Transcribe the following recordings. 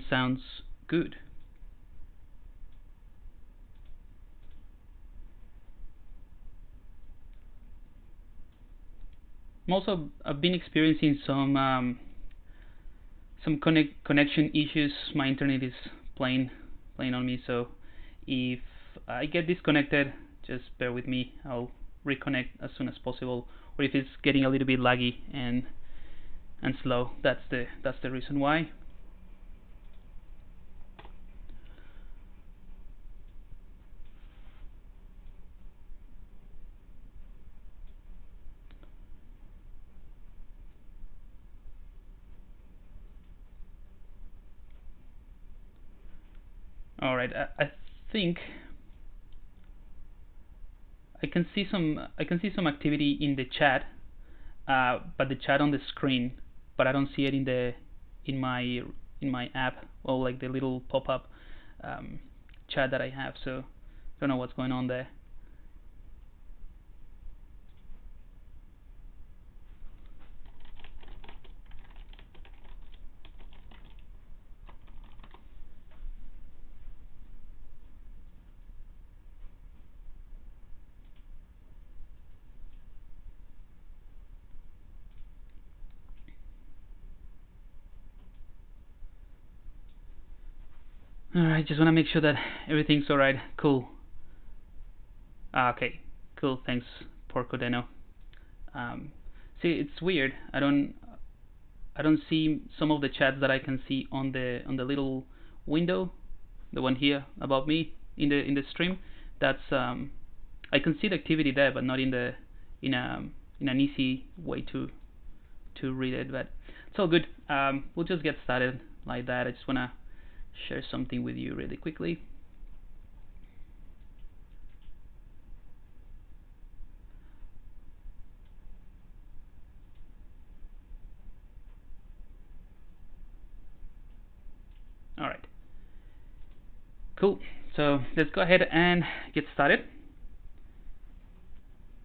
sounds good. I've been experiencing some connection issues. My internet is playing on me, so if I get disconnected, just bear with me. I'll reconnect as soon as possible. Or if it's getting a little bit laggy and slow, that's the reason why. All right, I think I can see some activity in the chat, but the chat on the screen, but I don't see it in my app, or like the little pop-up chat that I have. So I don't know what's going on there. Alright, just want to make sure that everything's alright. Cool. Okay, cool. Thanks, Porcodeno. See, it's weird. I don't see some of the chats that I can see on the little window, the one here above me in the stream. That's I can see the activity there, but not in an easy way to read it. But it's all good. We'll just get started like that. I just wanna share something with you really quickly. All right, cool. So let's go ahead and get started.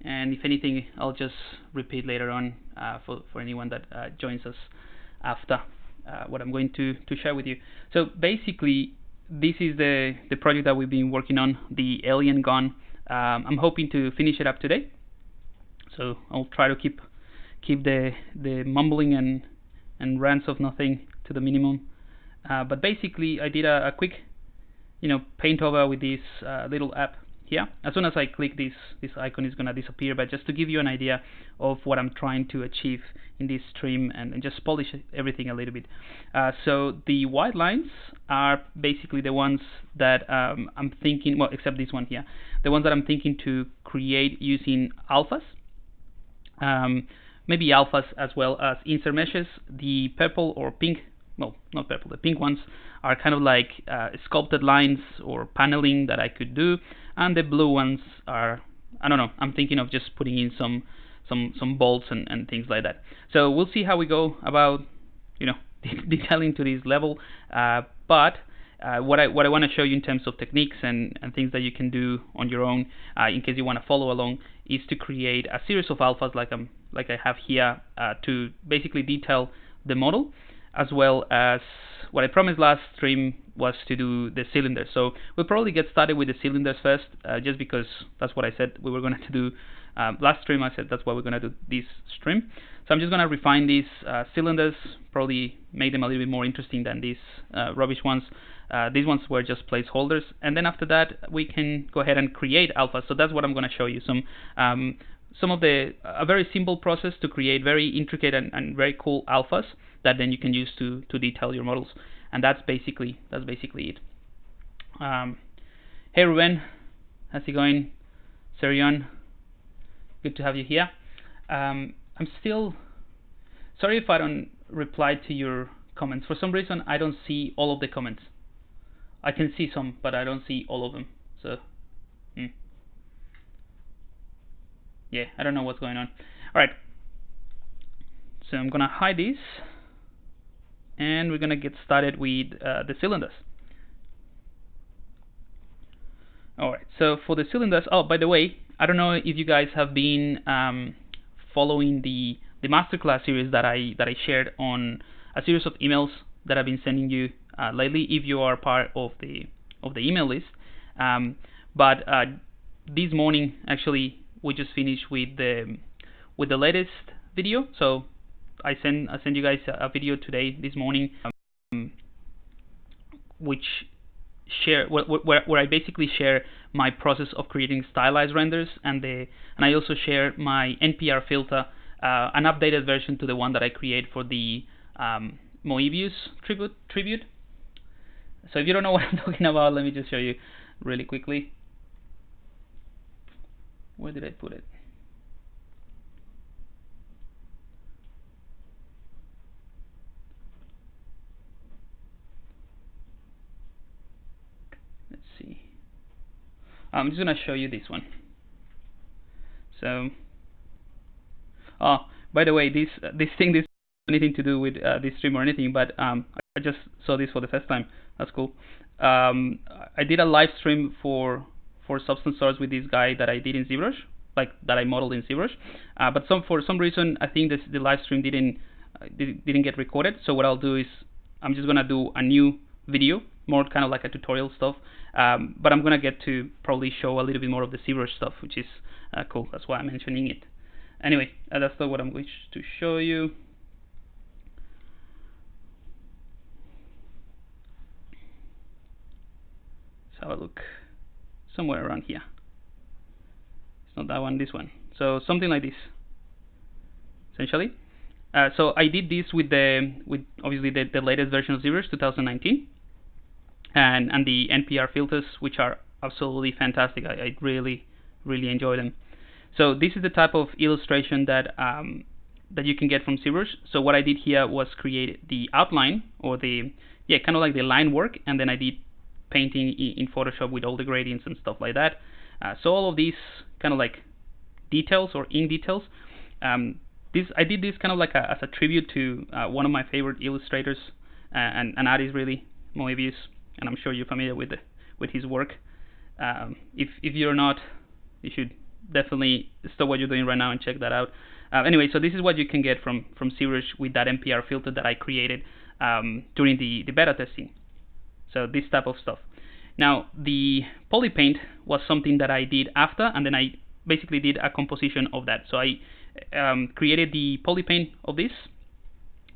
And if anything, I'll just repeat later on for anyone that joins us after what I'm going to share with you. So basically, this is the project that we've been working on, the alien gun. I'm hoping to finish it up today. So I'll try to keep the mumbling and rants of nothing to the minimum. But basically, I did a quick, paint over with this little app here. As soon as I click this icon is gonna disappear, but just to give you an idea of what I'm trying to achieve in this stream and just polish everything a little bit. So the white lines are basically the ones that I'm thinking, well, except this one here, the ones that I'm thinking to create using alphas. Maybe alphas as well as insert meshes. The purple or pink, well, not purple, the pink ones are kind of like sculpted lines or paneling that I could do, and the blue ones are, I don't know, I'm thinking of just putting in some bolts and things like that. So we'll see how we go about, detailing to this level. But what I want to show you in terms of techniques and things that you can do on your own, in case you want to follow along, is to create a series of alphas like I have here, to basically detail the model, as well as what I promised last stream was to do the cylinders. So we'll probably get started with the cylinders first, just because that's what I said we were going to do last stream. I said that's what we're going to do this stream. So I'm just going to refine these cylinders, probably make them a little bit more interesting than these rubbish ones. These ones were just placeholders, and then after that we can go ahead and create alphas. So that's what I'm going to show you. Some of a very simple process to create very intricate and very cool alphas that then you can use to detail your models, and that's basically it. Hey Ruben, how's it going? Serion, good to have you here. I'm still sorry if I don't reply to your comments. For some reason I don't see all of the comments. I can see some, but I don't see all of them. So yeah, I don't know what's going on. All right, so I'm gonna hide these, and we're gonna get started with the cylinders. All right, so for the cylinders, oh, by the way, I don't know if you guys have been following the masterclass series that I shared on a series of emails that I've been sending you lately if you are part of the email list. But this morning, actually, we just finished with the latest video. So I send you guys a video today, this morning, which where I basically share my process of creating stylized renders, and I also share my NPR filter, an updated version to the one that I create for the Moebius tribute. So if you don't know what I'm talking about, let me just show you really quickly. Where did I put it? Let's see. I'm just gonna show you this one. So, by the way, this thing doesn't have anything to do with this stream or anything, but I just saw this for the first time. That's cool. I did a live stream for Substance Source with this guy that I did in ZBrush, like that I modeled in ZBrush. But for some reason, I think the live stream didn't get recorded. So what I'll do is I'm just gonna do a new video, more kind of like a tutorial stuff. But I'm gonna get to probably show a little bit more of the ZBrush stuff, which is cool. That's why I'm mentioning it. Anyway, that's not what I'm going to show you. Let's have a look somewhere around here. It's not that one, this one. So something like this, essentially. So I did this with obviously the latest version of ZBrush 2019, and the NPR filters, which are absolutely fantastic. I really enjoy them. So this is the type of illustration that you can get from ZBrush. So what I did here was create the outline, or kind of like the line work, and then I did painting in Photoshop with all the gradients and stuff like that. So all of these kind of like details or ink details. I did this kind of like as a tribute to one of my favorite illustrators and artists, really, Moebius, and I'm sure you're familiar with his work. If you're not, you should definitely stop what you're doing right now and check that out. Anyway, so this is what you can get from ZBrush with that NPR filter that I created during the beta testing. So this type of stuff. Now the poly paint was something that I did after, and then I basically did a composition of that. So I created the poly paint of this,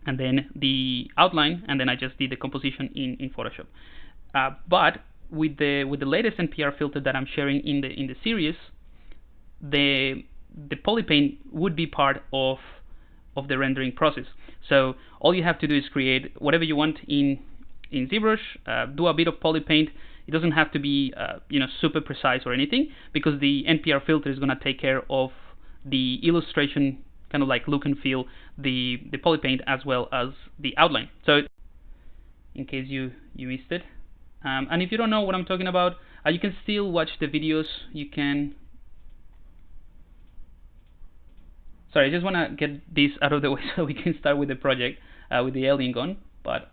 and then the outline, and then I just did the composition in Photoshop. But with the latest NPR filter that I'm sharing in the series, the poly paint would be part of the rendering process. So all you have to do is create whatever you want in ZBrush, do a bit of poly paint. It doesn't have to be super precise or anything, because the NPR filter is going to take care of the illustration, kind of like look and feel, the poly paint as well as the outline. So in case you missed it, and if you don't know what I'm talking about, you can still watch the videos. You can. Sorry, I just want to get this out of the way so we can start with the project with the alien gun. But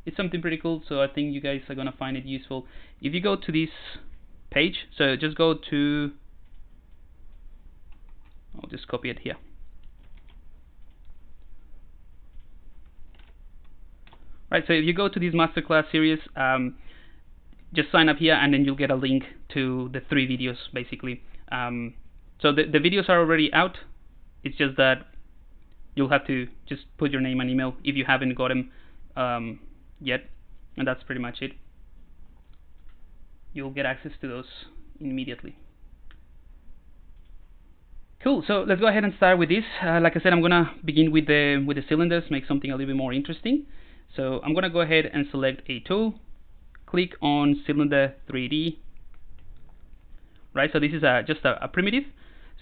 it's something pretty cool, so I think you guys are gonna find it useful. If you go to this page, so just go to, I'll just copy it here. Right, so if you go to this masterclass series, just sign up here, and then you'll get a link to the 3 videos, basically. So the videos are already out. It's just that you'll have to just put your name and email if you haven't got them yet, and that's pretty much it. You'll get access to those immediately. Cool. So let's go ahead and start with this. Like I said, I'm gonna begin with the cylinders, make something a little bit more interesting. So I'm gonna go ahead and select a tool, click on Cylinder 3D. Right. So this is just a primitive.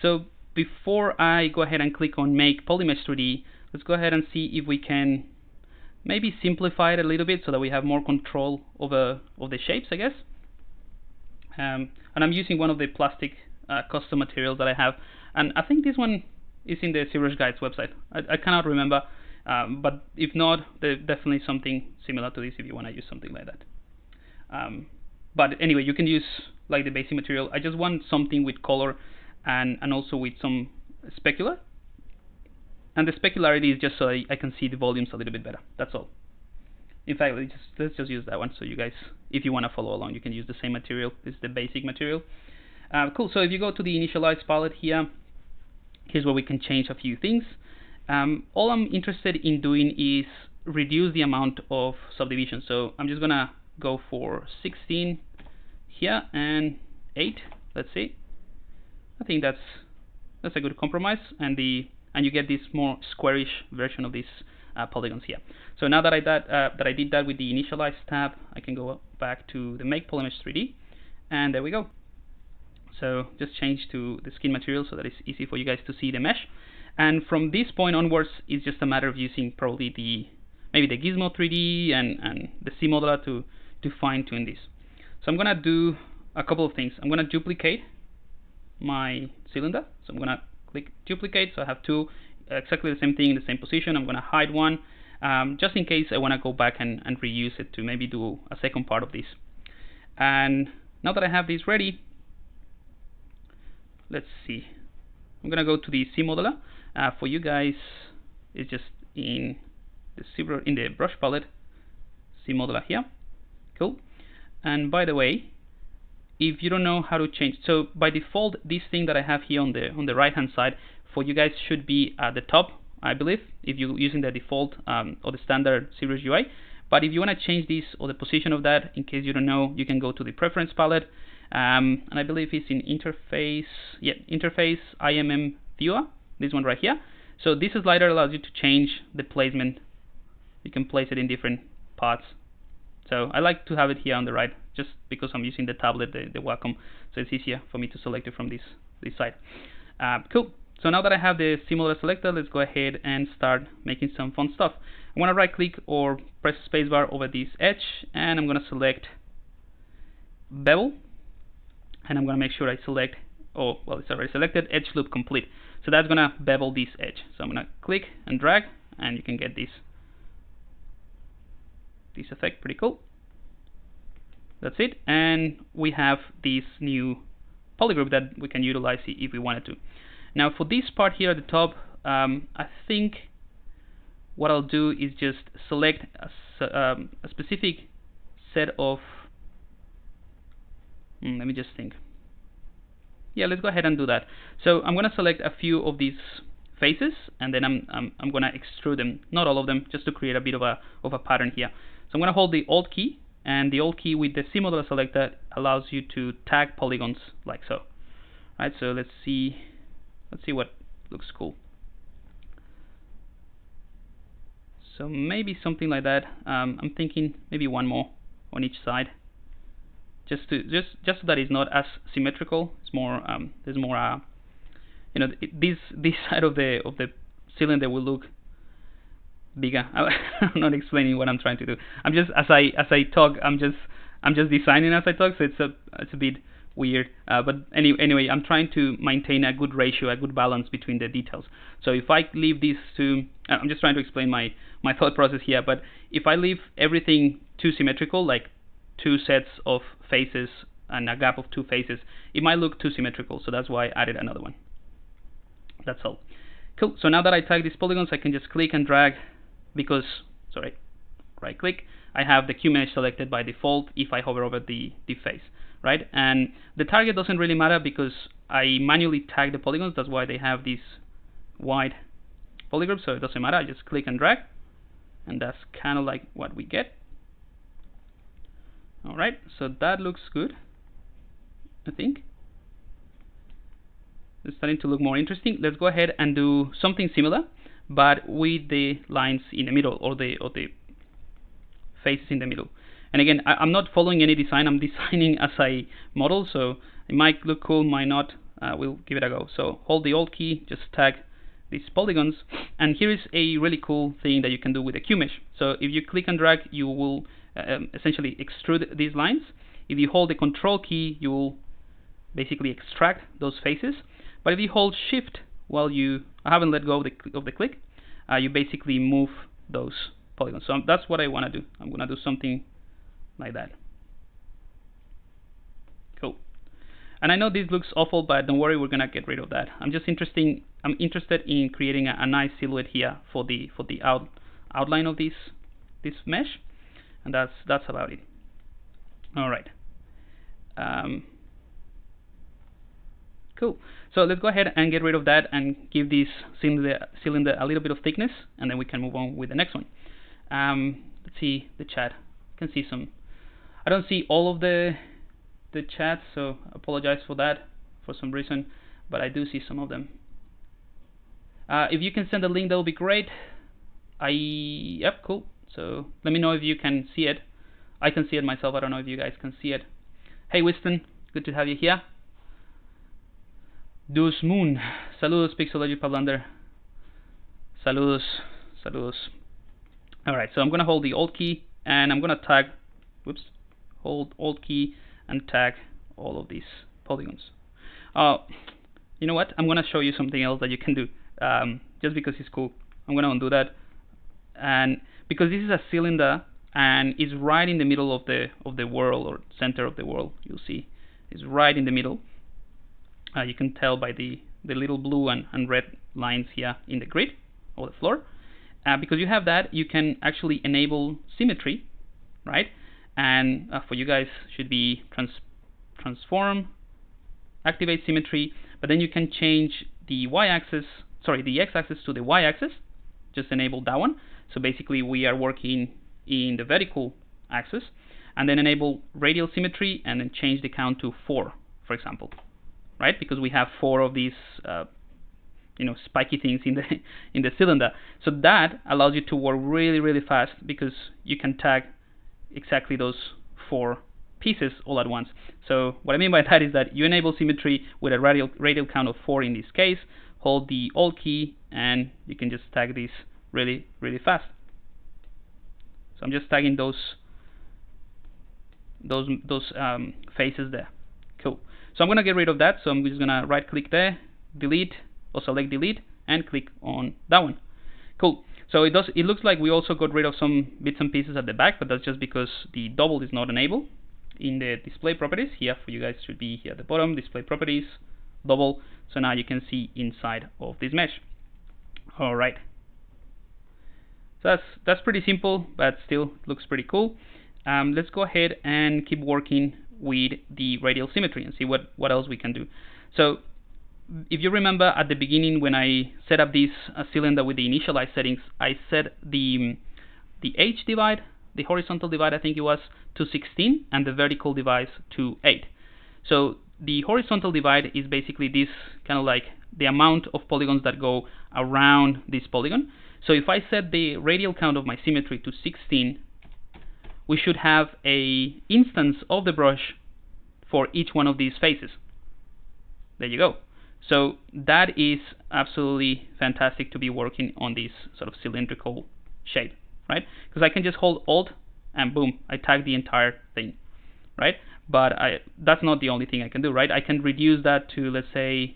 So before I go ahead and click on Make Polymesh 3D, let's go ahead and see if we can maybe simplify it a little bit so that we have more control over the shapes, I guess. And I'm using one of the plastic custom materials that I have, and I think this one is in the ZBrush Guides website. I cannot remember, but if not, there's definitely something similar to this if you want to use something like that. But anyway, you can use like the basic material. I just want something with color and also with some specular. And the specularity is just so I can see the volumes a little bit better. That's all. In fact, let's just use that one. So you guys, if you want to follow along, you can use the same material. This is the basic material. Cool. So if you go to the initialize palette here, here's where we can change a few things. All I'm interested in doing is reduce the amount of subdivision. So I'm just gonna go for 16 here and 8. Let's see. I think that's a good compromise, and you get this more squarish version of these polygons here. So now that I did that with the initialize tab, I can go back to the make polymesh 3D, and there we go. So just change to the skin material so that it's easy for you guys to see the mesh. And from this point onwards, it's just a matter of using probably maybe the Gizmo 3D and the C modeler to fine tune this. So I'm gonna do a couple of things. I'm gonna duplicate my cylinder. So I'm gonna click duplicate. So I have two exactly the same thing in the same position. I'm gonna hide one just in case I wanna go back and reuse it to maybe do a second part of this. And now that I have this ready, let's see. I'm gonna go to the C modeler. For you guys, it's just in the brush palette, C modeler here. Cool. And by the way, if you don't know how to change, so by default, this thing that I have here on the right hand side for you guys should be at the top, I believe, if you're using the default or the standard ZBrush UI. But if you want to change this or the position of that, in case you don't know, you can go to the preference palette, and I believe it's in interface. Yeah, interface Imm viewer. This one right here. So this slider allows you to change the placement. You can place it in different parts. So I like to have it here on the right, just because I'm using the tablet, the Wacom, so it's easier for me to select it from this side. Cool. So now that I have the similar selected, let's go ahead and start making some fun stuff. I'm gonna right click or press spacebar over this edge, and I'm gonna select Bevel, and I'm gonna make sure I select, oh well, it's already selected, edge loop complete. So that's gonna bevel this edge. So I'm gonna click and drag, and you can get this effect. Pretty cool. That's it, and we have this new polygroup that we can utilize if we wanted to. Now for this part here at the top, I think what I'll do is just select a specific set of, let me just think. Yeah, let's go ahead and do that. So I'm gonna select a few of these faces, and then I'm gonna extrude them, not all of them, just to create a bit of a pattern here. So I'm gonna hold the Alt key, and the Alt key with the C modeler selected allows you to tag polygons like so. Right, so let's see what looks cool. So maybe something like that. I'm thinking maybe one more on each side, just so that it's not as symmetrical. It's more there's more you know, this side of the cylinder will look bigger. I'm not explaining what I'm trying to do. I'm just as I talk, I'm just designing as I talk, so it's a bit weird. But anyway, I'm trying to maintain a good ratio, a good balance between the details. So if I leave these two, I'm just trying to explain my thought process here. But if I leave everything too symmetrical, like two sets of faces and a gap of two faces, it might look too symmetrical. So that's why I added another one. That's all. Cool. So now that I tag these polygons, I can just click and drag, because, sorry, right click, I have the Q mesh selected by default if I hover over the face, right? And the target doesn't really matter because I manually tag the polygons. That's why they have these wide polygroups, so it doesn't matter. I just click and drag, and that's kind of like what we get. All right, so that looks good, I think. It's starting to look more interesting. Let's go ahead and do something similar, but with the lines in the middle, or the faces in the middle. And again, I'm not following any design. I'm designing as I model, so it might look cool, might not. We'll give it a go. So hold the Alt key, just tag these polygons, and here is a really cool thing that you can do with the Q mesh. So if you click and drag, you will essentially extrude these lines. If you hold the Control key, you will basically extract those faces. But if you hold Shift while you haven't let go of the click, you basically move those polygons. So that's what I want to do. I'm going to do something like that. Cool. And I know this looks awful, but don't worry, we're going to get rid of that. I'm interested in creating a nice silhouette here for the outline of this mesh. and that's about it. All right. Cool. So let's go ahead and get rid of that and give this cylinder a little bit of thickness, and then we can move on with the next one. Let's see the chat. You can see some. I don't see all of the chats, so I apologize for that for some reason, but I do see some of them. If you can send a link, that would be great. Yep, cool. So let me know if you can see it. I can see it myself. I don't know if you guys can see it. Hey, Winston, good to have you here. Dus Moon, saludos Pixology Pablo. Saludos, saludos. All right, so I'm gonna hold the Alt key and I'm gonna tag. Whoops. Hold Alt key and tag all of these polygons. You know what? I'm gonna show you something else that you can do. Just because it's cool, I'm gonna undo that. And because this is a cylinder and it's right in the middle of the world, or center of the world, you'll see it's right in the middle. You can tell by the little blue and red lines here in the grid or the floor. Because you have that, you can actually enable symmetry, right? And for you guys should be transform, activate symmetry, but then you can change the y-axis, sorry, the x-axis to the y-axis. Just enable that one. So basically we are working in the vertical axis, and then enable radial symmetry and then change the count to 4, for example. Right, because we have 4 of these, spiky things in the cylinder. So that allows you to work really, really fast because you can tag exactly those 4 pieces all at once. So what I mean by that is that you enable symmetry with a radial count of 4 in this case. Hold the Alt key and you can just tag these really, really fast. So I'm just tagging those faces there. Cool. So I'm going to get rid of that, so I'm just going to right click there, delete, or select delete, and click on that one. Cool. So it looks like we also got rid of some bits and pieces at the back, but that's just because the double is not enabled in the display properties. Here for you guys should be here at the bottom, display properties, double. So now you can see inside of this mesh. All right. So that's pretty simple, but still looks pretty cool. Let's go ahead and keep working with the radial symmetry and see what else we can do. So if you remember at the beginning when I set up this cylinder with the initialized settings, I set the H divide, the horizontal divide I think it was, to 16 and the vertical divide to 8. So the horizontal divide is basically this kind of like the amount of polygons that go around this polygon. So if I set the radial count of my symmetry to 16, we should have a instance of the brush for each one of these faces. There you go. So that is absolutely fantastic to be working on this sort of cylindrical shape, right? Because I can just hold Alt and boom, I tag the entire thing, right? But that's not the only thing I can do, right? I can reduce that to, let's say,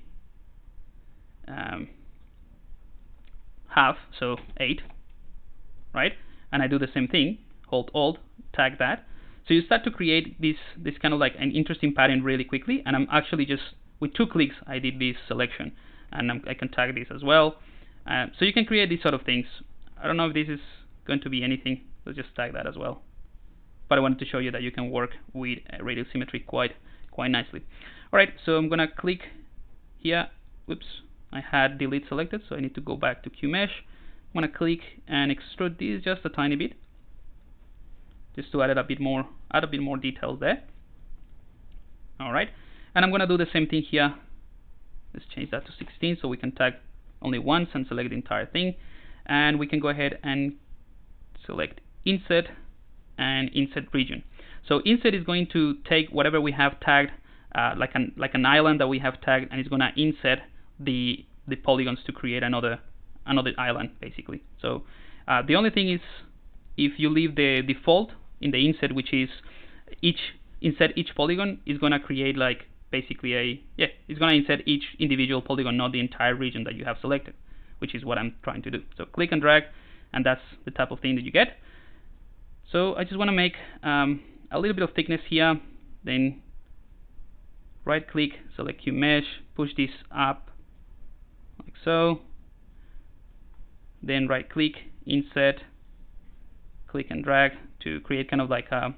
half, so 8, right? And I do the same thing, hold Alt, tag that. So you start to create this kind of like an interesting pattern really quickly, and I'm actually just, with 2 clicks, I did this selection, and I can tag this as well. So you can create these sort of things. I don't know if this is going to be anything, let's just tag that as well. But I wanted to show you that you can work with radial symmetry quite nicely. Alright, so I'm gonna click here, whoops, I had delete selected, so I need to go back to QMesh. I'm gonna click and extrude this just a tiny bit, just to add a bit more details there. Alright, and I'm gonna do the same thing here. Let's change that to 16 so we can tag only once and select the entire thing. And we can go ahead and select Insert and Insert Region. So Insert is going to take whatever we have tagged, like an island that we have tagged, and it's gonna insert the polygons to create another island, basically. So the only thing is, if you leave the default in the insert, which is insert each polygon, is gonna create like basically it's gonna insert each individual polygon, not the entire region that you have selected, which is what I'm trying to do. So click and drag, and that's the type of thing that you get. So I just want to make a little bit of thickness here, then right click, select Q Mesh, push this up like so, then right click, insert, click and drag to create kind of like a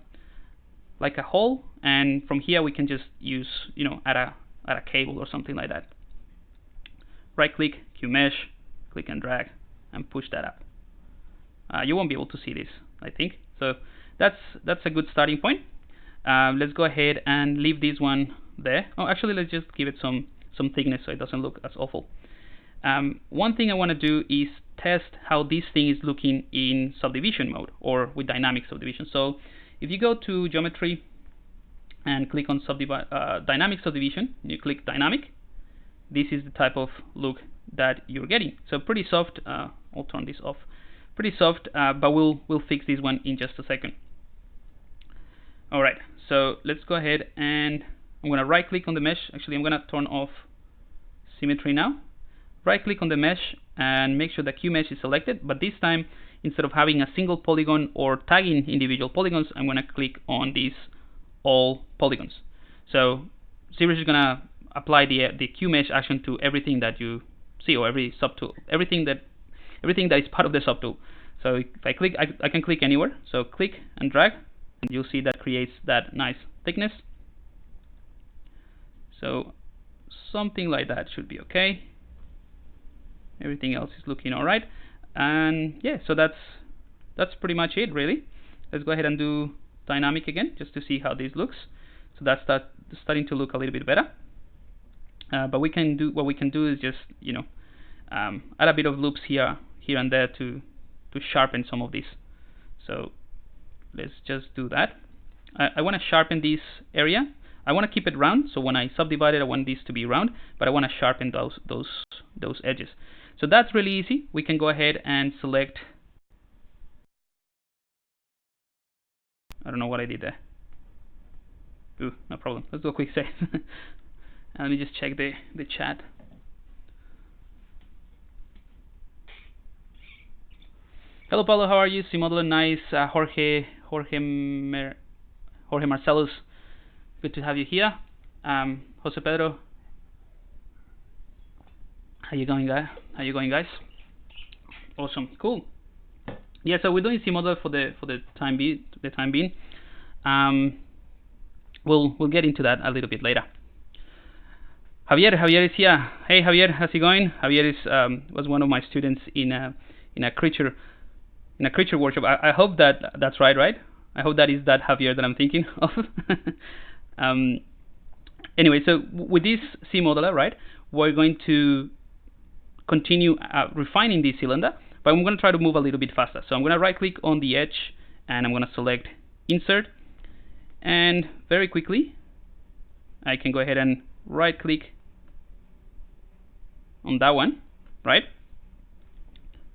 hole, and from here we can just use, add a cable or something like that. Right click, Q mesh, click and drag, and push that up. You won't be able to see this, I think. So that's a good starting point. Let's go ahead and leave this one there. Oh, actually, let's just give it some thickness so it doesn't look as awful. One thing I want to do is test how this thing is looking in subdivision mode or with dynamic subdivision. So if you go to geometry and click on dynamic subdivision, you click dynamic, this is the type of look that you're getting. So pretty soft. I'll turn this off. Pretty soft, but we'll fix this one in just a second. All right, so let's go ahead and I'm going to right click on the mesh. Actually, I'm going to turn off symmetry now. Right click on the mesh and make sure the Q mesh is selected, but this time instead of having a single polygon or tagging individual polygons, I'm going to click on these all polygons. So ZBrush is going to apply the Q mesh action to everything that you see, or every subtool, everything that is part of the subtool. So if I click, I can click anywhere. So click and drag, and you'll see that creates that nice thickness. So something like that should be okay. Everything else is looking all right, and yeah, so that's pretty much it, really. Let's go ahead and do dynamic again, just to see how this looks. So that's starting to look a little bit better. But what we can do is just add a bit of loops here and there to sharpen some of these. So let's just do that. I want to sharpen this area. I want to keep it round, so when I subdivide it, I want this to be round, but I want to sharpen those edges. So that's really easy. We can go ahead and select. I don't know what I did there. Ooh, no problem. Let's do a quick save. Let me just check the chat. Hello, Pablo. How are you? Modeler, nice. Jorge Marcellus. Good to have you here. Jose Pedro. How you going, guys? Awesome, cool. Yeah, so we're doing Model for the time being. We'll get into that a little bit later. Javier is here. Hey, Javier, how's it going? Javier is was one of my students in a creature workshop. I hope that's right? I hope that is that Javier that I'm thinking of. Anyway, so with this C modeler, right, we're going to continue refining this cylinder, but I'm going to try to move a little bit faster. So I'm going to right click on the edge and I'm going to select insert, and very quickly I can go ahead and right click on that one, right?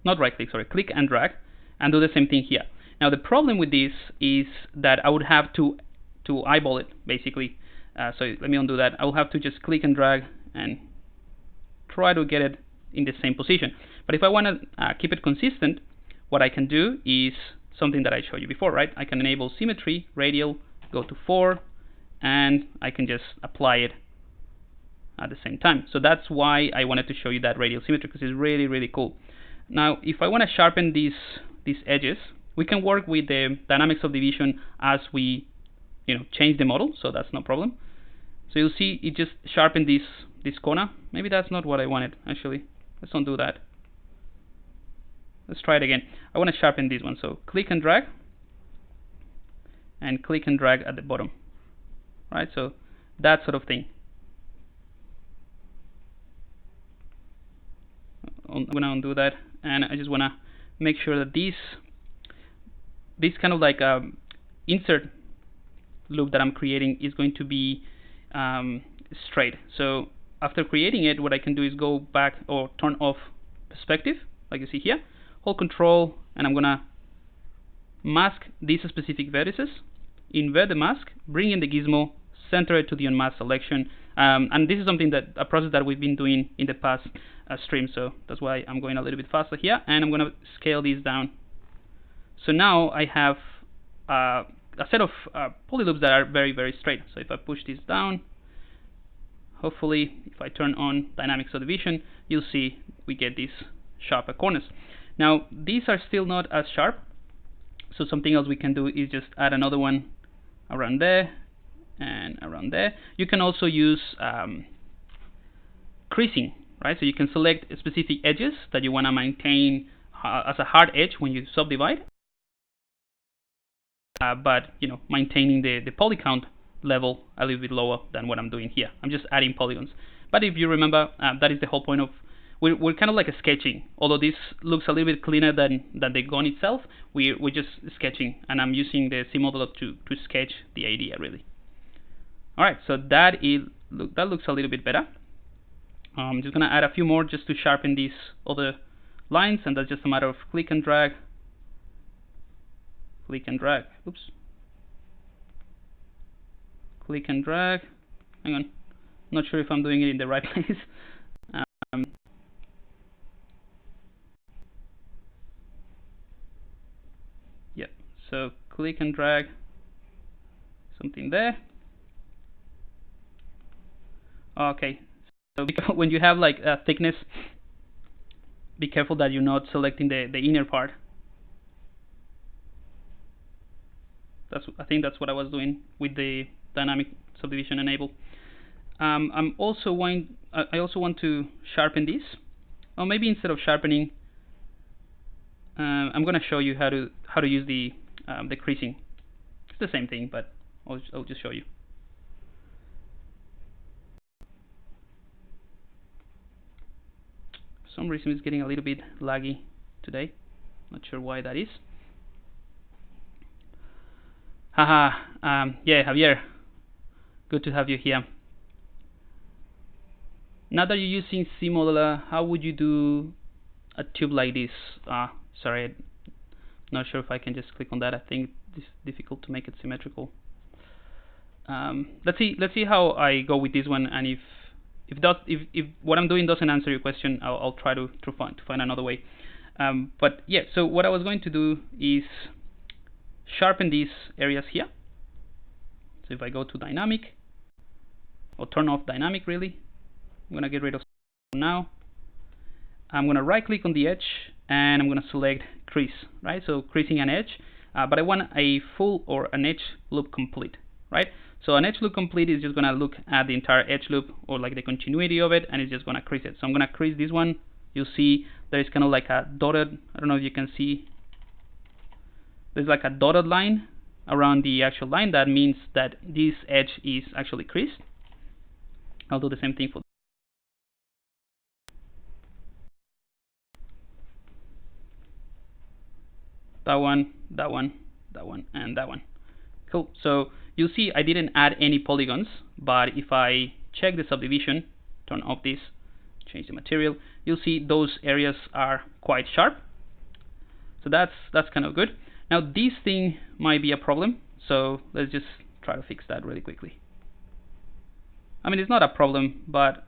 Not right click, sorry, click and drag, and do the same thing here. Now the problem with this is that I would have to eyeball it, basically. So let me undo that. I will have to just click and drag and try to get it in the same position. But if I want to keep it consistent, what I can do is something that I showed you before, right? I can enable symmetry, radial, go to 4, and I can just apply it at the same time. So that's why I wanted to show you that radial symmetry, because it's really, really cool. Now, if I want to sharpen these edges, we can work with the dynamic subdivision as we change the model, so that's no problem. So you'll see it just sharpened this corner. Maybe that's not what I wanted, actually. Let's undo that. Let's try it again. I want to sharpen this one, so click and drag, and click and drag at the bottom, right? So that sort of thing. I'm going to undo that, and I just want to make sure that this kind of like insert loop that I'm creating is going to be straight. So after creating it, what I can do is go back or turn off perspective, like you see here, hold control, and I'm gonna mask these specific vertices, invert the mask, bring in the gizmo, center it to the unmasked selection, and this is a process that we've been doing in the past stream, so that's why I'm going a little bit faster here, and I'm gonna scale these down. So now I have a set of polyloops that are very, very straight. So if I push this down, hopefully if I turn on dynamic subdivision, you'll see we get these sharper corners. Now these are still not as sharp, So something else we can do is just add another one around there and around there. You can also use creasing, right? So you can select specific edges that you want to maintain as a hard edge when you subdivide, but you know, maintaining the poly count level a little bit lower than what I'm doing here. I'm just adding polygons. But if you remember, that is the whole point of, we're kind of like a sketching. Although this looks a little bit cleaner than the gun itself, we're just sketching, and I'm using the Imm Model to sketch the idea really. All right, so that looks a little bit better. I'm just gonna add a few more just to sharpen these other lines, and that's just a matter of click and drag. Click and drag. Oops. Click and drag. Hang on. Not sure if I'm doing it in the right place. Yeah. So click and drag something there. Okay. So when you have like a thickness, be careful that you're not selecting the inner part. I think that's what I was doing with the dynamic subdivision enable. I also want to sharpen this, or maybe instead of sharpening, I'm going to show you how to use the creasing. It's the same thing, but I'll just show you. For some reason it's getting a little bit laggy today. Not sure why that is. Haha, yeah, Javier, good to have you here. Now that you're using C-Modeler, how would you do a tube like this? Sorry, I'm not sure if I can just click on that. I think it's difficult to make it symmetrical. Let's see how I go with this one, and if what I'm doing doesn't answer your question, I'll try to find another way. But yeah, so what I was going to do is sharpen these areas here. So if I go to dynamic, or turn off dynamic really, I'm going to get rid of now. I'm going to right click on the edge, and I'm going to select crease, right? So creasing an edge, but I want a full or an edge loop complete, right? So an edge loop complete is just going to look at the entire edge loop, or like the continuity of it, and it's just going to crease it. So I'm going to crease this one. You'll see there is kind of like a dotted, I don't know if you can see, there's like a dotted line around the actual line. That means that this edge is actually creased. I'll do the same thing for that one, that one, that one, and that one. Cool. So you'll see I didn't add any polygons, but if I check the subdivision, turn off this, change the material, you'll see those areas are quite sharp. So that's kind of good. Now this thing might be a problem, so let's just try to fix that really quickly. I mean, it's not a problem, but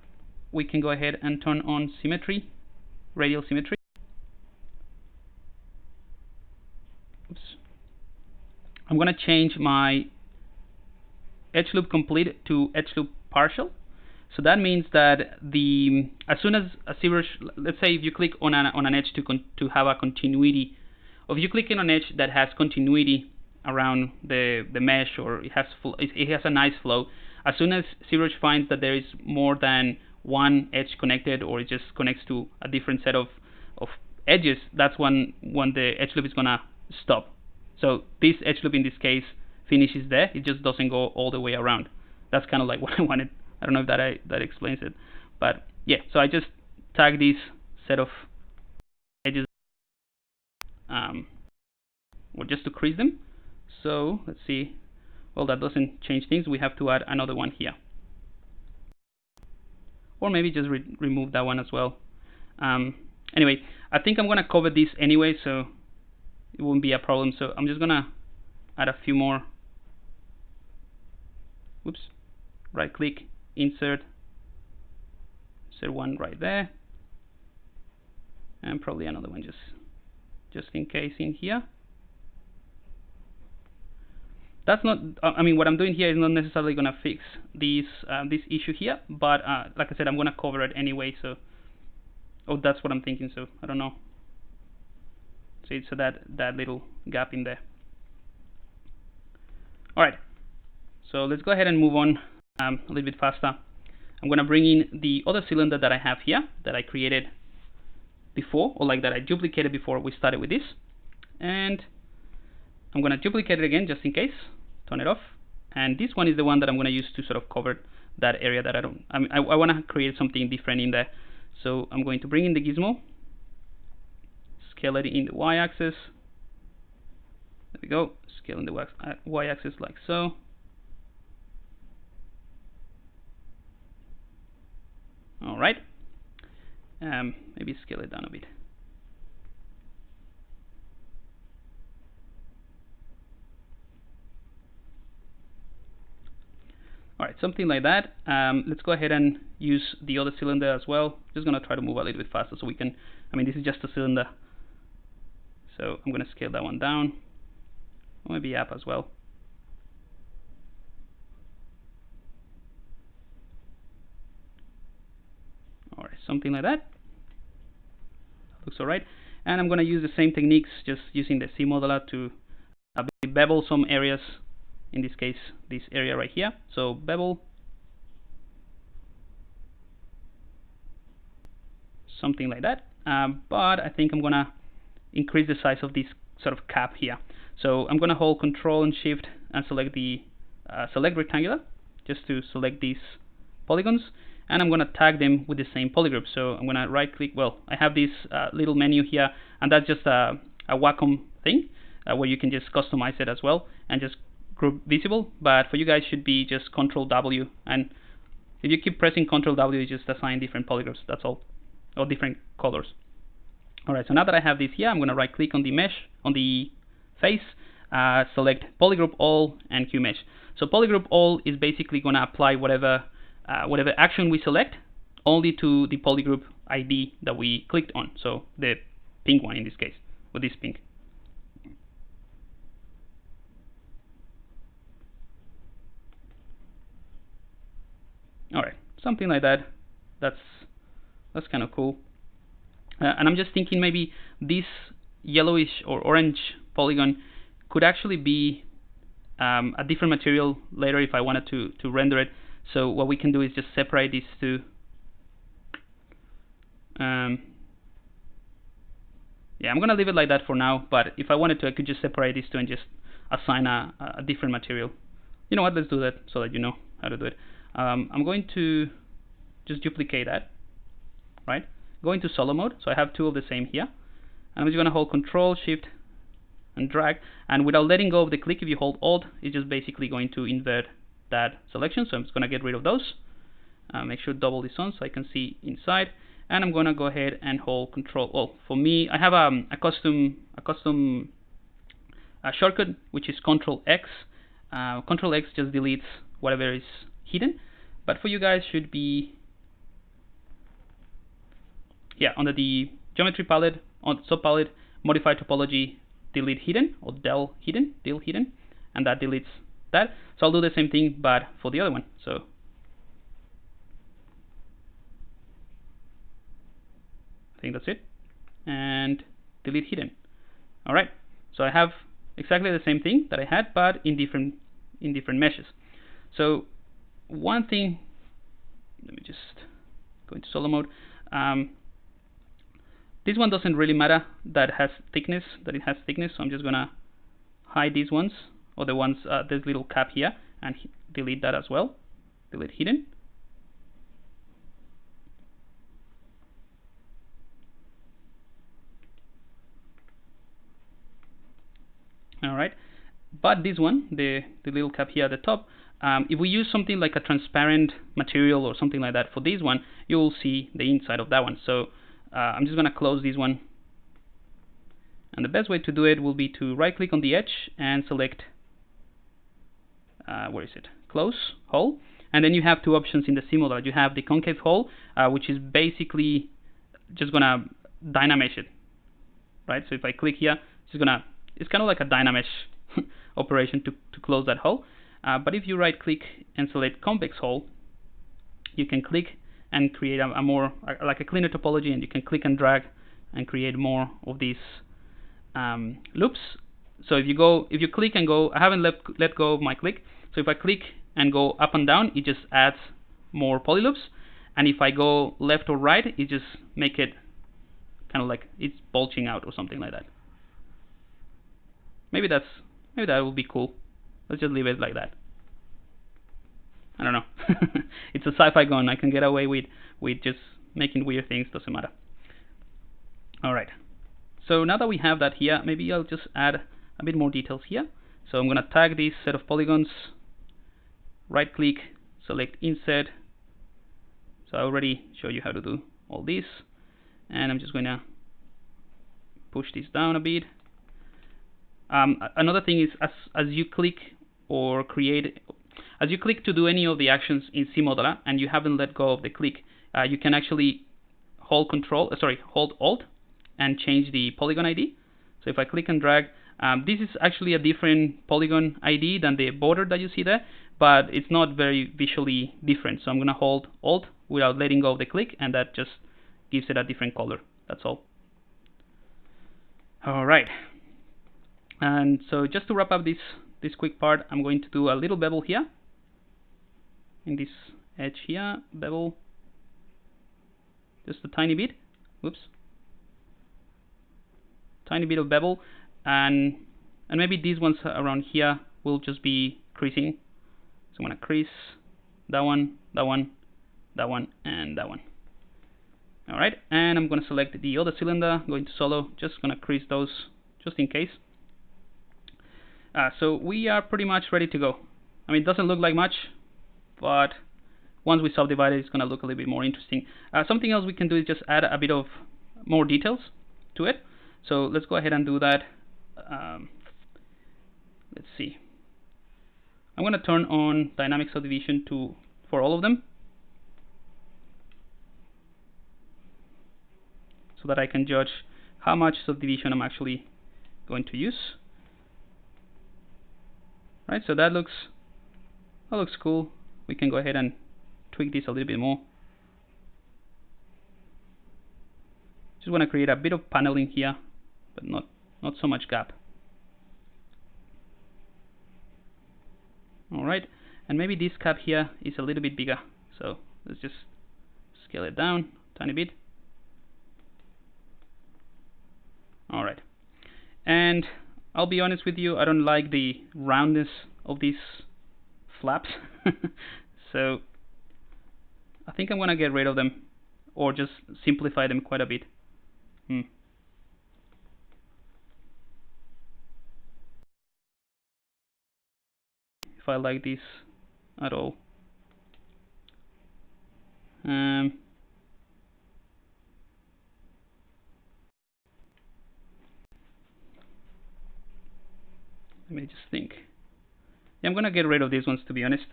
we can go ahead and turn on symmetry, radial symmetry. Oops. I'm going to change my edge loop complete to edge loop partial. So that means that as soon as a ZBrush, let's say if you click on an edge to have a continuity, or if you click on an edge that has continuity around the mesh, or it has a nice flow, as soon as ZBrush finds that there is more than one edge connected, or it just connects to a different set of edges, that's when the edge loop is gonna stop. So this edge loop in this case finishes there. It just doesn't go all the way around. That's kind of like what I wanted. I don't know if that explains it, but yeah. So I just tag this set of edges, or just to crease them. So let's see. Well, that doesn't change things. We have to add another one here, or maybe just remove that one as well. Anyway, I think I'm gonna cover this anyway, so it won't be a problem. So I'm just gonna add a few more. Oops. Right click, insert one right there, and probably another one just in case in here. That's not, I mean, what I'm doing here is not necessarily going to fix this issue here, but like I said, I'm going to cover it anyway. So, that's what I'm thinking. So I don't know. See, so that little gap in there. All right, so let's go ahead and move on a little bit faster. I'm going to bring in the other cylinder that I have here that I created before, or like that I duplicated before we started with this. And I'm going to duplicate it again just in case, turn it off. And this one is the one that I'm going to use to sort of cover that area that I want to create something different in there. So I'm going to bring in the gizmo, scale it in the y-axis. There we go, scale in the y-axis like so. All right, maybe scale it down a bit. All right, something like that. Let's go ahead and use the other cylinder as well. Just gonna try to move a little bit faster so we can, this is just a cylinder. So I'm gonna scale that one down, or maybe up as well. All right, something like that. Looks all right. And I'm gonna use the same techniques, just using the C modeler to bevel some areas. In this case, this area right here. So bevel, something like that. But I think I'm gonna increase the size of this sort of cap here. So I'm gonna hold Control and Shift and select the select rectangular, just to select these polygons, and I'm gonna tag them with the same polygroup. So I'm gonna right click. Well, I have this little menu here, and that's just a Wacom thing where you can just customize it as well and just group visible. But for you guys should be just Control W, and if you keep pressing Control W, you just assign different polygroups. That's all, or different colors. All right, so now that I have this here, I'm going to right click on the mesh, on the face, select Polygroup All and Q Mesh. So Polygroup All is basically going to apply whatever action we select only to the polygroup ID that we clicked on. So the pink one in this case, with this pink. All right, something like that. That's kind of cool. And I'm just thinking maybe this yellowish or orange polygon could actually be a different material later if I wanted to render it. So what we can do is just separate these two. Yeah, I'm gonna leave it like that for now. But if I wanted to, I could just separate these two and just assign a different material. You know what? Let's do that so that you know how to do it. I'm going to just duplicate that, right? Go into solo mode, so I have two of the same here. And I'm just going to hold Control, Shift, and drag. And without letting go of the click, if you hold Alt, it's just basically going to invert that selection. So I'm just going to get rid of those. Make sure double this on so I can see inside. And I'm going to go ahead and hold Control. Well, for me, I have a custom shortcut, which is Control X. Control X just deletes whatever is hidden, but for you guys should be under the geometry palette, on sub palette, modify topology, delete hidden, or del hidden, and that deletes that. So I'll do the same thing but for the other one. So I think that's it, and delete hidden. All right, so I have exactly the same thing that I had but in different meshes. So one thing, let me just go into solo mode. This one doesn't really matter that it has thickness, so I'm just gonna hide these ones, or the ones, this little cap here, and delete that as well, delete hidden. All right, but this one, the little cap here at the top, if we use something like a transparent material or something like that for this one, you will see the inside of that one. So I'm just going to close this one. And the best way to do it will be to right click on the edge and select, where is it? Close, hole. And then you have two options in the C modeler. You have the concave hole, which is basically just going to Dynamesh it, right? So if I click here, it's kind of like a Dynamesh operation to close that hole. But if you right click and select convex hole, you can click and create a more like a cleaner topology, and you can click and drag and create more of these loops. So if you click and go, I haven't let go of my click. So if I click and go up and down, it just adds more polyloops. And if I go left or right, it just make it kind of like it's bulging out or something like that. Maybe that will be cool. Let's just leave it like that. I don't know. It's a sci-fi gun. I can get away with just making weird things. Doesn't matter. All right. So now that we have that here, maybe I'll just add a bit more details here. So I'm gonna tag this set of polygons. Right click, select insert. So I already showed you how to do all this, and I'm just gonna push this down a bit. Another thing is as you click or create, as you click to do any of the actions in CModeler and you haven't let go of the click, you can actually hold Alt and change the Polygon ID. So if I click and drag, this is actually a different Polygon ID than the border that you see there, but it's not very visually different. So I'm gonna hold Alt without letting go of the click, and that just gives it a different color. That's all. All right. And so just to wrap up this quick part, I'm going to do a little bevel here. In this edge here, bevel. Just a tiny bit. Whoops. Tiny bit of bevel. And maybe these ones around here will just be creasing. So I'm going to crease that one, that one, that one, and that one. All right. And I'm going to select the other cylinder, going to solo. Just going to crease those just in case. So we are pretty much ready to go. I mean, it doesn't look like much, but once we subdivide it, it's going to look a little bit more interesting. Something else we can do is just add a bit of more details to it. So let's go ahead and do that. Let's see. I'm going to turn on dynamic subdivision for all of them, so that I can judge how much subdivision I'm actually going to use. Right, so that looks cool. We can go ahead and tweak this a little bit more. Just want to create a bit of paneling here, but not so much gap. All right, and maybe this cap here is a little bit bigger. So let's just scale it down a tiny bit. All right, and I'll be honest with you, I don't like the roundness of these flaps. So I think I'm gonna get rid of them, or just simplify them quite a bit. If I like this at all. Let me just think. Yeah, I'm gonna get rid of these ones, to be honest.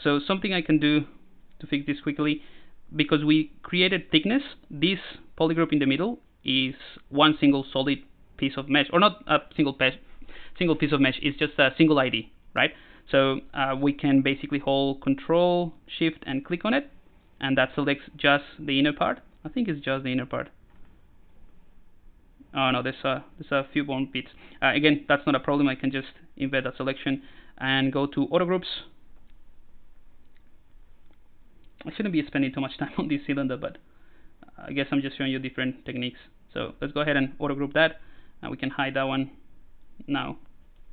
So something I can do to fix this quickly, because we created thickness, this polygroup in the middle is one single solid piece of mesh, or not a single piece of mesh, it's just a single ID, right? So we can basically hold Control, Shift, and click on it, and that selects just the inner part. I think it's just the inner part. Oh no, there's a few more bits. Again, that's not a problem. I can just embed that selection and go to auto groups. I shouldn't be spending too much time on this cylinder, but I guess I'm just showing you different techniques. So let's go ahead and auto group that, and we can hide that one now.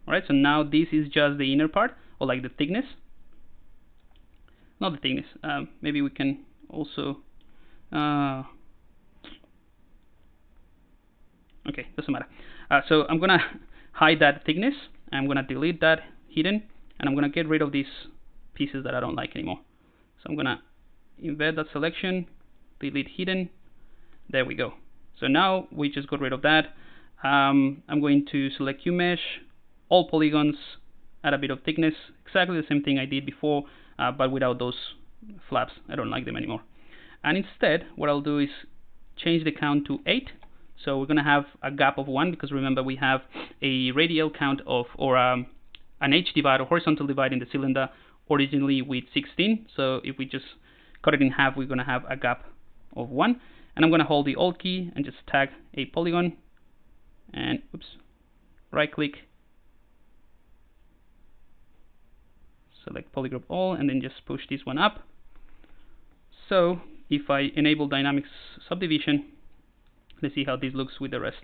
All right, so now this is just the inner part, or like the thickness. Not the thickness. Maybe we can also. Okay, doesn't matter. So I'm gonna hide that thickness. I'm gonna delete that hidden, and I'm gonna get rid of these pieces that I don't like anymore. So I'm gonna embed that selection, delete hidden. There we go. So now we just got rid of that. I'm going to select QMesh, all polygons, add a bit of thickness, exactly the same thing I did before, but without those flaps. I don't like them anymore. And instead, what I'll do is change the count to 8. So we're going to have a gap of 1, because remember we have a radial count of, or an H divide, or horizontal divide in the cylinder originally with 16. So if we just cut it in half, we're going to have a gap of 1. And I'm going to hold the Alt key and just tag a polygon, and oops, right click, select Polygroup All, and then just push this one up. So if I enable dynamic subdivision, let's see how this looks with the rest.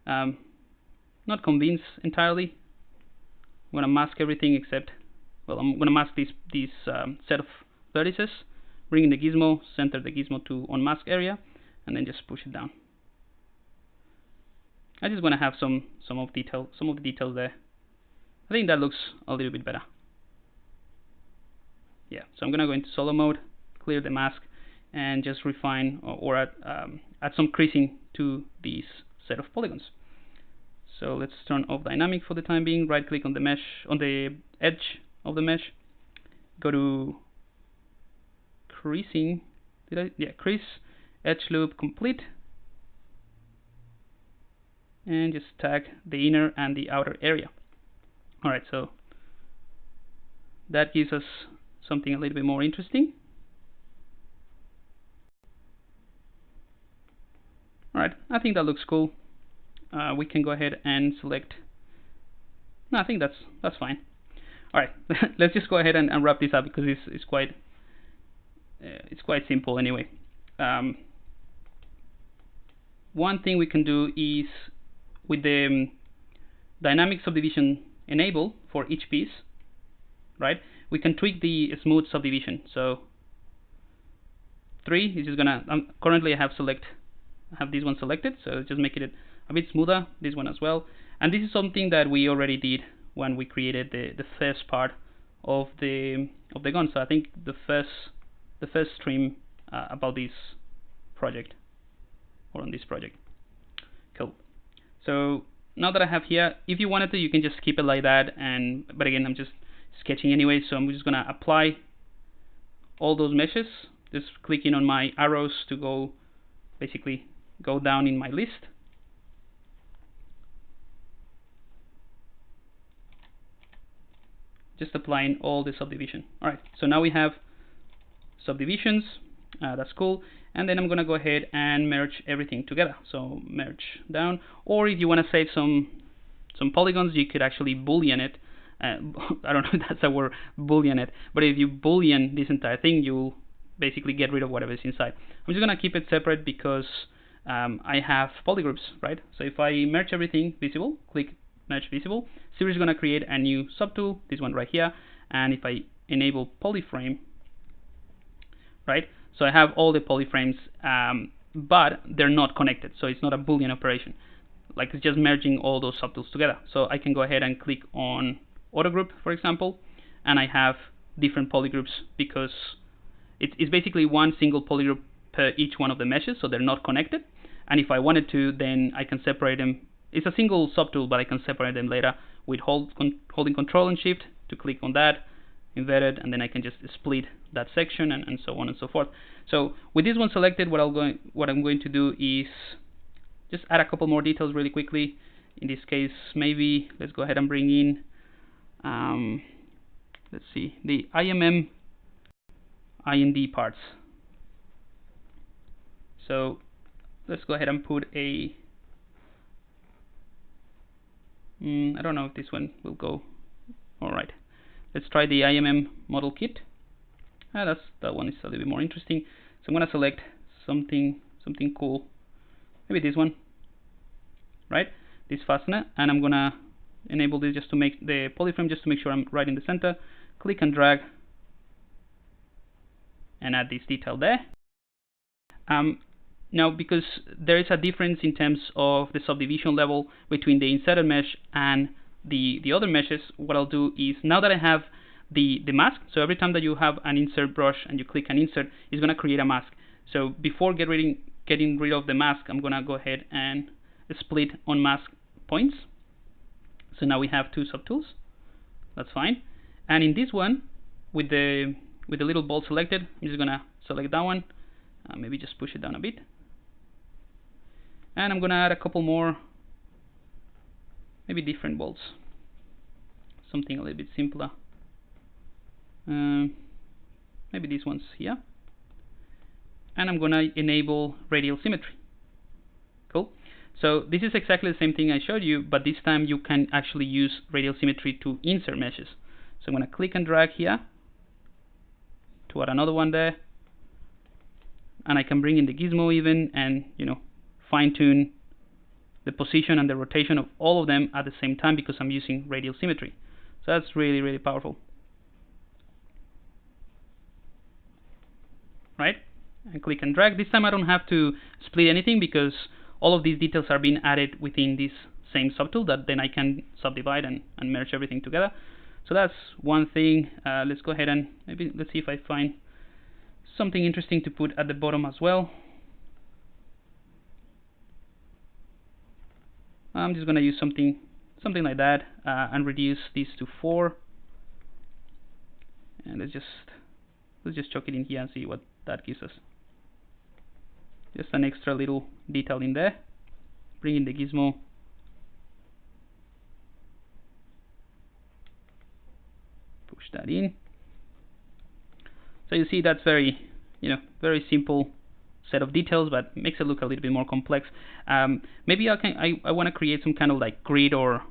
Not convinced entirely. I'm gonna mask everything except, well, I'm gonna mask this set of vertices, bring in the gizmo, center the gizmo to unmask area, and then just push it down. I just want to have some of the details there. I think that looks a little bit better. Yeah, so I'm gonna go into solo mode, clear the mask, and just refine or add some creasing to these set of polygons. So let's turn off dynamic for the time being. Right click on the mesh, on the edge of the mesh. Go to creasing. Crease, edge loop complete. And just tag the inner and the outer area. Alright, so that gives us something a little bit more interesting. Alright, I think that looks cool. We can go ahead and select. No, I think that's fine. Alright, let's just go ahead and wrap this up because it's quite simple anyway. One thing we can do is with the dynamic subdivision enable for each piece, right? We can tweak the smooth subdivision. So 3 is just gonna. Currently I have this one selected, so just making it a bit smoother. This one as well, and this is something that we already did when we created the first part of the gun. So I think the first stream about this project or on this project. Cool. So now that I have here, if you wanted to, you can just keep it like that. But again, I'm just sketching anyway, so I'm just gonna apply all those meshes. Just clicking on my arrows to basically go down in my list. Just applying all the subdivision. All right, so now we have subdivisions. That's cool. And then I'm gonna go ahead and merge everything together. So merge down, or if you want to save some polygons, you could actually boolean it. I don't know if that's a word, boolean it, but if you boolean this entire thing, you'll basically get rid of whatever's inside. I'm just gonna keep it separate because I have polygroups, right? So if I merge everything visible, click merge visible, Siri is gonna create a new subtool, this one right here. And if I enable polyframe, right? So I have all the polyframes, but they're not connected, so it's not a boolean operation. Like, it's just merging all those subtools together. So I can go ahead and click on auto group, for example, and I have different polygroups because it's basically one single polygroup per each one of the meshes, so they're not connected. And if I wanted to, then I can separate them. It's a single subtool, but I can separate them later with holding Control and Shift to click on that, inverted, and then I can just split that section and so on and so forth. So with this one selected, what I'm going to do is just add a couple more details really quickly. In this case, maybe let's go ahead and bring in let's see, the Imm Id parts. So let's go ahead and put a I don't know if this one will go. Alright, let's try the Imm Model Kit. That one is a little bit more interesting. So I'm gonna select something cool. Maybe this one, right? This fastener, and I'm gonna enable this just to make the polyframe, just to make sure I'm right in the center. Click and drag, and add this detail there. Now, because there is a difference in terms of the subdivision level between the inserted mesh and the other meshes, what I'll do is, now that I have the mask, so every time that you have an insert brush and you click an insert, it's going to create a mask. So before getting rid of the mask, I'm going to go ahead and split on mask points. So now we have two subtools. That's fine. And in this one, with the little ball selected, I'm just going to select that one. Maybe just push it down a bit. And I'm going to add a couple more, maybe different balls. Something a little bit simpler. Maybe these ones here. And I'm going to enable Radial Symmetry. Cool. So this is exactly the same thing I showed you, but this time you can actually use Radial Symmetry to insert meshes. So I'm going to click and drag here to add another one there, and I can bring in the gizmo even and, you know, fine tune the position and the rotation of all of them at the same time because I'm using radial symmetry. So that's really, really powerful. Right? And click and drag. This time I don't have to split anything because all of these details are being added within this same subtool that then I can subdivide and merge everything together. So that's one thing. Let's go ahead and maybe let's see if I find something interesting to put at the bottom as well. I'm just going to use something like that and reduce these to 4. And let's just chuck it in here and see what that gives us. Just an extra little detail in there. Bring in the gizmo. Push that in. So you see that's very, you know, very simple set of details, but makes it look a little bit more complex. Maybe I want to create some kind of like grid or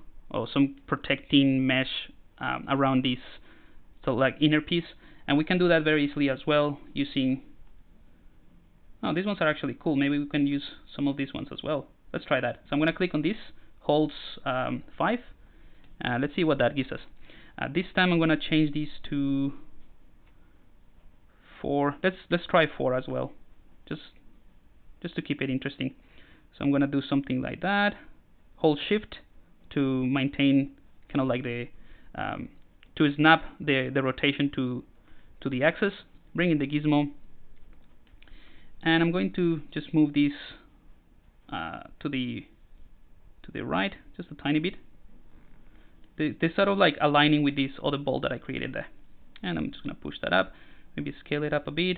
some protecting mesh around this, so like inner piece, and we can do that very easily as well using. Oh, these ones are actually cool. Maybe we can use some of these ones as well. Let's try that. So I'm going to click on this, holds 5. Let's see what that gives us. This time I'm going to change these to 4. Let's try 4 as well, just to keep it interesting. So I'm going to do something like that. Hold Shift to maintain kind of like the to snap the rotation to the axis. Bring in the gizmo. And I'm going to just move these to the right, just a tiny bit. They're sort of like aligning with this other ball that I created there. And I'm just going to push that up, maybe scale it up a bit.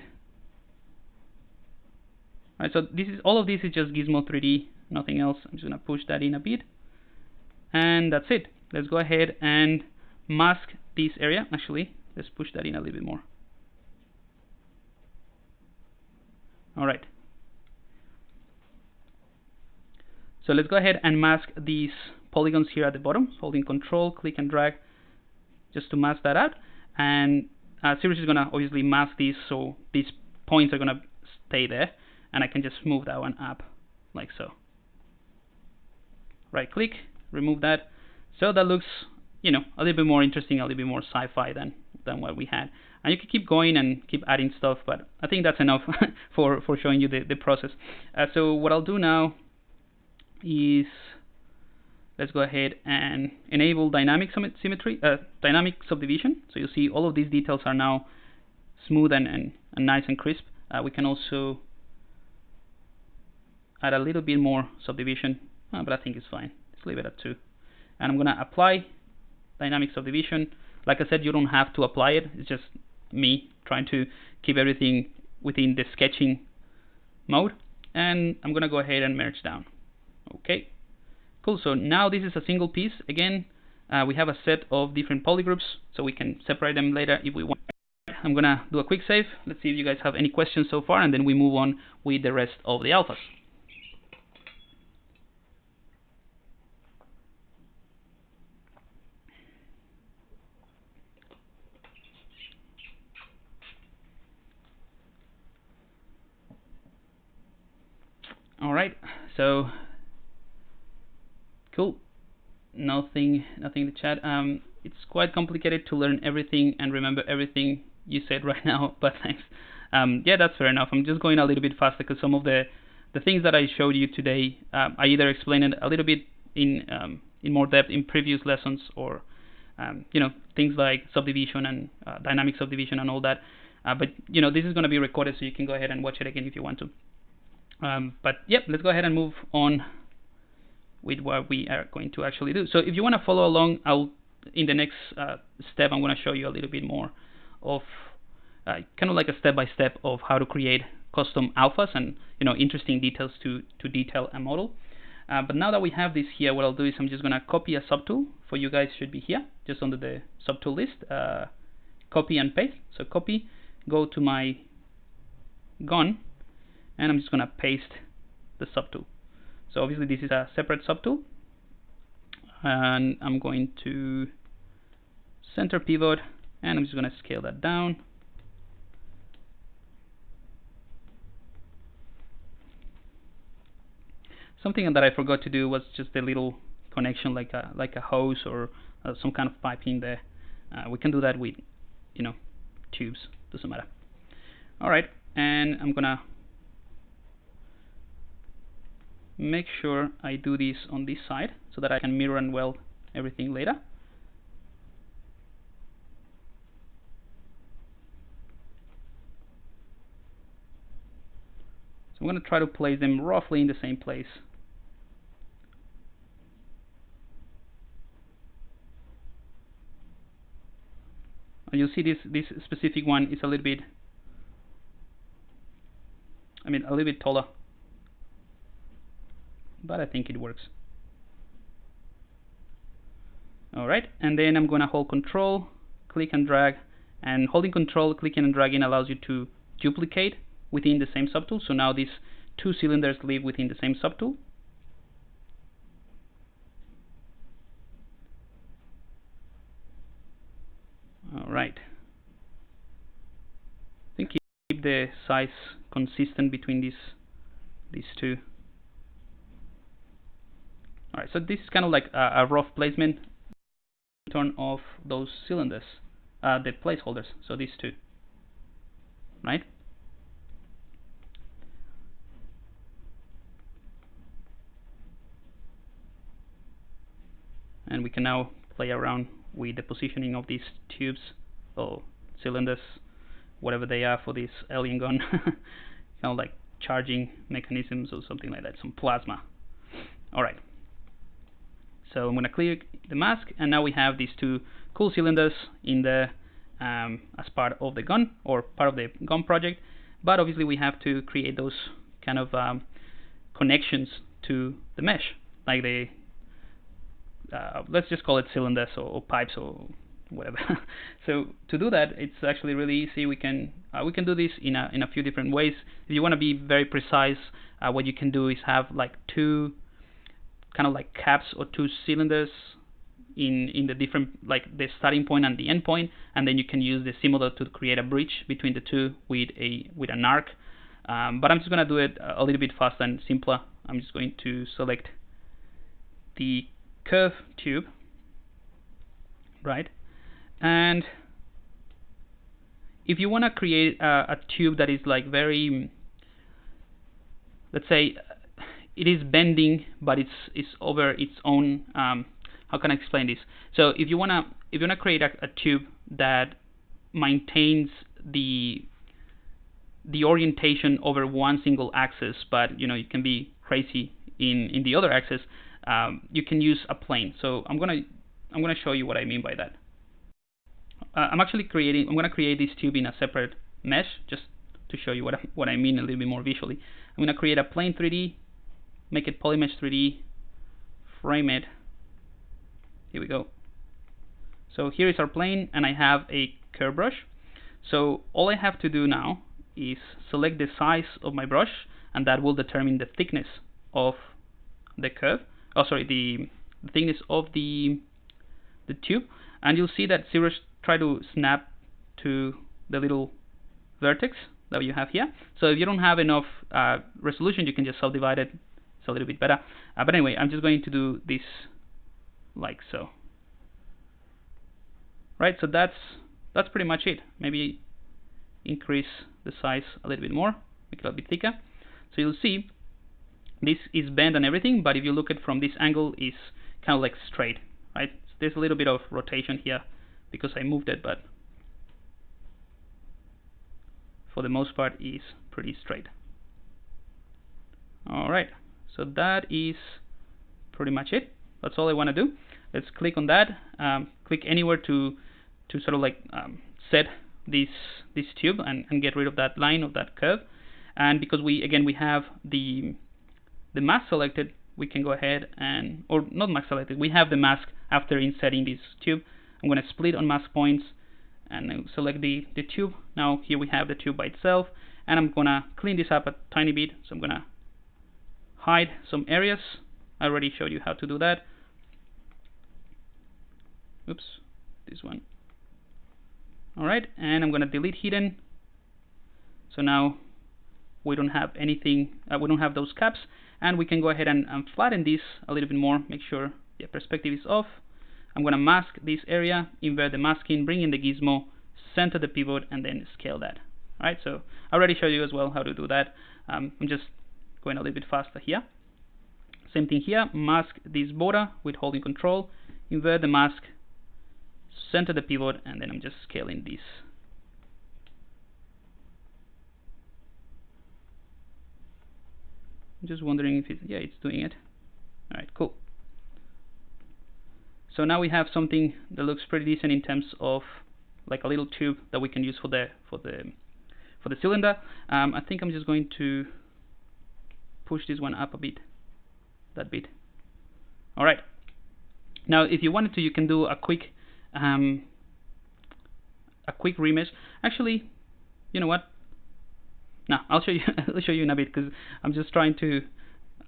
Alright, so all of this is just Gizmo 3D, nothing else. I'm just going to push that in a bit. And that's it. Let's go ahead and mask this area. Actually, let's push that in a little bit more. Alright. So let's go ahead and mask these polygons here at the bottom. Holding Control, click and drag just to mask that out. And ZBrush is going to obviously mask these, so these points are going to stay there. And I can just move that one up like so. Right click, remove that. So that looks, you know, a little bit more interesting, a little bit more sci-fi than what we had. And you can keep going and keep adding stuff, but I think that's enough for showing you the process. So what I'll do now is let's go ahead and enable dynamic symmetry, dynamic subdivision. So you'll see all of these details are now smooth and nice and crisp. We can also add a little bit more subdivision, but I think it's fine. Let's leave it at 2. And I'm going to apply dynamic subdivision. Like I said, you don't have to apply it. It's just me trying to keep everything within the sketching mode. And I'm going to go ahead and merge down. Okay, cool. So now this is a single piece. Again, we have a set of different polygroups, so we can separate them later if we want. I'm going to do a quick save. Let's see if you guys have any questions so far, and then we move on with the rest of the alphas. All right, so cool. Nothing in the chat. It's quite complicated to learn everything and remember everything you said right now, but thanks. Yeah, that's fair enough. I'm just going a little bit faster because some of the things that I showed you today, I either explained it a little bit in more depth in previous lessons, or you know, things like subdivision and dynamic subdivision and all that. But you know, this is going to be recorded, so you can go ahead and watch it again if you want to. But yep, let's go ahead and move on with what we are going to actually do. So if you want to follow along, in the next step, I'm going to show you a little bit more of kind of like a step-by-step of how to create custom alphas and, you know, interesting details to detail a model. But now that we have this here, what I'll do is I'm just going to copy a subtool. For you guys, should be here, just under the subtool list. Copy and paste. So copy, go to my gun, and I'm just going to paste the subtool. So obviously this is a separate subtool, and I'm going to center pivot, and I'm just going to scale that down. Something that I forgot to do was just a little connection, like a hose or some kind of piping there. We can do that with, tubes. Doesn't matter. All right, and I'm gonna make sure I do this on this side so that I can mirror and weld everything later. So I'm going to try to place them roughly in the same place. And you'll see this specific one is a little bit, a little bit taller, but I think it works. Alright, and then I'm going to hold Control, click and drag, and holding Control, clicking and dragging allows you to duplicate within the same subtool. So now these two cylinders live within the same subtool. Alright. I think keep the size consistent between these two. Alright, so this is kind of like a rough placement. Turn off those cylinders, the placeholders, so these two, right? And we can now play around with the positioning of these tubes or cylinders, whatever they are for this alien gun. Kind of like charging mechanisms or something like that, some plasma. Alright. So I'm going to click the mask, and now we have these two cool cylinders in the as part of the gun, or part of the gun project. But obviously we have to create those kind of connections to the mesh, like the let's just call it cylinders or pipes or whatever. So to do that, it's actually really easy. We can do this in a few different ways. If you want to be very precise, what you can do is have like two kind of like caps or two cylinders in the different, like the starting point and the end point, and then you can use the simulator to create a bridge between the two with an arc. But I'm just going to do it a little bit faster and simpler. I'm just going to select the curve tube, right? And if you want to create a tube that is like very, let's say, it is bending, but it's over its own. How can I explain this? So if you wanna create a tube that maintains the orientation over one single axis, but you can be crazy in the other axis, you can use a plane. So I'm gonna show you what I mean by that. I'm gonna create this tube in a separate mesh just to show you what I mean a little bit more visually. I'm gonna create a plane 3D. Make it Polymesh 3D, frame it. Here we go. So here is our plane, and I have a curve brush. So all I have to do now is select the size of my brush, and that will determine the thickness of the curve. Oh, sorry, the thickness of the tube. And you'll see that ZBrush try to snap to the little vertex that you have here. So if you don't have enough resolution, you can just subdivide it. A little bit better, but anyway, I'm just going to do this like so. Right, so that's pretty much it. Maybe increase the size a little bit more, make it a bit thicker. So you'll see this is bent and everything, but if you look at it from this angle, it's kind of like straight, right? There's a little bit of rotation here because I moved it, but for the most part, is pretty straight. All right. So that is pretty much it. That's all I want to do. Let's click on that. Click anywhere to sort of like set this tube and get rid of that line of that curve. And because we have the mask selected, we can go ahead and, or not mask selected, we have the mask after inserting this tube. I'm going to split on mask points and select the tube. Now here we have the tube by itself, and I'm going to clean this up a tiny bit. So I'm going to hide some areas. I already showed you how to do that. Oops, this one. Alright, and I'm going to delete hidden. So now we don't have anything, we don't have those caps, and we can go ahead and flatten this a little bit more, make sure the perspective is off. I'm going to mask this area, invert the masking, bring in the gizmo, center the pivot, and then scale that. Alright, so I already showed you as well how to do that. I'm just going a little bit faster here. Same thing here, mask this border with holding control, invert the mask, center the pivot, and then I'm just scaling this. I'm just wondering if it's doing it. Alright, cool. So now we have something that looks pretty decent in terms of like a little tube that we can use for the cylinder. I think I'm just going to push this one up a bit, that bit. Alright. Now if you wanted to, you can do a quick remesh. Actually, you know what? No, I'll show you. I'll show you in a bit, because I'm just trying to.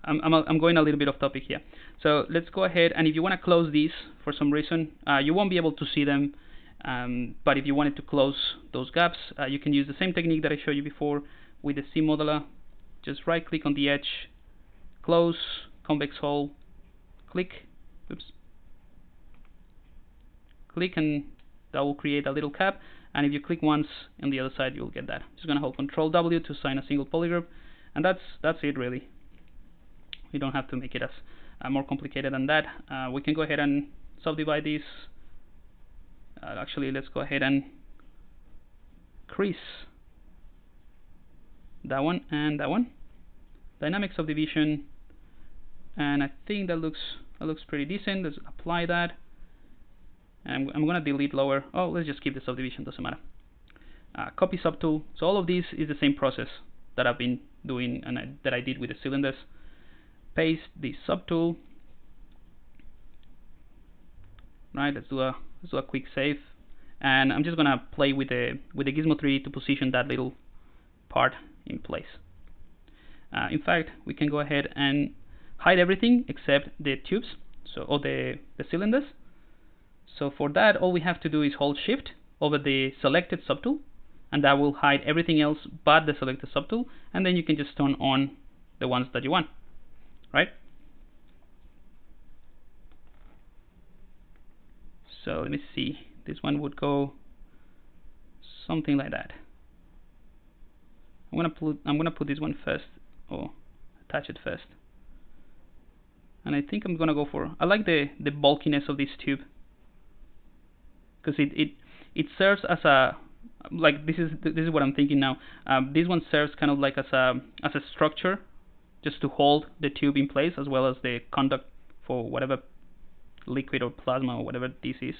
I'm going a little bit off topic here. So let's go ahead, and if you want to close these for some reason, you won't be able to see them. But if you wanted to close those gaps, you can use the same technique that I showed you before with the C modeler. Just right click on the edge, close, convex hole, click, oops, click, and that will create a little cap. And if you click once on the other side, you'll get that. Just gonna hold Control W to assign a single polygroup, and that's it really. We don't have to make it as more complicated than that. We can go ahead and subdivide this. Actually, let's go ahead and crease that one and that one. Dynamic subdivision, and I think that looks pretty decent. Let's apply that. And I'm gonna delete lower. Oh, let's just keep the subdivision, doesn't matter. Copy subtool. So all of this is the same process that I've been doing and that I did with the cylinders. Paste the subtool. Right, let's do a quick save, and I'm just gonna play with the gizmo tree to position that little part in place. In fact, we can go ahead and hide everything except the tubes, or the cylinders. So for that, all we have to do is hold Shift over the selected subtool, and that will hide everything else but the selected subtool, and then you can just turn on the ones that you want, right? So let me see, this one would go something like that. I'm gonna put this one first, or attach it first. And I think I'm gonna go for, I like the bulkiness of this tube, because it serves as a, like, this is what I'm thinking now. This one serves kind of like as a structure, just to hold the tube in place, as well as the conduct for whatever liquid or plasma or whatever this is.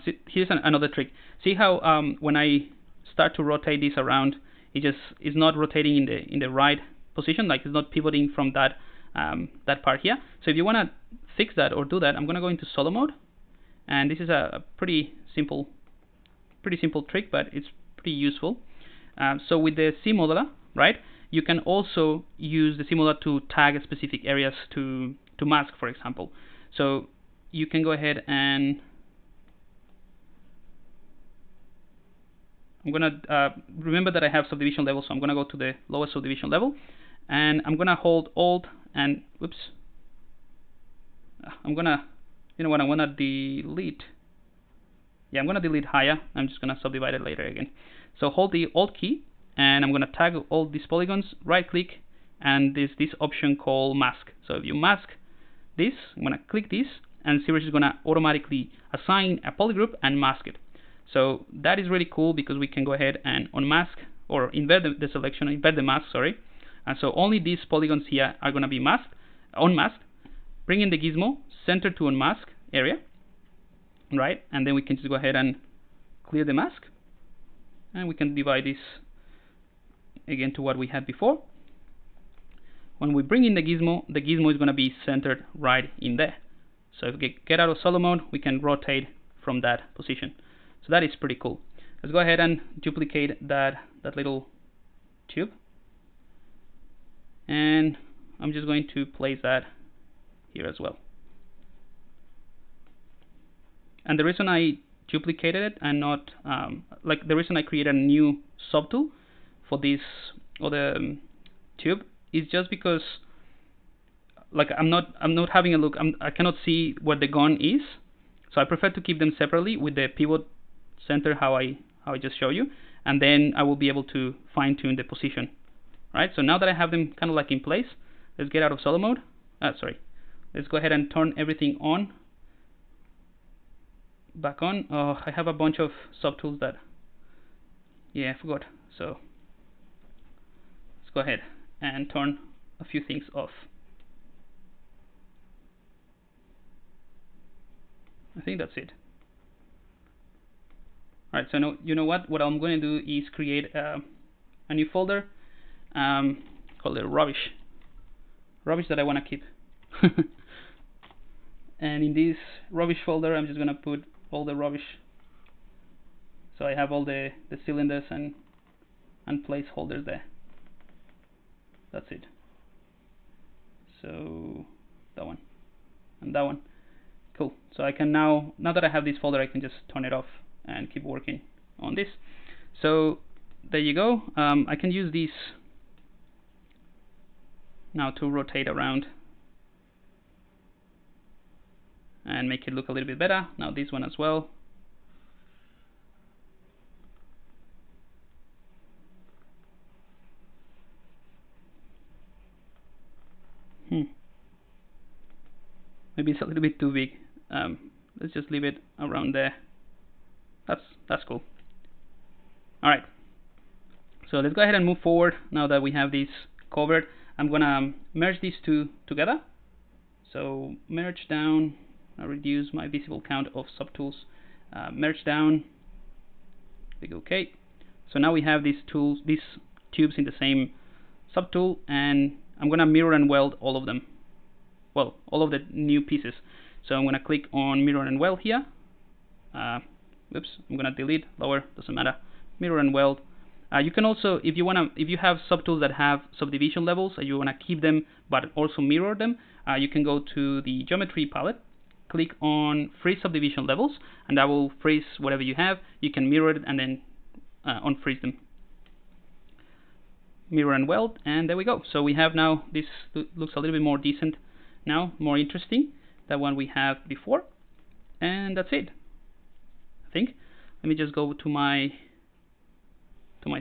See, here's another trick. See how when I start to rotate this around, it just is not rotating in the right position, like it's not pivoting from that that part here. So if you want to fix that or do that, I'm going to go into solo mode, and this is a pretty simple trick, but it's pretty useful. So with the C modeler, right, you can also use the C modeler to tag specific areas to mask, for example. So you can go ahead and I'm gonna remember that I have subdivision level, so I'm gonna go to the lowest subdivision level, and I'm gonna hold Alt and whoops. I'm gonna, you know what, I wanna delete. Yeah, I'm gonna delete higher. I'm just gonna subdivide it later again. So hold the Alt key, and I'm gonna tag all these polygons. Right click, and there's this option called Mask. So if you mask this, I'm gonna click this, and ZBrush is gonna automatically assign a polygroup and mask it. So that is really cool, because we can go ahead and unmask or invert the selection, invert the mask, sorry. And so only these polygons here are gonna be unmasked. Bring in the gizmo, center to unmask area, right? And then we can just go ahead and clear the mask, and we can divide this again to what we had before. When we bring in the gizmo is going to be centered right in there. So if we get out of solo mode, we can rotate from that position. So that is pretty cool. Let's go ahead and duplicate that little tube, and I'm just going to place that here as well. And the reason I duplicated it and not like the reason I created a new subtool for this other tube is just because like I'm not having a look. I cannot see where the gun is, so I prefer to keep them separately with the pivot center how I just show you, and then I will be able to fine tune the position. Right. So now that I have them kind of like in place, let's get out of solo mode. Let's go ahead and turn everything on. Back on. Oh, I have a bunch of subtools that, yeah, I forgot. So let's go ahead and turn a few things off. I think that's it. Alright, so no, you know what? What I'm going to do is create a new folder called it rubbish that I want to keep. And in this rubbish folder, I'm just going to put all the rubbish. So I have all the cylinders and placeholders there. That's it. So that one and that one. Cool. So I can now that I have this folder, I can just turn it off and keep working on this. So there you go. I can use these now to rotate around and make it look a little bit better. Now this one as well. Maybe it's a little bit too big. Let's just leave it around there. That's cool. All right. So let's go ahead and move forward. Now that we have this covered, I'm gonna merge these two together. So merge down. I'll reduce my visible count of subtools. Merge down. Click OK. So now we have these tubes in the same subtool, and I'm gonna mirror and weld all of them. Well, all of the new pieces. So I'm gonna click on mirror and weld here. Oops, I'm gonna delete, lower, doesn't matter. Mirror and weld. You can also, if you have subtools that have subdivision levels and you wanna keep them but also mirror them, you can go to the geometry palette, click on freeze subdivision levels, and that will freeze whatever you have. You can mirror it and then unfreeze them. Mirror and weld, and there we go. So we have now, this looks a little bit more decent now, more interesting than one we have before, and that's it. I think. Let me just go to my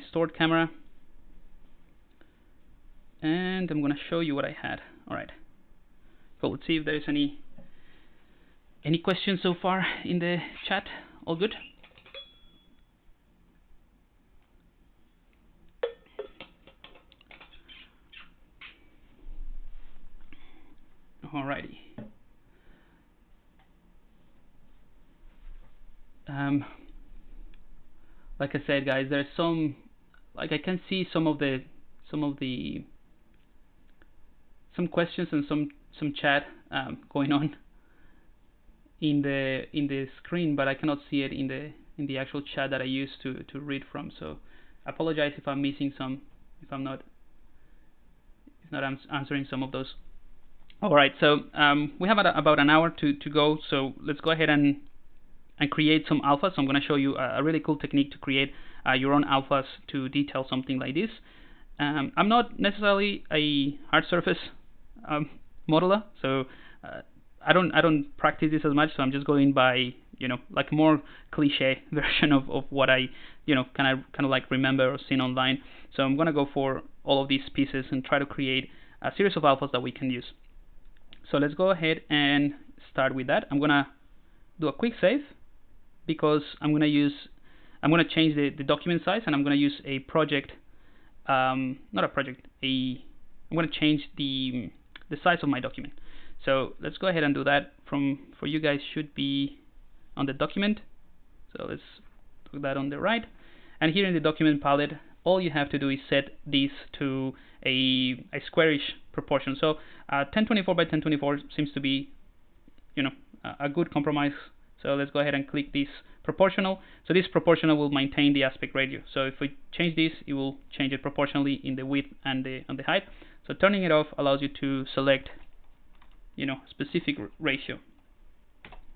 stored camera, and I'm gonna show you what I had. All right. Cool. Let's see if there's any questions so far in the chat. All good? Alrighty. Like I said, guys, there's some, like I can see some questions and some chat going on in the screen, but I cannot see it in the actual chat that I use to read from. So I apologize if I'm missing some, if I'm not answering some of those. All right, so we have about an hour to go, so let's go ahead and create some alphas. So I'm going to show you a really cool technique to create your own alphas to detail something like this. I'm not necessarily a hard surface modeler, so I don't practice this as much. So I'm just going by, you know, like more cliche version of what I, you know, kind of like remember or seen online. So I'm going to go for all of these pieces and try to create a series of alphas that we can use. So let's go ahead and start with that. I'm gonna do a quick save because I'm gonna change the document size, and I'm gonna use a project, I'm gonna change the size of my document. So let's go ahead and do that. For you guys should be on the document. So let's put that on the right. And here in the document palette, all you have to do is set these to a squarish proportion. So 1024 by 1024 seems to be, you know, a good compromise. So let's go ahead and click this proportional. So this proportional will maintain the aspect ratio. So if we change this, it will change it proportionally in the width and the height. So turning it off allows you to select, you know, specific ratio.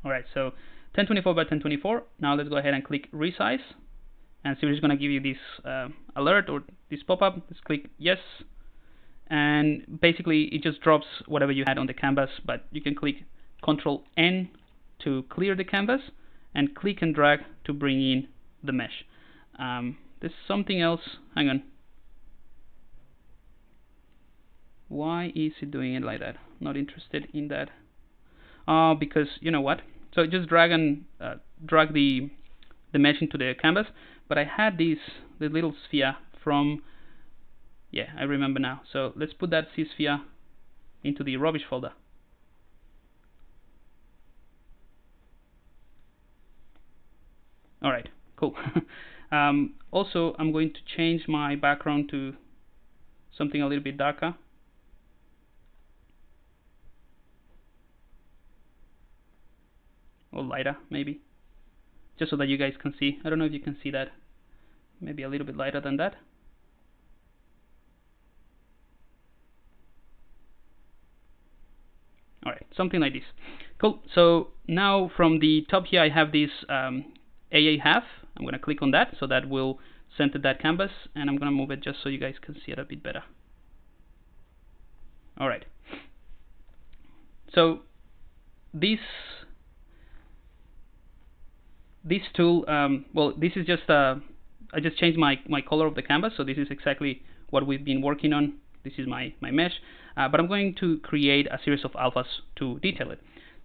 All right, so 1024 by 1024. Now let's go ahead and click resize, and ZBrush is going to give you this alert or this pop-up. Let's click yes, and basically it just drops whatever you had on the canvas. But you can click Control N to clear the canvas, and click and drag to bring in the mesh. There's something else. Hang on. Why is it doing it like that? Not interested in that. Because you know what? So just drag the mesh into the canvas. But I had the little sphere from, yeah, I remember now. So let's put that sphere into the rubbish folder. All right, cool. Also, I'm going to change my background to something a little bit darker. Or lighter, maybe. Just so that you guys can see. I don't know if you can see that. Maybe a little bit lighter than that. All right, something like this. Cool. So now from the top here, I have this AA half. I'm going to click on that, so that will center that canvas, and I'm going to move it just so you guys can see it a bit better. All right. So this tool, well, this is just I just changed my color of the canvas, so this is exactly what we've been working on. This is my mesh, but I'm going to create a series of alphas to detail it.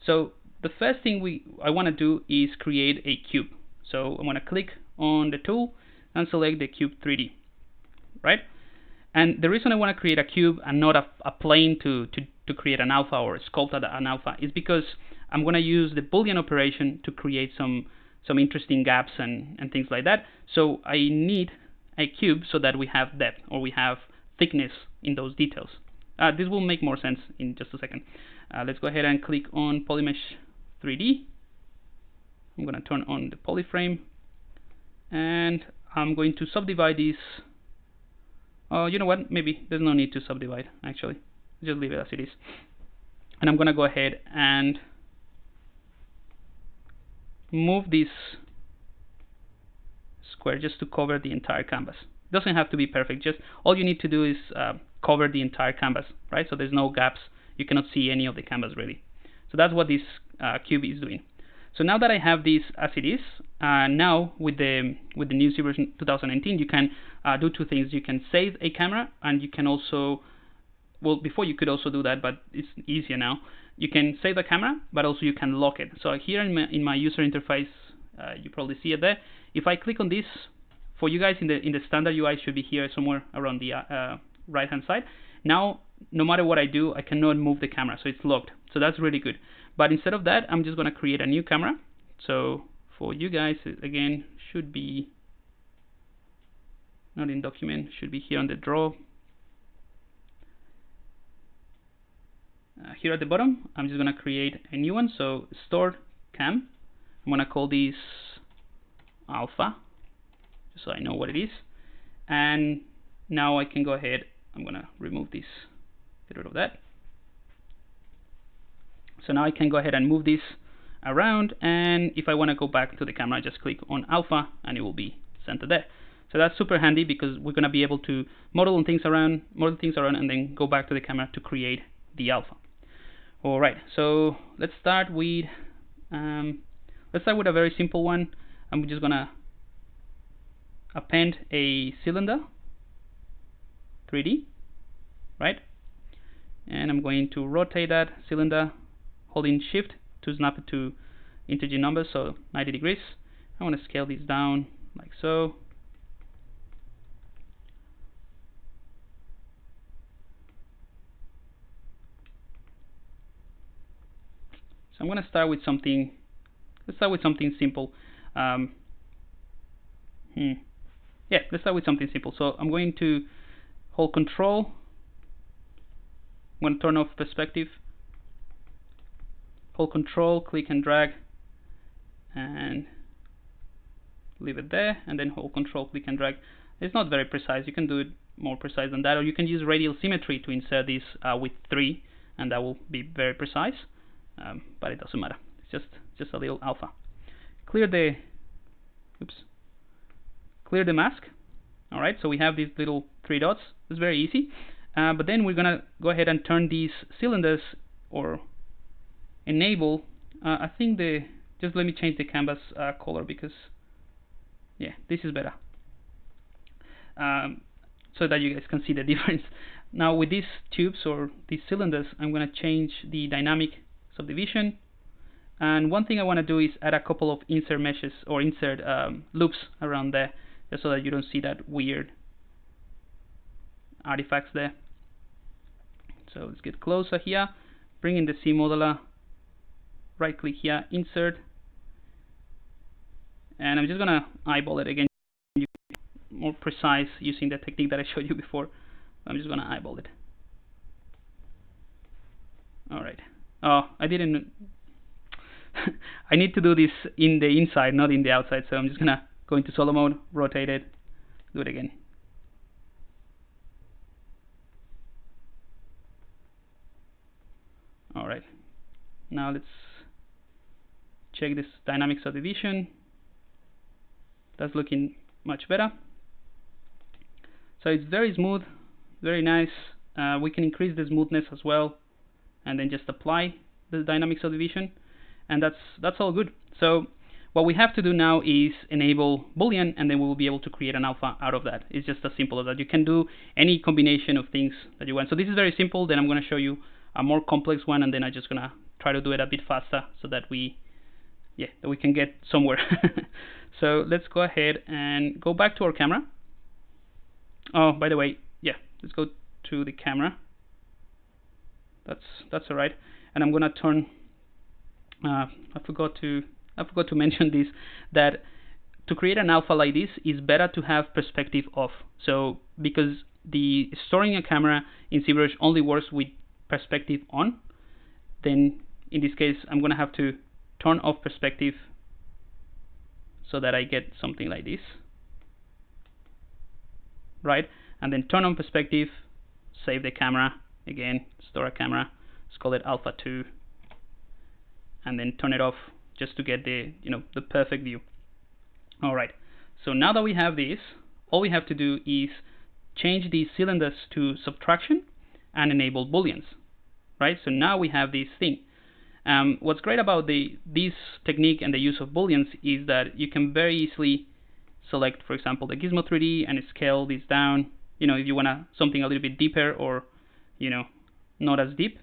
So the first thing I want to do is create a cube. So I'm going to click on the tool and select the cube 3D, right? And the reason I want to create a cube and not a plane to create an alpha or sculpt an alpha is because I'm going to use the Boolean operation to create some interesting gaps and things like that. So I need a cube so that we have depth, or we have thickness in those details. This will make more sense in just a second. Let's go ahead and click on Polymesh 3D. I'm going to turn on the polyframe, and I'm going to subdivide this. Oh, you know what? Maybe there's no need to subdivide, actually. Just leave it as it is. And I'm going to go ahead and move this square just to cover the entire canvas. Doesn't have to be perfect. Just all you need to do is cover the entire canvas, right? So there's no gaps. You cannot see any of the canvas really. So that's what this cube is doing. So now that I have this as it is, now with the new ZBrush 2019, you can do two things. You can save a camera, and you can also, well, before you could also do that, but it's easier now. You can save the camera, but also you can lock it. So here in my user interface, you probably see it there. If I click on this, for you guys in the standard UI, should be here somewhere around the right hand side. Now, no matter what I do, I cannot move the camera, so it's locked. So that's really good. But instead of that, I'm just going to create a new camera. So for you guys, again, should be not in document, should be here on the draw. Here at the bottom, I'm just going to create a new one. So stored cam. I'm going to call this alpha, just so I know what it is. And now I can go ahead. I'm going to remove this, get rid of that. So now I can go ahead and move this around, and if I want to go back to the camera, I just click on alpha and it will be centered there. So that's super handy because we're going to be able to model things around, and then go back to the camera to create the alpha. All right, so let's start with a very simple one. I'm just going to append a cylinder 3D, right? And I'm going to rotate that cylinder, holding shift to snap it to integer numbers, so 90 degrees. I want to scale this down like so. So I'm going to start with something. Let's start with something simple. Yeah, let's start with something simple. So I'm going to hold Control. I'm going to turn off perspective. Hold Control, click and drag, and leave it there, and then hold Control, click and drag. It's not very precise. You can do it more precise than that, or you can use Radial Symmetry to insert this with 3, and that will be very precise. But it doesn't matter. It's just a little alpha. Clear the mask. All right. So we have these little 3 dots. It's very easy. But then we're gonna go ahead and turn these cylinders, or enable. I think just let me change the canvas color, because yeah, this is better. So that you guys can see the difference. Now with these tubes or these cylinders, I'm going to change the dynamic subdivision. And one thing I want to do is add a couple of insert meshes or insert loops around there, just so that you don't see that weird artifacts there. So let's get closer here. Bring in the C modeler. Right click here, insert. And I'm just going to eyeball it again. More precise using the technique that I showed you before. I'm just gonna eyeball it. Alright. Oh, I didn't I need to do this in the inside, not in the outside, so I'm just gonna go into solo mode, rotate it, do it again. Alright. Now let's check this dynamic subdivision. That's looking much better. So it's very smooth, very nice. We can increase the smoothness as well, and then just apply the dynamic subdivision, and that's all good. So what we have to do now is enable Boolean, and then we will be able to create an alpha out of that. It's just as simple as that. You can do any combination of things that you want. So this is very simple. Then I'm going to show you a more complex one, and then I'm just going to try to do it a bit faster so that we can get somewhere. So let's go ahead and go back to our camera. Oh, by the way, yeah, let's go to the camera. That's all right. And I'm gonna turn. I forgot to mention this, that to create an alpha like this is better to have perspective off. So because the storing a camera in ZBrush only works with perspective on, then in this case I'm gonna have to turn off perspective so that I get something like this. Right, and then turn on perspective, save the camera again, store a camera, let's call it alpha 2, and then turn it off just to get the the perfect view. All right, so now that we have this, all we have to do is change these cylinders to subtraction and enable booleans. Right, so now we have this thing. What's great about this technique and the use of booleans is that you can very easily select, for example, the Gizmo 3D and scale this down. If you want something a little bit deeper, or not as deep.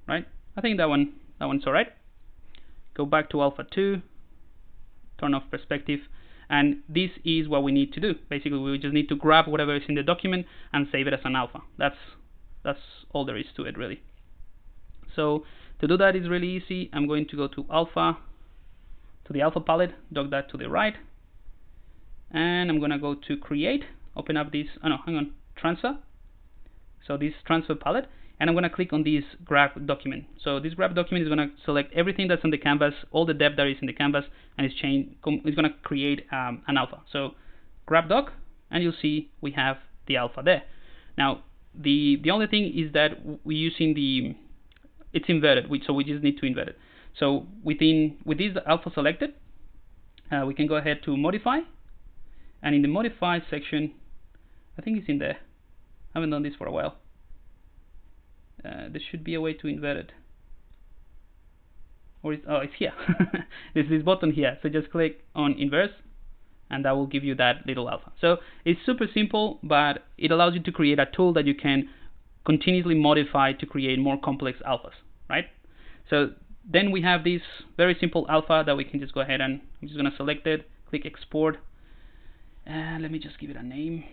Right? I think that one's all right. Go back to alpha 2, turn off perspective, and this is what we need to do. Basically, we just need to grab whatever is in the document and save it as an alpha. That's all there is to it, really. So to do that is really easy. I'm going to go to alpha, to the alpha palette, dog that to the right, and I'm going to go to create, open up this, transfer. So this transfer palette, and I'm going to click on this grab document. So this grab document is going to select everything that's on the canvas, all the depth that is in the canvas, and it's going to create an alpha. So grab doc, and you'll see we have the alpha there. Now the only thing is that we're using it's inverted, so we just need to invert it. So with this alpha selected, we can go ahead to modify, and in the modify section, I think it's in there. I haven't done this for a while. There should be a way to invert it, or it's here. There's this button here. So just click on inverse, and that will give you that little alpha. So it's super simple, but it allows you to create a tool that you can continuously modify to create more complex alphas, right? So then we have this very simple alpha that we can just go ahead and I'm just going to select it, click export, and let me just give it a name.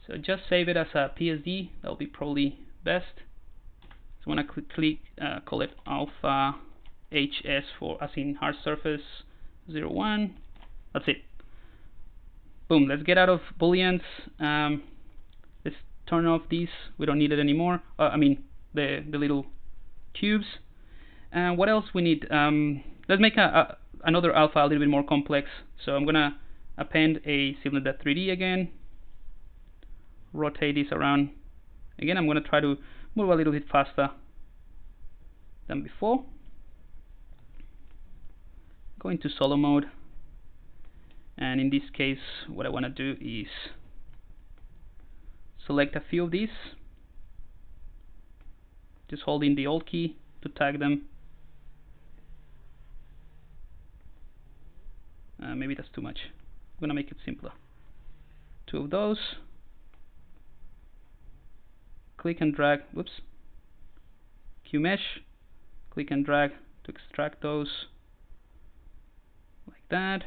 So just save it as a PSD. That will be probably best. So I'm going to call it alpha HS for as in hard surface 01. That's it. Boom. Let's get out of booleans. Let's turn off these. We don't need it anymore. I mean the little cubes. And what else we need? Let's make another alpha a little bit more complex. So I'm gonna append a cylinder 3D again. Rotate this around. Again, I'm gonna try to move a little bit faster than before. Go into solo mode. And in this case, what I wanna do is select a few of these. Just holding the Alt key to tag them. Maybe that's too much. I'm gonna make it simpler. 2 of those. Click and drag. Whoops. Q mesh. Click and drag to extract those. Like that.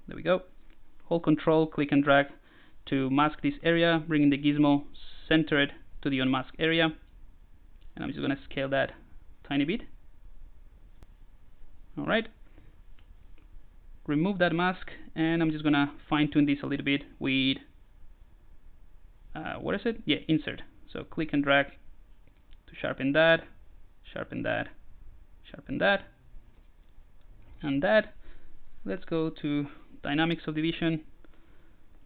There we go. Hold Control. Click and drag to mask this area. Bring in the gizmo. Center it to the unmasked area. And I'm just gonna scale that a tiny bit. All right. Remove that mask, and I'm just gonna fine tune this a little bit with what is it? Yeah, insert. So click and drag to sharpen that, sharpen that, sharpen that, and that. Let's go to dynamic subdivision.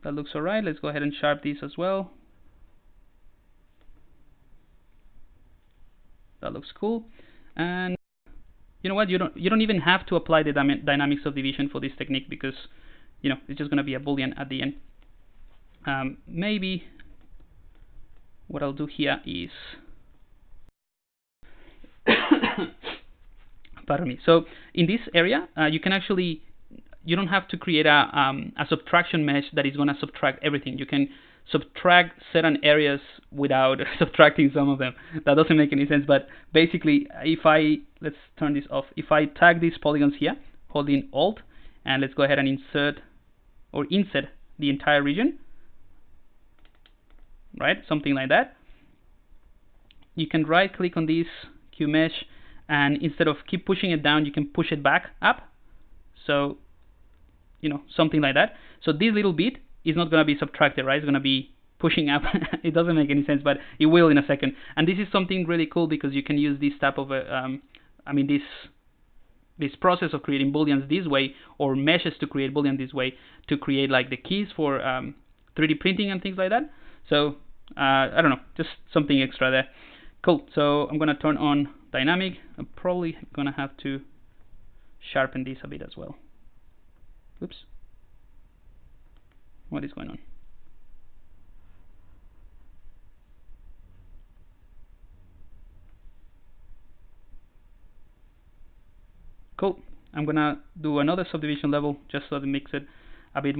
That looks alright. Let's go ahead and sharpen this as well. That looks cool. And you know what? You don't even have to apply the dynamic subdivision for this technique, because it's just going to be a boolean at the end. Maybe what I'll do here is pardon me. So in this area, you don't have to create a subtraction mesh that is going to subtract everything. You can subtract certain areas without subtracting some of them. That doesn't make any sense, but basically, let's turn this off. If I tag these polygons here, holding Alt, and let's go ahead and insert the entire region, right? Something like that. You can right click on this Q mesh, and instead of keep pushing it down, you can push it back up. So, something like that. So this little bit is not going to be subtracted, right? It's going to be pushing up. It doesn't make any sense, but it will in a second. And this is something really cool, because you can use this type of this process of creating booleans this way, or meshes to create boolean this way, to create like the keys for 3D printing and things like that. So I don't know, just something extra there. Cool. So I'm going to turn on dynamic. I'm probably going to have to sharpen this a bit as well. Oops. What is going on? Cool. I'm gonna do another subdivision level just so that it makes it a bit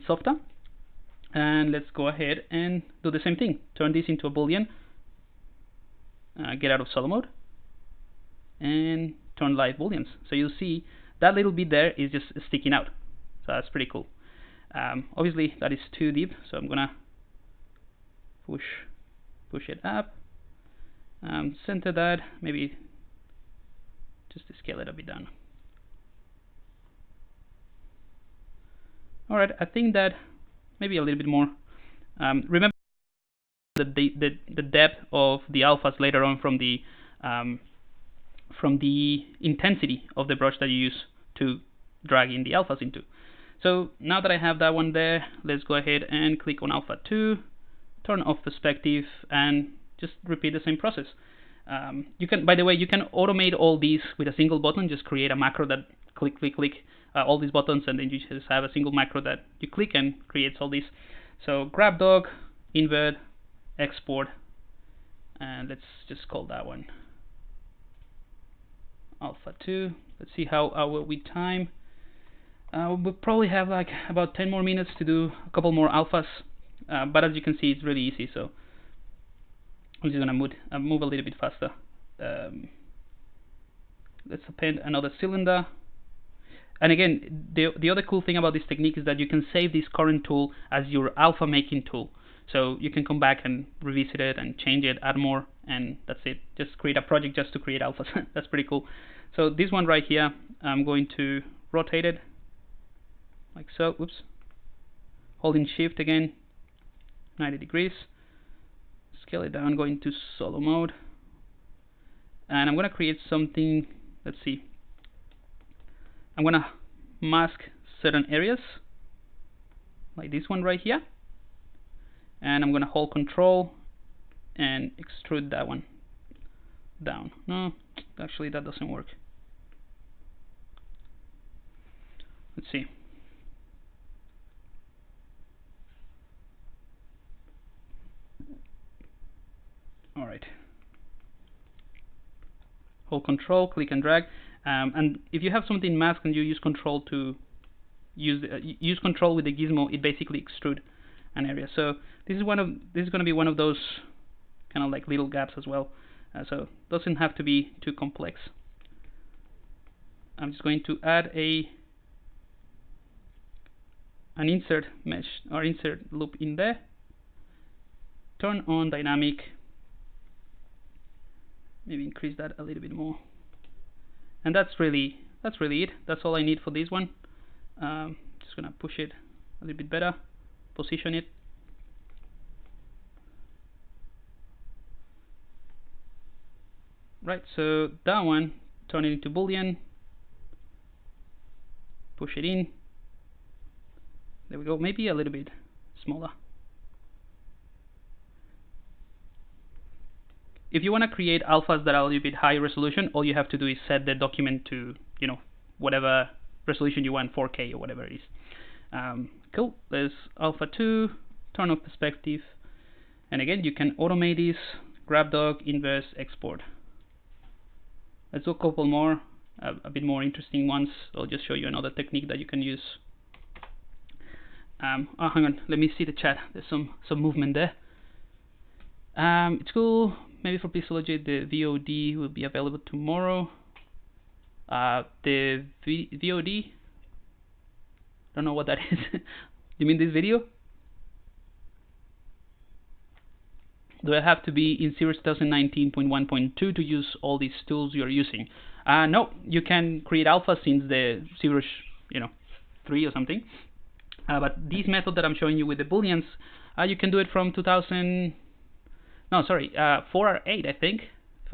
softer. And let's go ahead and do the same thing. Turn this into a boolean. Get out of solo mode and turn live booleans. So you'll see that little bit there is just sticking out. So that's pretty cool. Obviously that is too deep, so I'm gonna push it up, center that, maybe just to scale it a bit down. Alright, I think that maybe a little bit more. Remember the depth of the alphas later on from the intensity of the brush that you use to drag in the alphas into. So now that I have that one there, let's go ahead and click on alpha 2, turn off perspective, and just repeat the same process. By the way, you can automate all these with a single button. Just create a macro that click all these buttons, and then you just have a single macro that you click and creates all these. So grab dog, invert, export, and let's just call that one alpha 2. Let's see how we time. We'll probably have like about 10 more minutes to do a couple more alphas, but as you can see, it's really easy. So I'm just gonna move a little bit faster. Let's append another cylinder. And again, the other cool thing about this technique is that you can save this current tool as your alpha making tool. So you can come back and revisit it and change it, add more, and that's it. Just create a project just to create alphas. That's pretty cool. So this one right here, I'm going to rotate it like so. Oops. Holding shift again, 90 degrees. Scale it down, go into solo mode. and I'm gonna create something. Let's see. I'm gonna mask certain areas, like this one right here, and I'm gonna hold Control and extrude that one down. No, actually that doesn't work. Let's see. All right. Hold Control, click and drag, and if you have something masked and you use Control to use Control with the gizmo, it basically extrude an area. So this is going to be one of those kind of like little gaps as well. So it doesn't have to be too complex. I'm just going to add an insert mesh or insert loop in there. Turn on dynamic. Maybe increase that a little bit more. And that's really it. That's all I need for this one. Just gonna push it a little bit better, position it. Right, so that one, turn it into Boolean, push it in. There we go, maybe a little bit smaller. If you want to create alphas that are a little bit high resolution, all you have to do is set the document to, you know, whatever resolution you want, 4K or whatever it is. Cool, there's alpha 2, turn off perspective, and again you can automate this, grab dog, inverse, export. Let's do a couple more, a bit more interesting ones. I'll just show you another technique that you can use. Oh, hang on, let me see the chat. There's some movement there. It's cool. Maybe for Pixelogy, the VOD will be available tomorrow. The VOD? Don't know what that is. You mean this video? Do I have to be in Series 2019.1.2 to use all these tools you're using? No, you can create alpha since the ZBrush, 3 or something. But this method that I'm showing you with the booleans, you can do it from 4 or 8, I think, if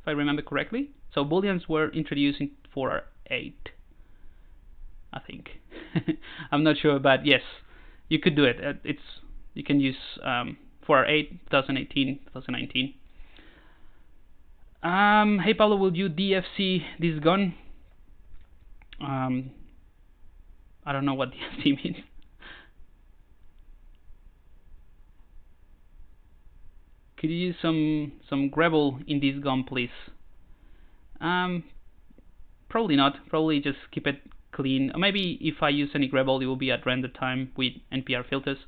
I remember correctly. So booleans were introduced in 4 or 8, I think. I'm not sure, but yes, you could do it. You can use 4 or 8, 2018, 2019. Hey Pablo, will you DFC this gun? I don't know what DFC means. Could you use some greeble in this gun, please? Probably not. Probably just keep it clean. Or maybe if I use any greeble, it will be at render time with NPR filters.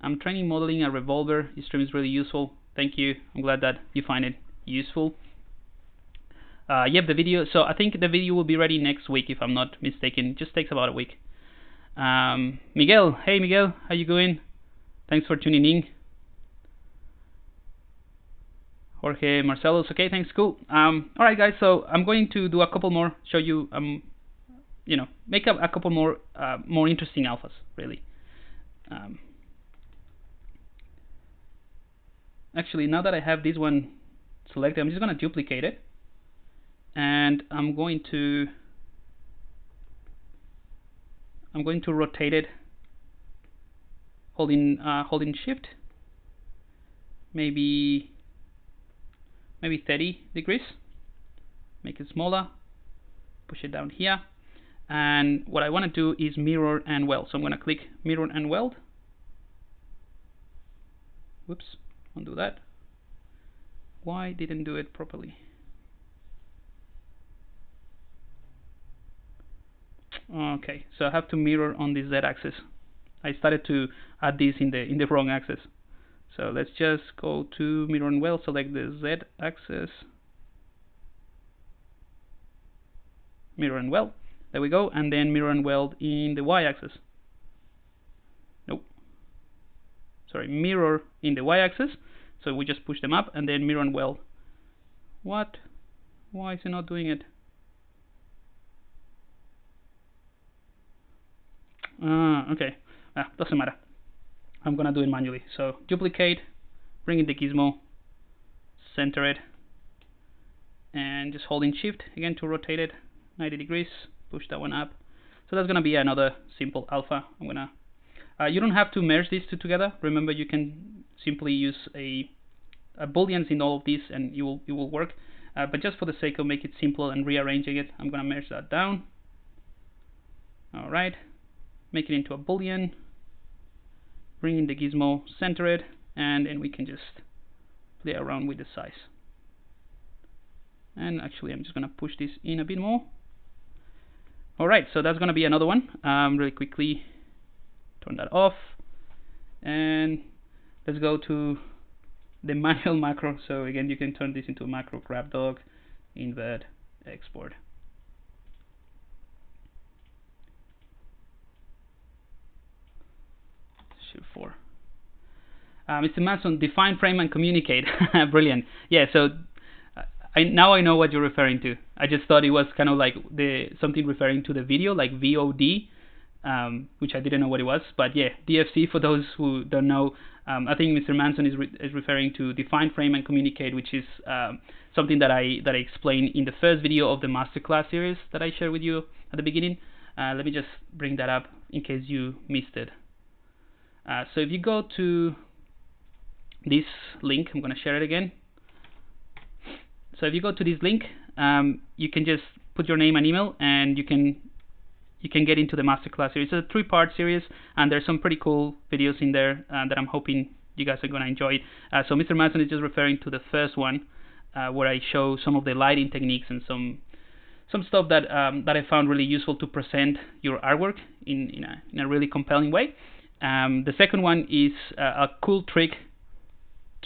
I'm training modeling a revolver. Your stream is really useful. Thank you. I'm glad that you find it useful. Yep, the video. So I think the video will be ready next week, if I'm not mistaken. It just takes about a week. Miguel. Hey, Miguel. How you going? Thanks for tuning in. Jorge Marcelos. Okay, thanks. Cool. All right, guys. So I'm going to do a couple more. Show you. Make a couple more more interesting alphas, really. Actually, now that I have this one selected, I'm just going to duplicate it, and I'm going to rotate it, holding Shift, maybe 30 degrees. Make it smaller. Push it down here, and what I want to do is mirror and weld. So I'm going to click mirror and weld. Whoops. Undo that. Why didn't do it properly? Okay, so I have to mirror on the Z-axis. I started to add this in the wrong axis. So let's just go to mirror and weld, select the Z-axis, mirror and weld. There we go, and then mirror and weld in the Y-axis. Nope. Sorry, mirror in the Y-axis. So we just push them up and then mirror and weld. What? Why is it not doing it? Okay. Doesn't matter. I'm gonna do it manually. So duplicate, bring in the gizmo, center it, and just holding shift again to rotate it 90 degrees, push that one up. So that's gonna be another simple alpha. I'm gonna you don't have to merge these two together. Remember, you can simply use a booleans in all of these and it will work. But just for the sake of make it simple and rearranging it, I'm gonna merge that down. All right, make it into a boolean, bring in the gizmo, center it, and then we can just play around with the size. And actually, I'm just gonna push this in a bit more. All right, so that's gonna be another one. Really quickly, turn that off, and let's go to the manual macro. So again, you can turn this into a macro: grab dog, invert, export. Shoot 4. Mr. Manson, define frame and communicate. Brilliant. Yeah. So now I know what you're referring to. I just thought it was kind of like something referring to the video, like VOD, which I didn't know what it was. But yeah, DFC, for those who don't know, I think Mr. Manson is referring to define frame and communicate, which is something that I explained in the first video of the masterclass series that I shared with you at the beginning. Let me just bring that up in case you missed it. So if you go to this link, I'm going to share it again. So if you go to this link, you can just put your name and email, and you can get into the masterclass series. It's a 3-part series, and there's some pretty cool videos in there that I'm hoping you guys are going to enjoy. So Mr. Manson is just referring to the first one, where I show some of the lighting techniques and some stuff that that I found really useful to present your artwork in a really compelling way. The second one is a cool trick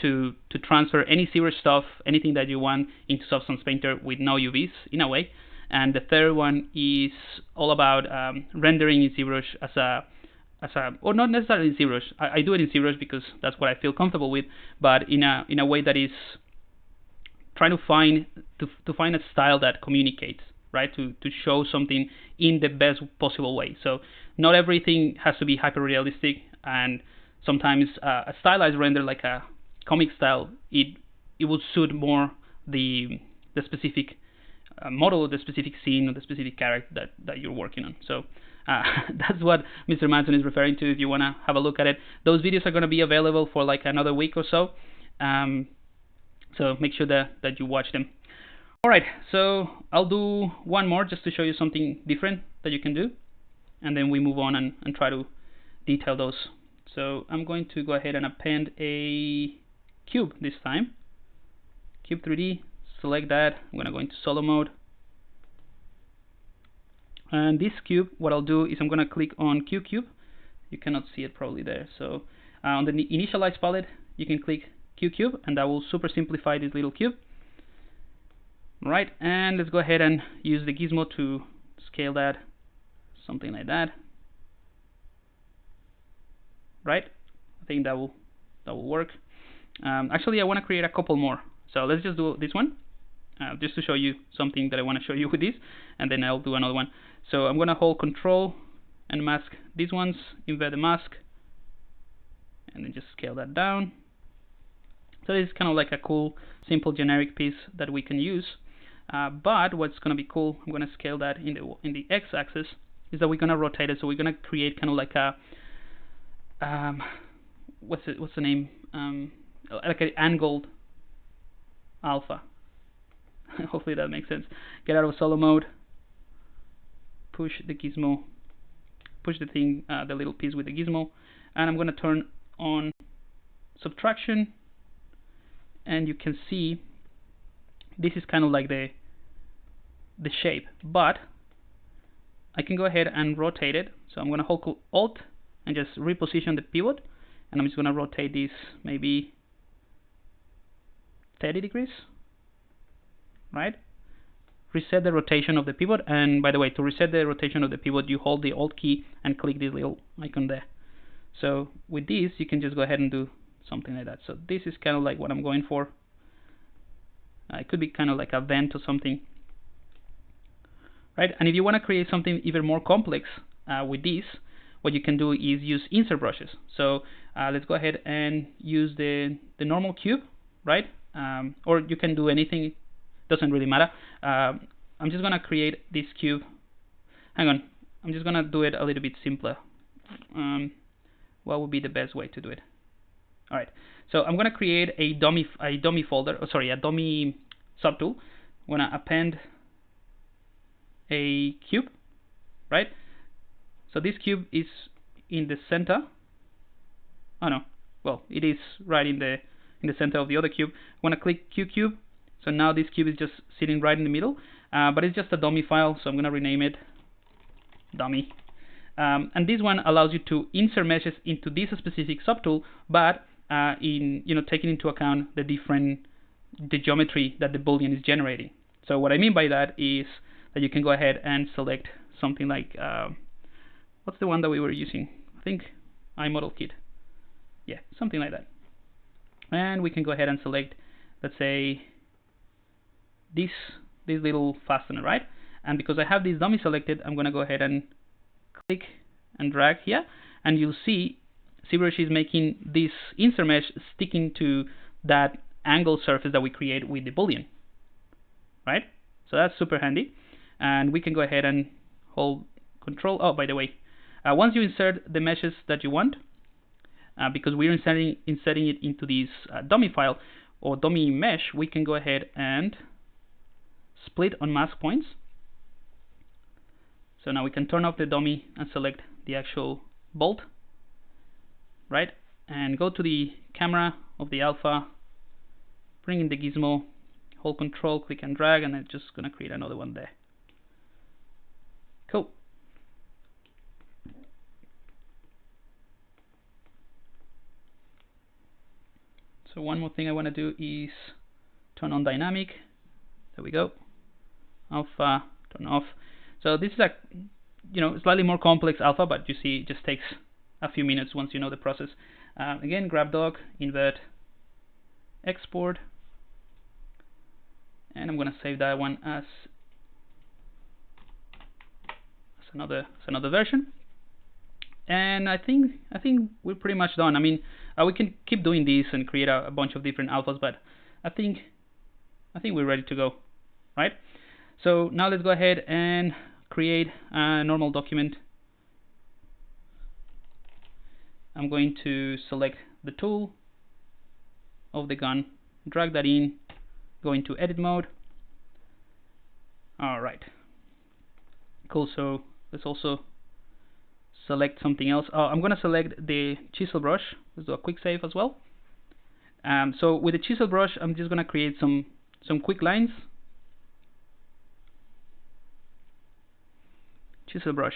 to transfer any ZBrush stuff, anything that you want, into Substance Painter with no UVs in a way. And the third one is all about rendering in ZBrush or not necessarily in ZBrush. I do it in ZBrush because that's what I feel comfortable with, but in a way that is trying to find a style that communicates, right? To show something in the best possible way. So not everything has to be hyper realistic, and sometimes a stylized render like a comic style, it will suit more the specific model, or the specific scene, or the specific character that you're working on. So that's what Mr. Manson is referring to. If you want to have a look at it, those videos are going to be available for like another week or so. So make sure that you watch them. All right, so I'll do one more just to show you something different that you can do, and then we move on and try to detail those. So I'm going to go ahead and append a cube this time. Cube 3D, select that. I'm going to go into solo mode. And this cube, what I'll do is I'm going to click on Cube. You cannot see it probably there. So on the initialize palette, you can click Cube, and that will super simplify this little cube. Right, and let's go ahead and use the gizmo to scale that, something like that. Right, I think that will work. Actually, I want to create a couple more, so let's just do this one, just to show you something that I want to show you with this, and then I'll do another one. So I'm going to hold Control and mask these ones, invert the mask, and then just scale that down. So this is kind of like a cool, simple, generic piece that we can use. But what's going to be cool, I'm going to scale that in the x-axis, is that we're going to rotate it. So we're going to create kind of like a what's the name? Like an angled alpha. Hopefully that makes sense. Get out of solo mode. Push the gizmo. Push the thing, the little piece with the gizmo, and I'm going to turn on subtraction. And you can see this is kind of like the shape, but I can go ahead and rotate it. So I'm going to hold Alt and just reposition the pivot, and I'm just going to rotate this maybe 30 degrees, right? Reset the rotation of the pivot, and by the way, to reset the rotation of the pivot, you hold the Alt key and click this little icon there. So with this, you can just go ahead and do something like that. So this is kind of like what I'm going for. It could be kind of like a vent or something, right? And if you want to create something even more complex with this, what you can do is use insert brushes. So let's go ahead and use the normal cube, right? Or you can do anything, it doesn't really matter. I'm just gonna create this cube. Hang on, I'm just gonna do it a little bit simpler. What would be the best way to do it? All right, so I'm gonna create a dummy folder. Oh, sorry, a dummy subtool. I'm gonna append a cube, right? So this cube is in the center. Oh no, well, it is right in the center of the other cube. I'm gonna click cube. So now this cube is just sitting right in the middle, but it's just a dummy file. So I'm gonna rename it dummy. And this one allows you to insert meshes into this specific subtool, but in taking into account the geometry that the boolean is generating. So what I mean by that is that you can go ahead and select something like what's the one that we were using? I think Imm Model Kit. Yeah, something like that. And we can go ahead and select, let's say, this little fastener, right? And because I have this dummy selected, I'm going to go ahead and click and drag here, and you'll see ZBrush is making this insert mesh sticking to that angle surface that we create with the boolean, right? So that's super handy, and we can go ahead and hold Control. Oh, by the way, once you insert the meshes that you want, because we're inserting it into this dummy file or dummy mesh, we can go ahead and split on mask points. So now we can turn off the dummy and select the actual bolt, right? And go to the camera of the alpha, bring in the gizmo, hold Control, click and drag, and it's just gonna create another one there. Cool. So one more thing I want to do is turn on dynamic. There we go. Alpha, turn off. So this is a slightly more complex alpha, but you see it just takes a few minutes once you know the process. Again, grab dock, invert, export, and I'm gonna save that one as another version. And I think we're pretty much done. I mean, we can keep doing this and create a bunch of different alphas, but I think we're ready to go, right? So now let's go ahead and create a normal document. I'm going to select the tool of the gun, drag that in, go into edit mode. All right, cool. So let's also select something else. Oh, I'm gonna select the Chisel Brush. Let's do a quick save as well. So with the Chisel Brush, I'm just gonna create some quick lines. Chisel Brush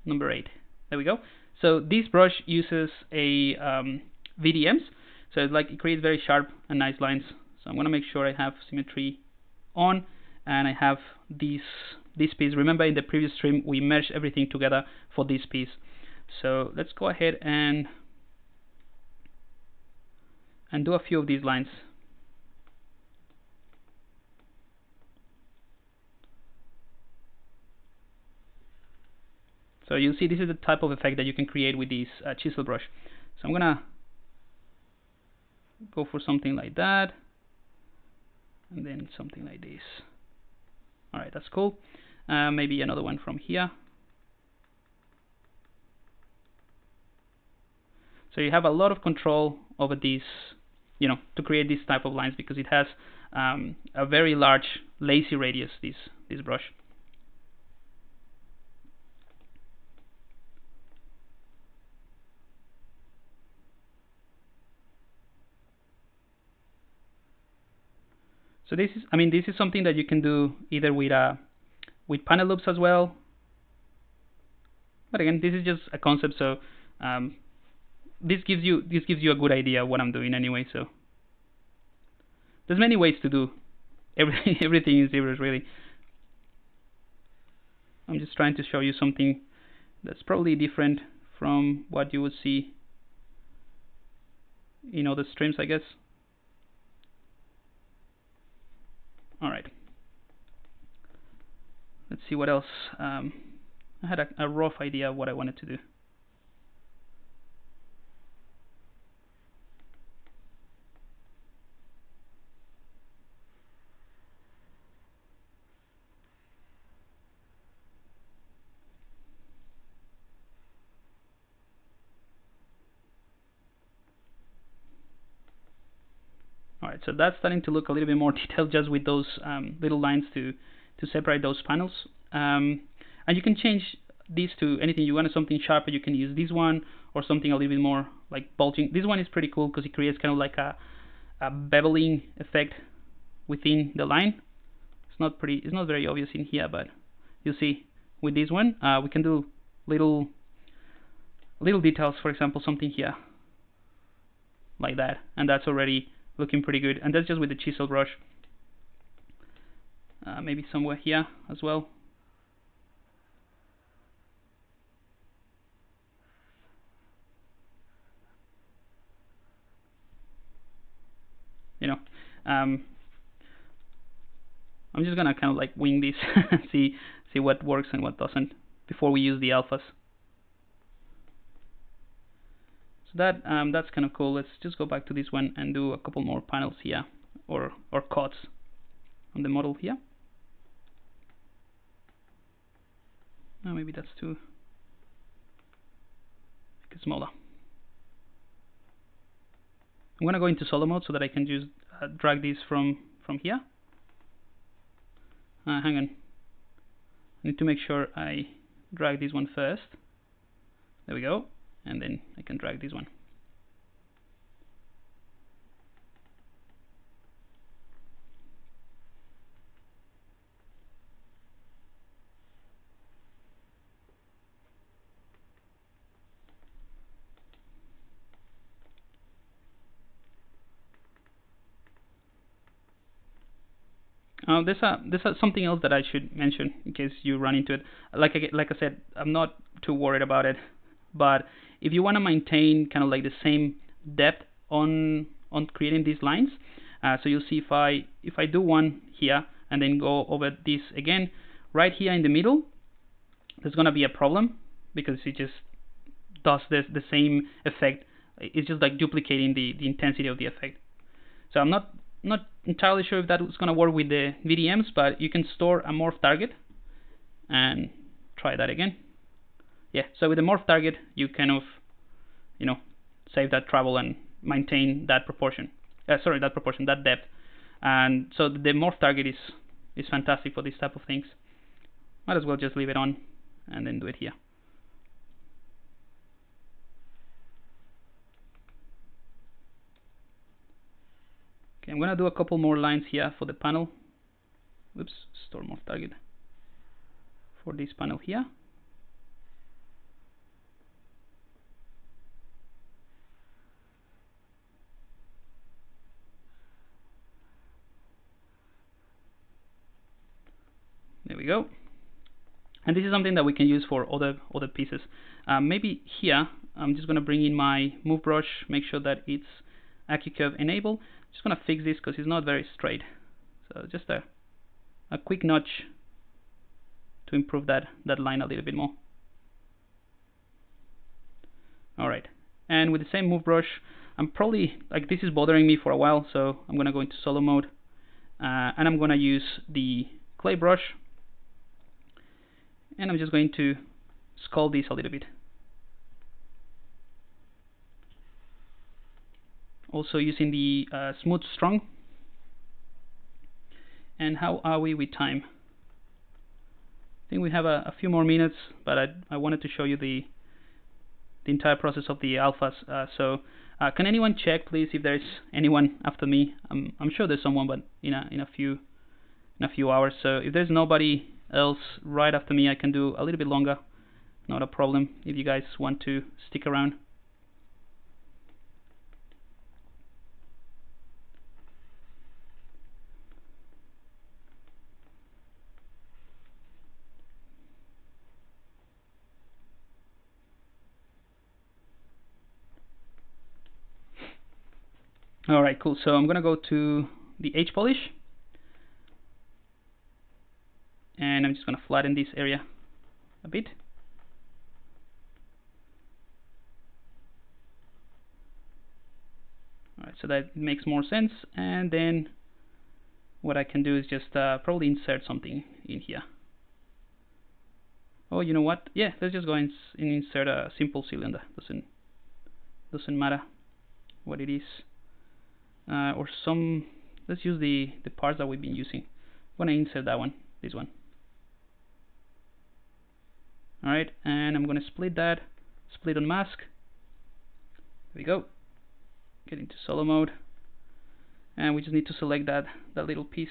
number 8. There we go. So this brush uses a VDMs, so it's like it creates very sharp and nice lines. So I'm gonna make sure I have symmetry on, and I have this piece. Remember in the previous stream we merged everything together for this piece. So let's go ahead and do a few of these lines. So you'll see this is the type of effect that you can create with this Chisel Brush. So I'm gonna go for something like that, and then something like this. All right, that's cool. Maybe another one from here. So you have a lot of control over these, to create this type of lines, because it has a very large lazy radius, this brush. So this is something that you can do either with panel loops as well. But again, this is just a concept, so this gives you a good idea of what I'm doing anyway. So there's many ways to do everything in ZBrush, really. I'm just trying to show you something that's probably different from what you would see in other streams, I guess. All right. Let's see what else. I had a rough idea of what I wanted to do. Alright, so that's starting to look a little bit more detailed just with those little lines to separate those panels. And you can change these to anything you want. Something sharper, you can use this one, or something a little bit more like bulging. This one is pretty cool because it creates kind of like a beveling effect within the line. It's not very obvious in here, but you see with this one we can do little details. For example, something here like that, and that's already looking pretty good. And that's just with the Chisel Brush. Maybe somewhere here as well. You know, I'm just gonna kind of like wing this, see what works and what doesn't before we use the alphas. So that's kind of cool. Let's just go back to this one and do a couple more panels here, or cuts on the model here. Oh, maybe that's too make it smaller. I'm gonna go into solo mode so that I can just drag this from here. Hang on. I need to make sure I drag this one first. There we go. And then I can drag this one. There's something else that I should mention in case you run into it. Like I said, I'm not too worried about it. But if you want to maintain kind of like the same depth on creating these lines, so you'll see if I do one here and then go over this again, right here in the middle, there's gonna be a problem because it just does the same effect. It's just like duplicating the intensity of the effect. So I'm not entirely sure if that is gonna work with the VDMs, but you can store a morph target and try that again. Yeah, so with the morph target, you kind of, save that trouble and maintain that proportion. That depth. And so the morph target is fantastic for this type of things. Might as well just leave it on and then do it here. Okay, I'm gonna do a couple more lines here for the panel. Oops, store morph target for this panel here. There we go. And this is something that we can use for other pieces. Maybe here, I'm just going to bring in my move brush, make sure that it's AccuCurve enabled. Just going to fix this because it's not very straight. So just a quick nudge to improve that line a little bit more. Alright, and with the same move brush, I'm probably, like, this is bothering me for a while, so I'm going to go into solo mode. And I'm going to use the clay brush. And I'm just going to sculpt this a little bit. Also using the smooth strong. And how are we with time? I think we have a few more minutes, but I wanted to show you the entire process of the alphas. So can anyone check, please, if there's anyone after me? I'm sure there's someone, but in a few hours. So if there's nobody else right after me, I can do a little bit longer. Not a problem if you guys want to stick around. Alright, cool. So I'm gonna go to the H polish. And I'm just going to flatten this area a bit. Alright, so that makes more sense. And then what I can do is just probably insert something in here. Oh, you know what? Yeah, let's just go and insert a simple cylinder. Doesn't matter what it is. or some. Let's use the parts that we've been using. I'm gonna insert that one, this one. All right, and I'm gonna split that, split on mask. There we go. Get into solo mode, and we just need to select that little piece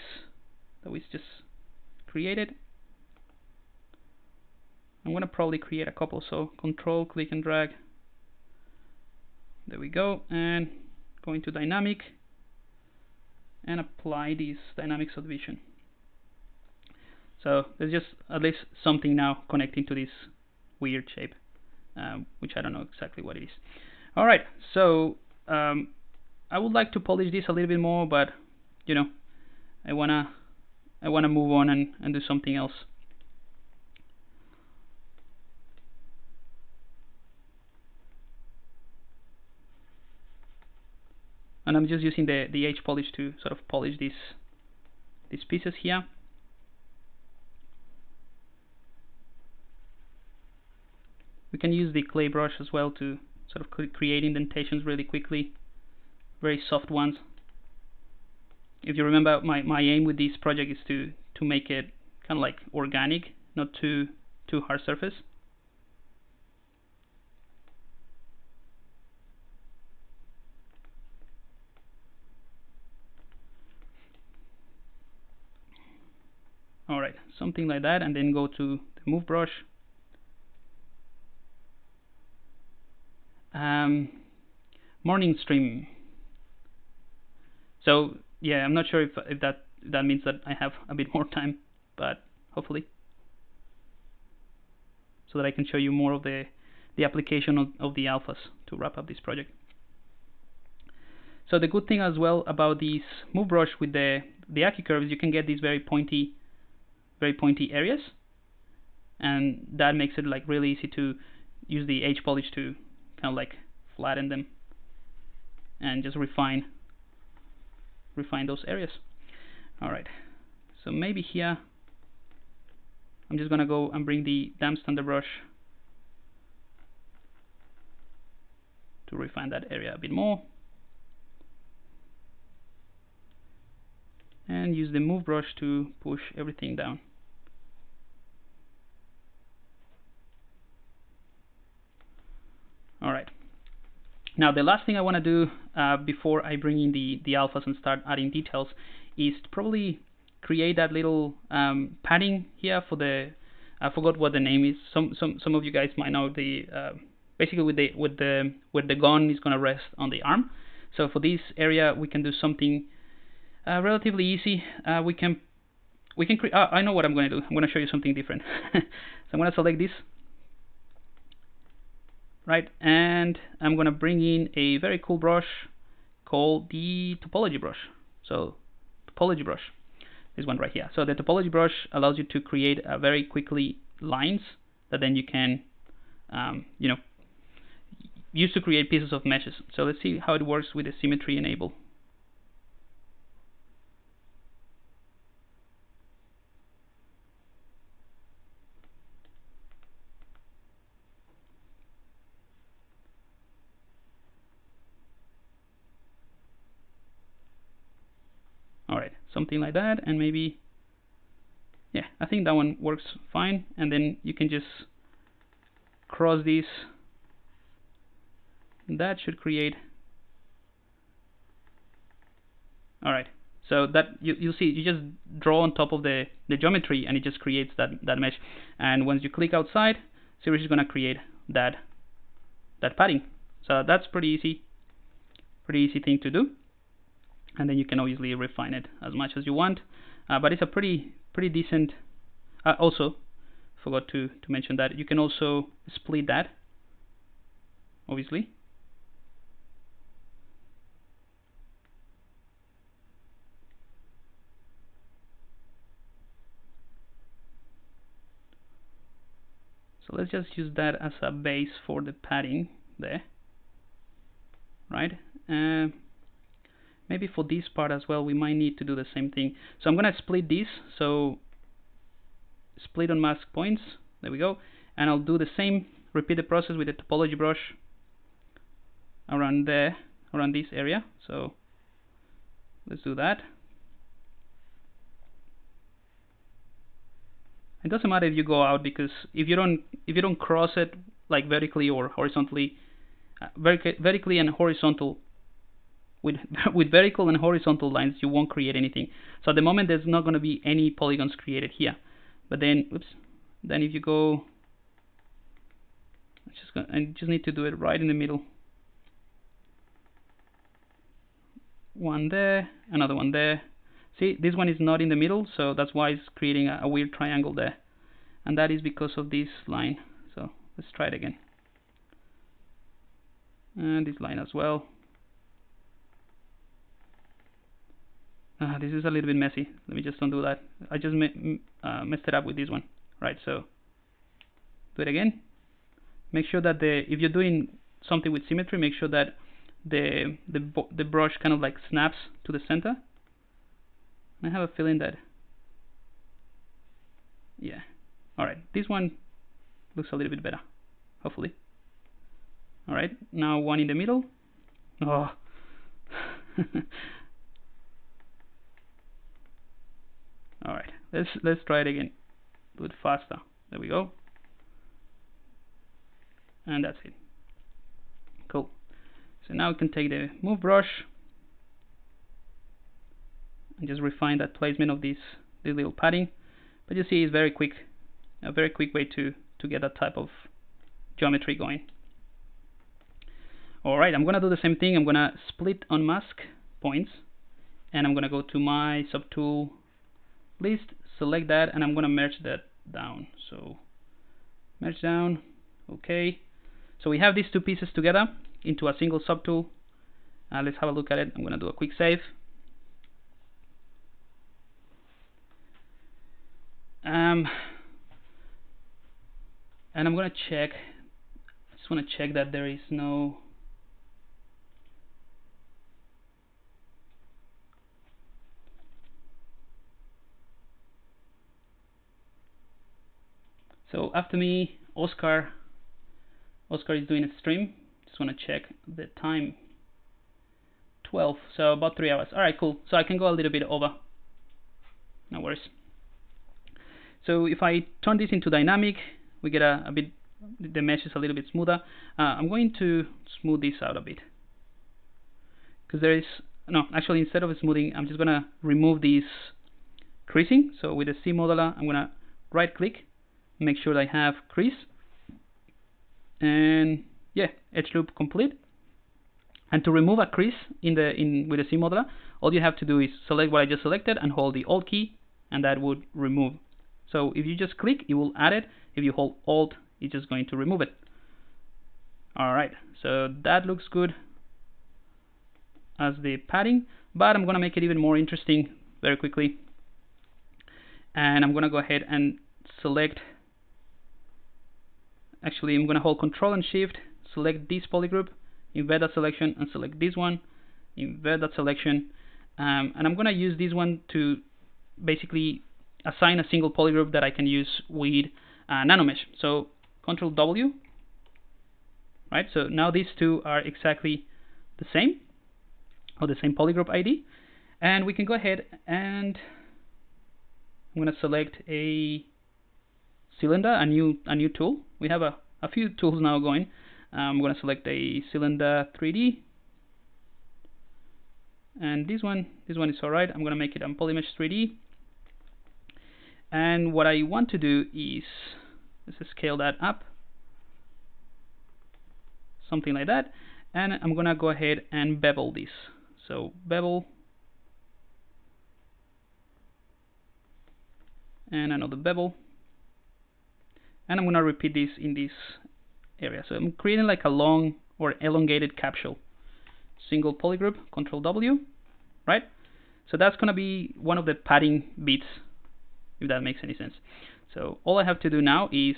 that we just created. I'm gonna probably create a couple, so Control, click and drag. There we go, and go into dynamic and apply this dynamic subdivision. So there's just at least something now connecting to this weird shape, which I don't know exactly what it is. All right, so I would like to polish this a little bit more, but you know, I wanna move on and do something else. And I'm just using the H polish to sort of polish these pieces here. We can use the clay brush as well to sort of create indentations really quickly, very soft ones. If you remember, my aim with this project is to make it kind of like organic, not too hard surface. Alright, something like that, and then go to the move brush. Morning stream. So yeah, I'm not sure if that means that I have a bit more time, but hopefully, so that I can show you more of the application of the alphas to wrap up this project. So the good thing as well about this move brush with the Aki curves, you can get these very pointy areas, and that makes it like really easy to use the H polish to kind of like flatten them and just refine those areas. All right, so maybe here I'm just gonna go and bring the damp standard brush to refine that area a bit more, and use the move brush to push everything down. All right. Now the last thing I want to do before I bring in the alphas and start adding details is to probably create that little padding here for the, I forgot what the name is. Some of you guys might know the basically with the gun is going to rest on the arm. So for this area we can do something relatively easy. We can create. I know what I'm going to do. I'm going to show you something different. So I'm going to select this. Right, and I'm going to bring in a very cool brush called the Topology Brush. So Topology Brush, this one right here. So the Topology Brush allows you to create very quickly lines that then you can, you know, use to create pieces of meshes. So let's see how it works with the symmetry enable. Alright, something like that, and maybe, yeah, I think that one works fine. And then you can just cross these. That should create. Alright, so that you'll see, you just draw on top of the geometry and it just creates that mesh. And once you click outside, ZBrush is going to create that padding. So that's pretty easy thing to do. And then you can obviously refine it as much as you want, but it's a pretty decent. Also, forgot to mention that you can also split that, obviously. So let's just use that as a base for the padding there, right? Maybe for this part as well, we might need to do the same thing. So I'm going to split this. So split on mask points. There we go. And I'll do the same, repeat the process with the Topology Brush around there, around this area. So let's do that. It doesn't matter if you go out, because if you don't cross it like vertically or horizontally, vertically and horizontal, with vertical and horizontal lines, you won't create anything. So at the moment there's not going to be any polygons created here. But then, oops, then if you go, I just need to do it right in the middle. One there, another one there. See, this one is not in the middle, so that's why it's creating a weird triangle there. And that is because of this line. So let's try it again. And this line as well. This is a little bit messy. Let me just undo that. I just messed it up with this one. Right, so do it again. Make sure that if you're doing something with symmetry, make sure that the brush kind of like snaps to the center. I have a feeling that, yeah. Alright, this one looks a little bit better, hopefully. Alright, now one in the middle. Oh. Alright, let's try it again. Do it faster. There we go. And that's it. Cool. So now we can take the move brush and just refine that placement of this little padding. But you see, it's very quick, a very quick way to get that type of geometry going. Alright, I'm gonna do the same thing. I'm gonna split unmask points, and I'm gonna go to my subtool list, select that, and I'm gonna merge that down. So merge down, okay. So we have these two pieces together into a single subtool. Let's have a look at it. I'm gonna do a quick save. And I'm gonna check. I just wanna check that there is no. So after me, Oscar is doing a stream. Just want to check the time. 12, so about 3 hours. Alright, cool. So I can go a little bit over. No worries. So if I turn this into dynamic, we get a bit, the mesh is a little bit smoother. I'm going to smooth this out a bit. Because there is, no, actually instead of smoothing, I'm just going to remove this creasing. So with the C modeler, I'm going to right click, make sure that I have crease, and yeah, edge loop complete. And to remove a crease with the C modeler, all you have to do is select what I just selected and hold the Alt key, and that would remove. So if you just click, it will add it. If you hold Alt, it's just going to remove it. Alright, so that looks good as the padding, but I'm going to make it even more interesting very quickly. And I'm going to go ahead and select. Actually, I'm going to hold Control and Shift, select this polygroup, invert that selection, and select this one, invert that selection, and I'm going to use this one to basically assign a single polygroup that I can use with Nanomesh. So Control W, right? So now these two are exactly the same, or the same polygroup ID, and we can go ahead and I'm going to select a cylinder, a new tool. We have a few tools now going. I'm going to select a cylinder 3D, and this one is alright. I'm going to make it on Polymesh 3D. And what I want to do is, let's scale that up, something like that, and I'm going to go ahead and bevel this. So bevel, and another bevel, and I'm going to repeat this in this area. So I'm creating like a long or elongated capsule. Single polygroup, Control W, right? So that's going to be one of the padding bits, if that makes any sense. So all I have to do now is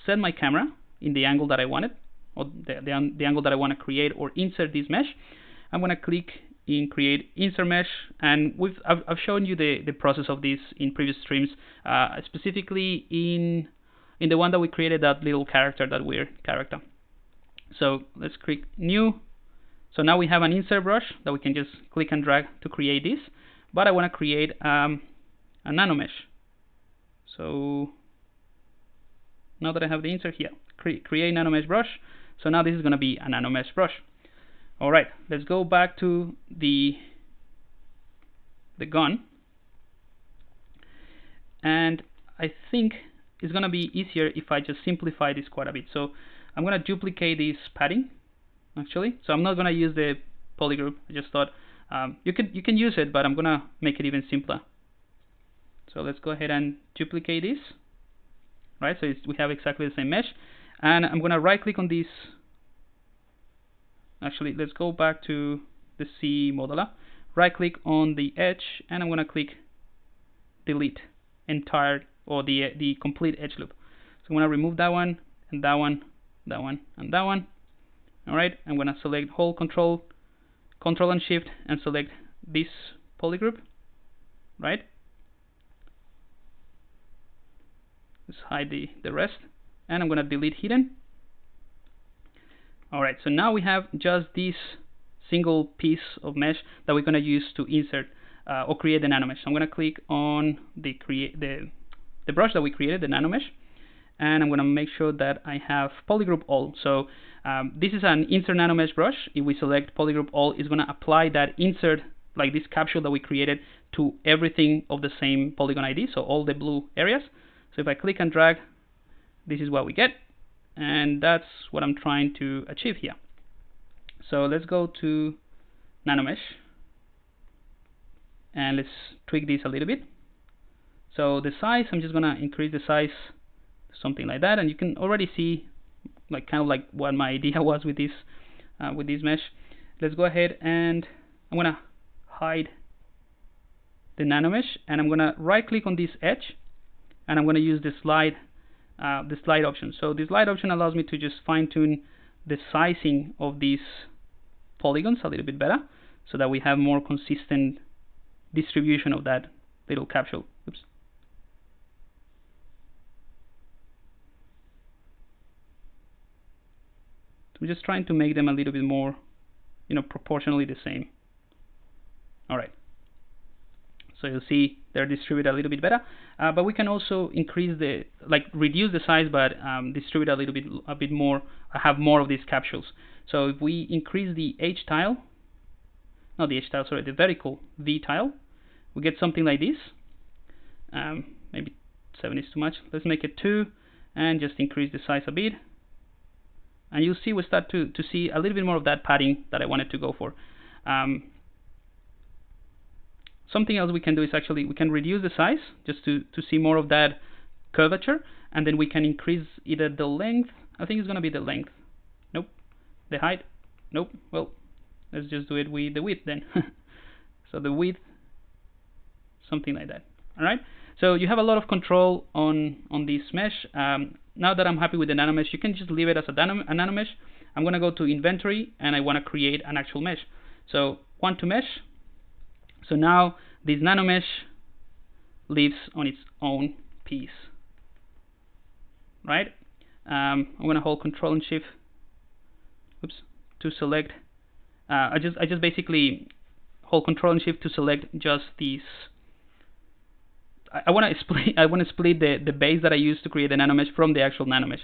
set my camera in the angle that I wanted, or the angle that I want to create or insert this mesh. I'm going to click in Create Insert Mesh, and I've shown you the process of this in previous streams, specifically in the one that we created, that little character, that weird character. So let's click New, So now we have an insert brush that we can just click and drag to create this, but I want to create a nanomesh. So now that I have the insert here, create nanomesh brush. So now this is going to be a nanomesh brush. All right, let's go back to the gun, and I think it's going to be easier if I just simplify this quite a bit. So I'm going to duplicate this padding actually. So I'm not going to use the polygroup. I just thought you can use it, but I'm going to make it even simpler. So let's go ahead and duplicate this. Right, so we have exactly the same mesh, and I'm going to right click on this. Actually, let's go back to the C modeler. Right click on the edge, and I'm going to click delete entire, or the complete edge loop. So I'm going to remove that one, and that one, that one, and that one. All right, I'm going to select hold Control and Shift, and select this polygroup. Right. Let's hide the rest, and I'm going to delete hidden. All right, so now we have just this single piece of mesh that we're going to use to insert or create the nanomesh. So I'm going to click on the brush that we created, the nanomesh, and I'm going to make sure that I have Polygroup All. So this is an insert nanomesh brush. If we select Polygroup All, it's going to apply that insert, like this capsule that we created, to everything of the same Polygon ID, so all the blue areas. So if I click and drag, this is what we get, and that's what I'm trying to achieve here. So let's go to Nanomesh, and let's tweak this a little bit. So the size, I'm just gonna increase the size to something like that, and you can already see like kind of like what my idea was with this mesh. Let's go ahead, and I'm gonna hide the Nanomesh, and I'm gonna right click on this edge, and I'm going to use the slide option. So the slide option allows me to just fine tune the sizing of these polygons a little bit better, so that we have more consistent distribution of that little capsule. Oops. So I'm just trying to make them a little bit more, proportionally the same. All right. So you'll see they're distributed a little bit better, but we can also increase reduce the size, but distribute a bit more, have more of these capsules. So if we increase the H tile, not the H tile, sorry, the vertical V tile, we get something like this. Maybe 7 is too much. Let's make it 2, and just increase the size a bit. And you'll see we start to see a little bit more of that padding that I wanted to go for. Something else we can do is actually we can reduce the size just to see more of that curvature, and then we can increase either the length. I think it's going to be the length. Nope. The height. Nope. Well, let's just do it with the width then. So the width, something like that. All right. So you have a lot of control on this mesh. Now that I'm happy with the nanomesh, you can just leave it as a nanomesh. I'm going to go to Inventory, and I want to create an actual mesh. So Want to Mesh. So now this nanomesh lives on its own piece, right? I'm going to hold Control and Shift, to select. I just basically hold Control and Shift to select just these. I want to split the base that I used to create the nanomesh from the actual nanomesh.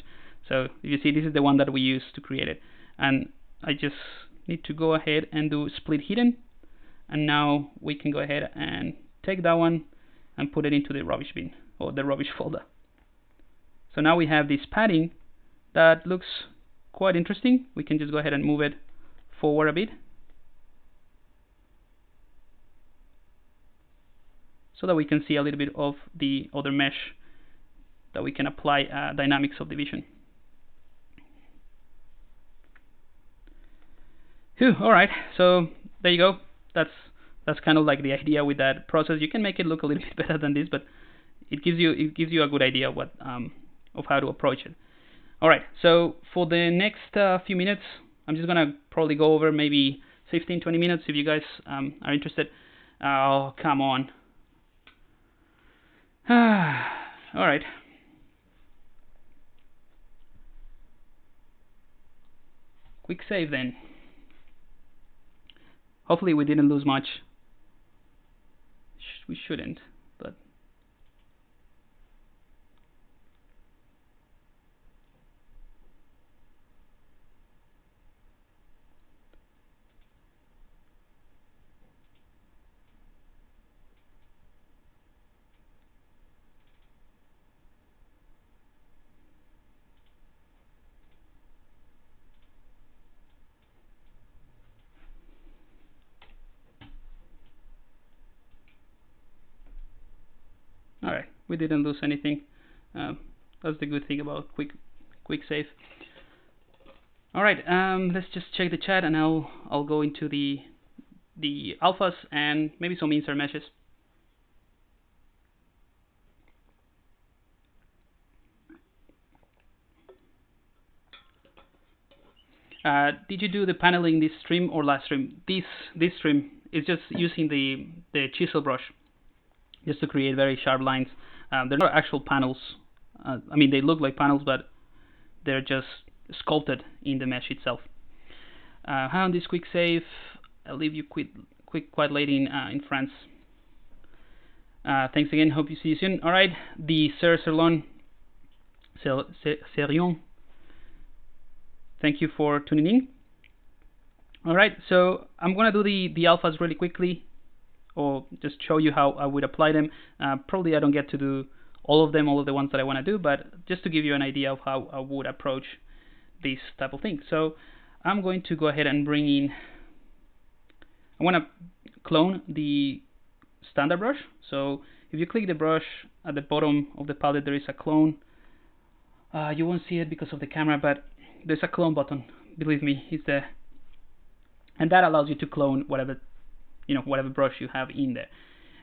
So you see, this is the one that we used to create it, and I just need to go ahead and do Split Hidden. And now we can go ahead and take that one and put it into the rubbish bin, or the rubbish folder. So now we have this padding that looks quite interesting. We can just go ahead and move it forward a bit, so that we can see a little bit of the other mesh that we can apply dynamic subdivision. Phew, all right, so there you go. That's kind of like the idea with that process. You can make it look a little bit better than this, but it gives you a good idea of how to approach it. All right, so for the next few minutes, I'm just gonna probably go over maybe 15-20 minutes if you guys are interested. Oh, come on. All right. Quick save then. Hopefully we didn't lose much. We shouldn't, but all right, we didn't lose anything. That's the good thing about quick save. All right, let's just check the chat, and I'll go into the alphas and maybe some insert meshes. Did you do the paneling this stream or last stream? This stream is just using the Chisel Brush just to create very sharp lines. They're not actual panels. I mean, they look like panels, but they're just sculpted in the mesh itself. Hi on this quick save. I'll leave you quite late in France. Thanks again. Hope you see you soon. All right, the Serion. Thank you for tuning in. All right, so I'm gonna do the alphas really quickly, or just show you how I would apply them. Probably I don't get to do all of the ones that I want to do, but just to give you an idea of how I would approach this type of thing. So I'm going to go ahead and bring in, I want to clone the standard brush. So if you click the brush at the bottom of the palette, there is a clone. You won't see it because of the camera, but there's a clone button. Believe me, it's there. And that allows you to clone whatever brush you have in there.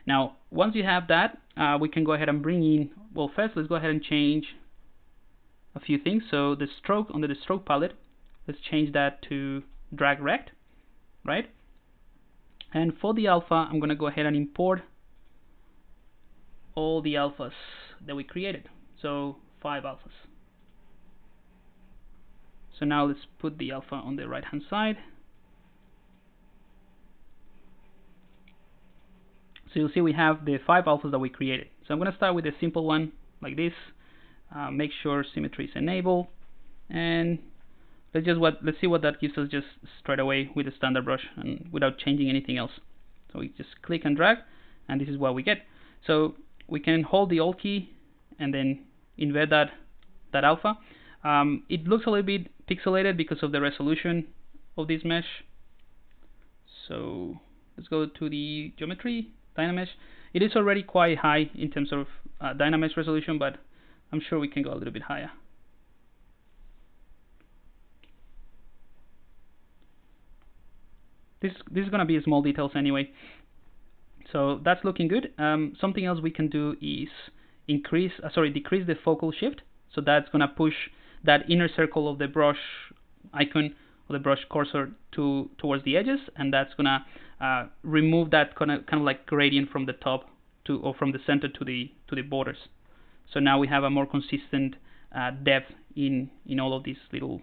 Now, once you have that, we can go ahead and bring in, well, first let's go ahead and change a few things. So the stroke, under the stroke palette, let's change that to drag rect, right? And for the alpha, I'm gonna go ahead and import all the alphas that we created. So 5 alphas. So now let's put the alpha on the right hand side. So you'll see we have the 5 alphas that we created. So I'm going to start with a simple one like this. Make sure symmetry is enabled, and let's see what that gives us just straight away with the standard brush and without changing anything else. So we just click and drag, and this is what we get. So we can hold the Alt key and then invert that alpha. It looks a little bit pixelated because of the resolution of this mesh. So let's go to the geometry, Nanomesh. It is already quite high in terms of Nanomesh resolution, but I'm sure we can go a little bit higher. This is going to be small details anyway. So that's looking good. Something else we can do is decrease the focal shift. So that's going to push that inner circle of the brush icon or the brush cursor towards the edges, and that's going to remove that kind of like gradient from the top or from the center to the borders. So now we have a more consistent depth in all of these little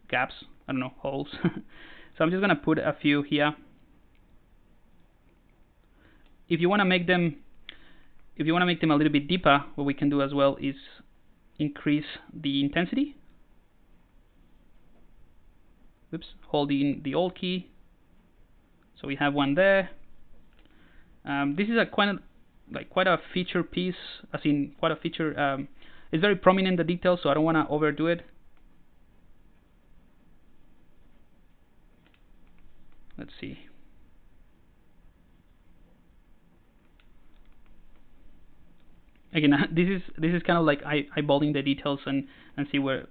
gaps. I don't know, holes. So I'm just going to put a few here. If you want to make them a little bit deeper, what we can do as well is increase the intensity. Oops, holding the Alt key. So we have one there. This is quite a feature piece, as in quite a feature. It's very prominent, the details, so I don't want to overdo it. Let's see. Again, this is kind of like eyeballing the details and see what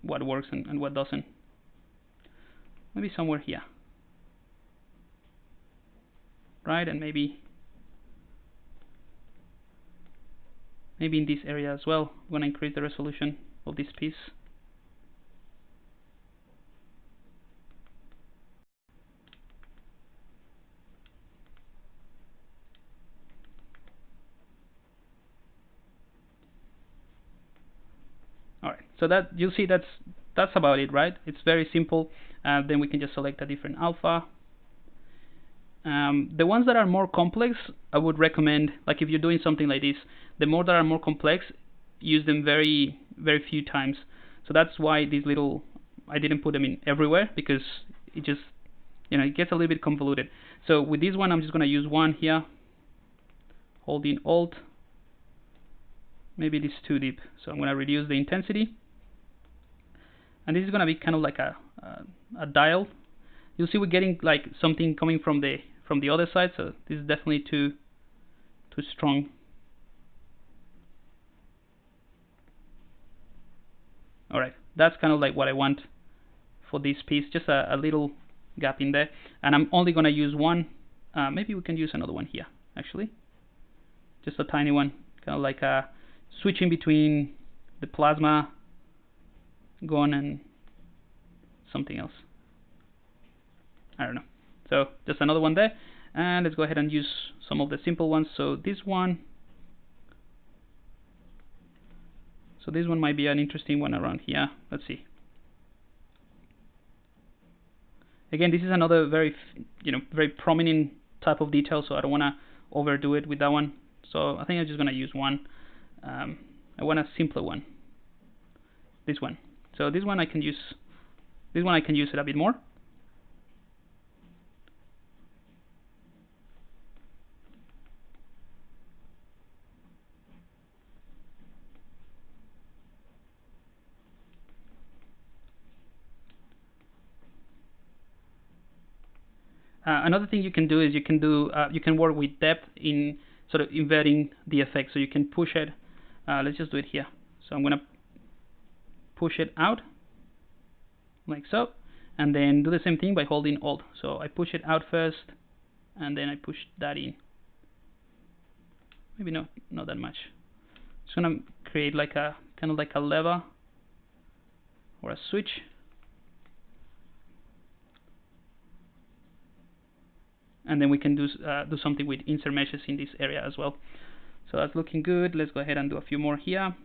works and what doesn't. Maybe somewhere here, right? And maybe in this area as well. I'm going to increase the resolution of this piece. All right, so that you'll see that's that's about it, right? It's very simple. Then we can just select a different alpha. The ones that are more complex, I would recommend, like if you're doing something like this, the more that are more complex, use them very few times. So that's why these little, I didn't put them in everywhere, because it just, you know, it gets a little bit convoluted. So with this one, I'm just going to use one here, holding Alt. Maybe it is too deep, so I'm going to reduce the intensity. And this is going to be kind of like a dial. You'll see we're getting like something coming from the other side, so this is definitely too strong. All right, that's kind of like what I want for this piece, just a little gap in there. And I'm only going to use one. Maybe we can use another one here, actually. Just a tiny one, kind of like switching between the plasma gone and something else. I don't know. So just another one there. And let's go ahead and use some of the simple ones. So this one. So this one might be an interesting one around here. Let's see. Again, this is another very prominent type of detail, so I don't want to overdo it with that one. So I think I'm just going to use one. I want a simpler one. This one. So this one I can use. This one I can use it a bit more. Another thing you can do is you can work with depth in sort of inverting the effect, so you can push it. Let's just do it here. So I'm going to push it out like so, and then do the same thing by holding Alt. So I push it out first, and then I push that in. Maybe not that much. Just going to create like a kind of like a lever or a switch. And then we can do something with insert meshes in this area as well. So that's looking good. Let's go ahead and do a few more here.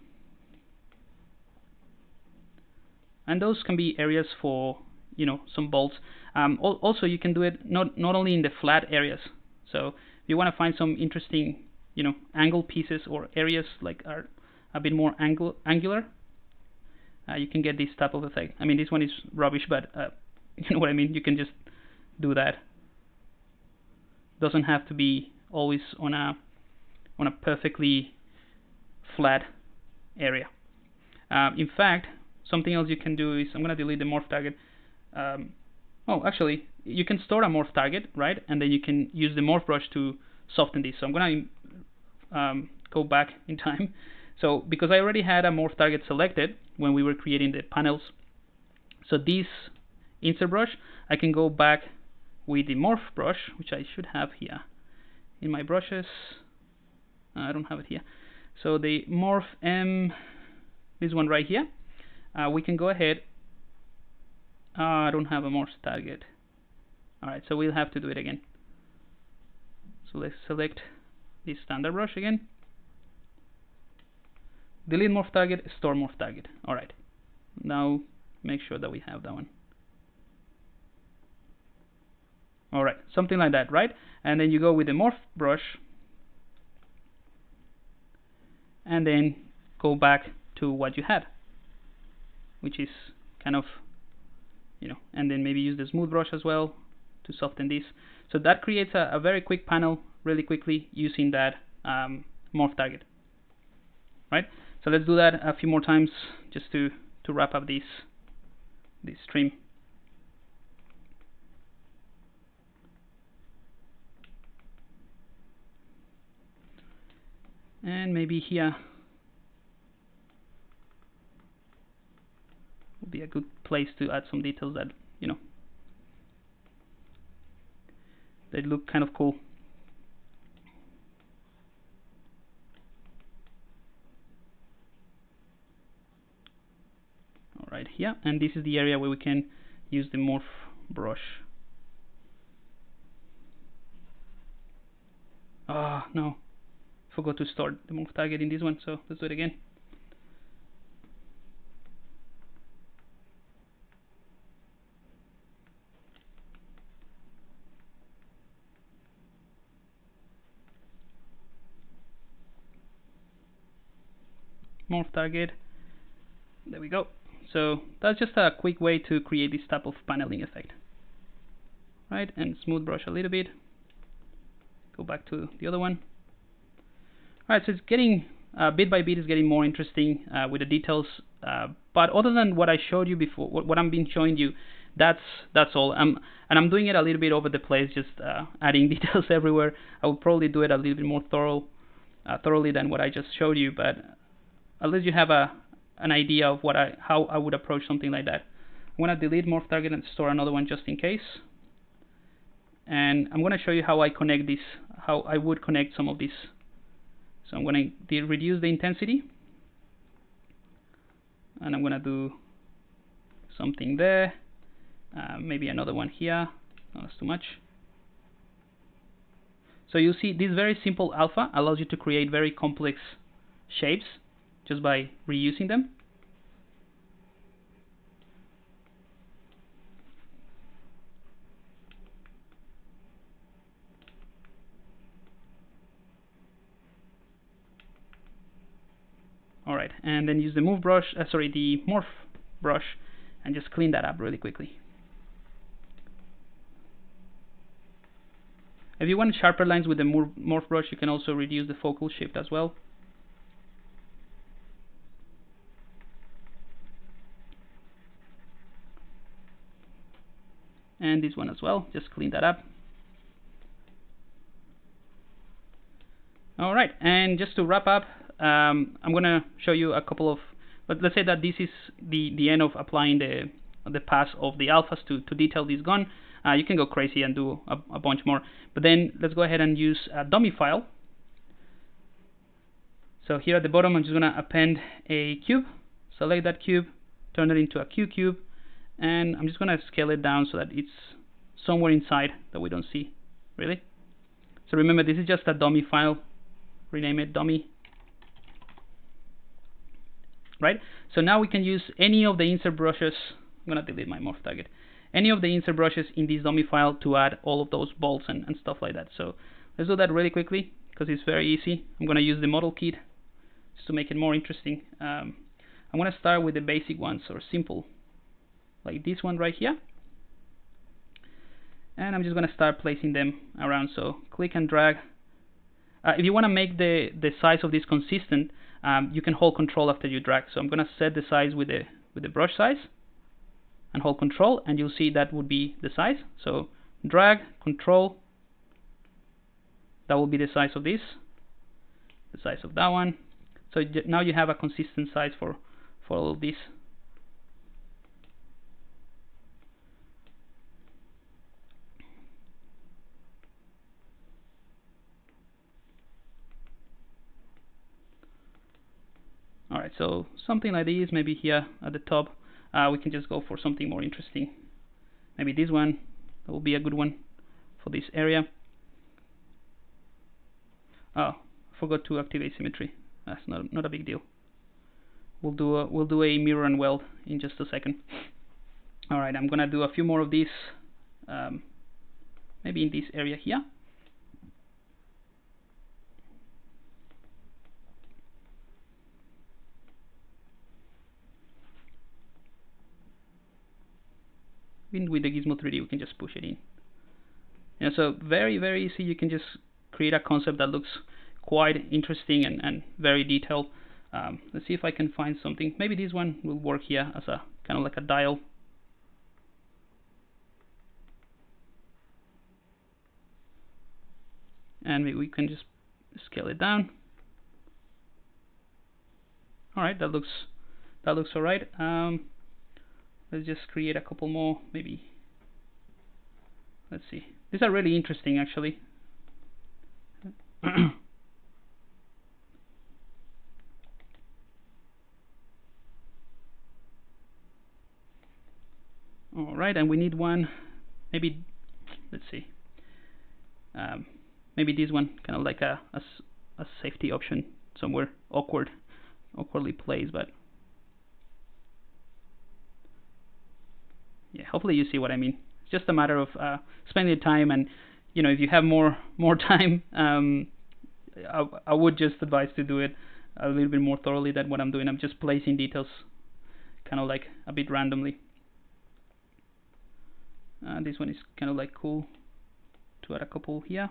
And those can be areas for, you know, some bolts. Also, you can do it not only in the flat areas. So if you want to find some interesting, you know, angle pieces or areas like are a bit more angular, you can get this type of effect. I mean, this one is rubbish, but you know what I mean. You can just do that. Doesn't have to be always on a perfectly flat area. In fact, something else you can do is, I'm going to delete the morph target. Oh, actually, you can store a morph target, right? And then you can use the morph brush to soften this. So I'm going to go back in time. So because I already had a morph target selected when we were creating the panels, so this insert brush, I can go back with the morph brush, which I should have here in my brushes. I don't have it here. So the morph this one right here, we can go ahead. I don't have a morph target. Alright, so we'll have to do it again. So let's select the standard brush again. Delete morph target, store morph target. Alright, now make sure that we have that one. Alright, something like that, right? And then you go with the morph brush, and then go back to what you had, which is kind of, you know, and then maybe use the smooth brush as well to soften this. So that creates a very quick panel really quickly using that morph target, right? So let's do that a few more times just to wrap up this stream. And maybe here would be a good place to add some details that, you know, they look kind of cool. Alright, here, and this is the area where we can use the morph brush. Ah, no. Forgot to store the morph target in this one, so let's do it again. morph target. There we go. So that's just a quick way to create this type of paneling effect. Right, and smooth brush a little bit. Go back to the other one. Alright, so it's getting, bit by bit, it's getting more interesting with the details. But other than what I showed you before, what I've been showing you, that's all. And I'm doing it a little bit over the place, just adding details everywhere. I will probably do it a little bit more thoroughly than what I just showed you, but at least you have an idea of how I would approach something like that. I'm going to delete morph target and store another one just in case. And I'm going to show you how I connect this, how I would connect some of this. So I'm going to reduce the intensity, and I'm going to do something there, maybe another one here. No, that's too much. So you see, this very simple alpha allows you to create very complex shapes just by reusing them. Alright, and then use the the morph brush, and just clean that up really quickly. If you want sharper lines with the morph brush, you can also reduce the focal shift as well. And this one as well, just clean that up. Alright, and just to wrap up, I'm going to show you a couple of, but let's say that this is the end of applying the pass of the alphas to detail this gun. You can go crazy and do a bunch more, but then let's go ahead and use a dummy file. So here at the bottom, I'm just going to append a cube, select that cube, turn it into a Q-cube, and I'm just going to scale it down so that it's somewhere inside that we don't see, really. So remember, this is just a dummy file. Rename it dummy. Right? So now we can use any of the insert brushes. I'm going to delete my morph target. Any of the insert brushes in this dummy file to add all of those bolts and stuff like that. So let's do that really quickly because it's very easy. I'm going to use the model kit just to make it more interesting. I'm going to start with the basic ones, or simple, like this one right here. And I'm just going to start placing them around. So click and drag. If you want to make the size of this consistent, you can hold Control after you drag. So I'm going to set the size with the brush size, and hold Control, and you'll see that would be the size. So drag, Control, that will be the size of this, the size of that one. So now you have a consistent size for all of this. Alright, so something like this, maybe here at the top. We can just go for something more interesting. Maybe this one, that will be a good one for this area. Oh, forgot to activate symmetry. That's not a big deal. We'll do a mirror and weld in just a second. Alright, I'm gonna do a few more of these, maybe in this area here. With the Gizmo 3D, we can just push it in. Yeah, so very, very easy. You can just create a concept that looks quite interesting and very detailed. Let's see if I can find something. Maybe this one will work here as a kind of like a dial. And maybe we can just scale it down. All right, that looks all right. Let's just create a couple more, maybe. Let's see. These are really interesting, actually. All right, and we need one. Maybe, let's see. Maybe this one, kind of like a safety option somewhere awkwardly placed, but. Yeah, hopefully you see what I mean. It's just a matter of spending time, and if you have more time, I would just advise to do it a little bit more thoroughly than what I'm doing. I'm just placing details kind of like a bit randomly. This one is kind of like cool to add a couple here.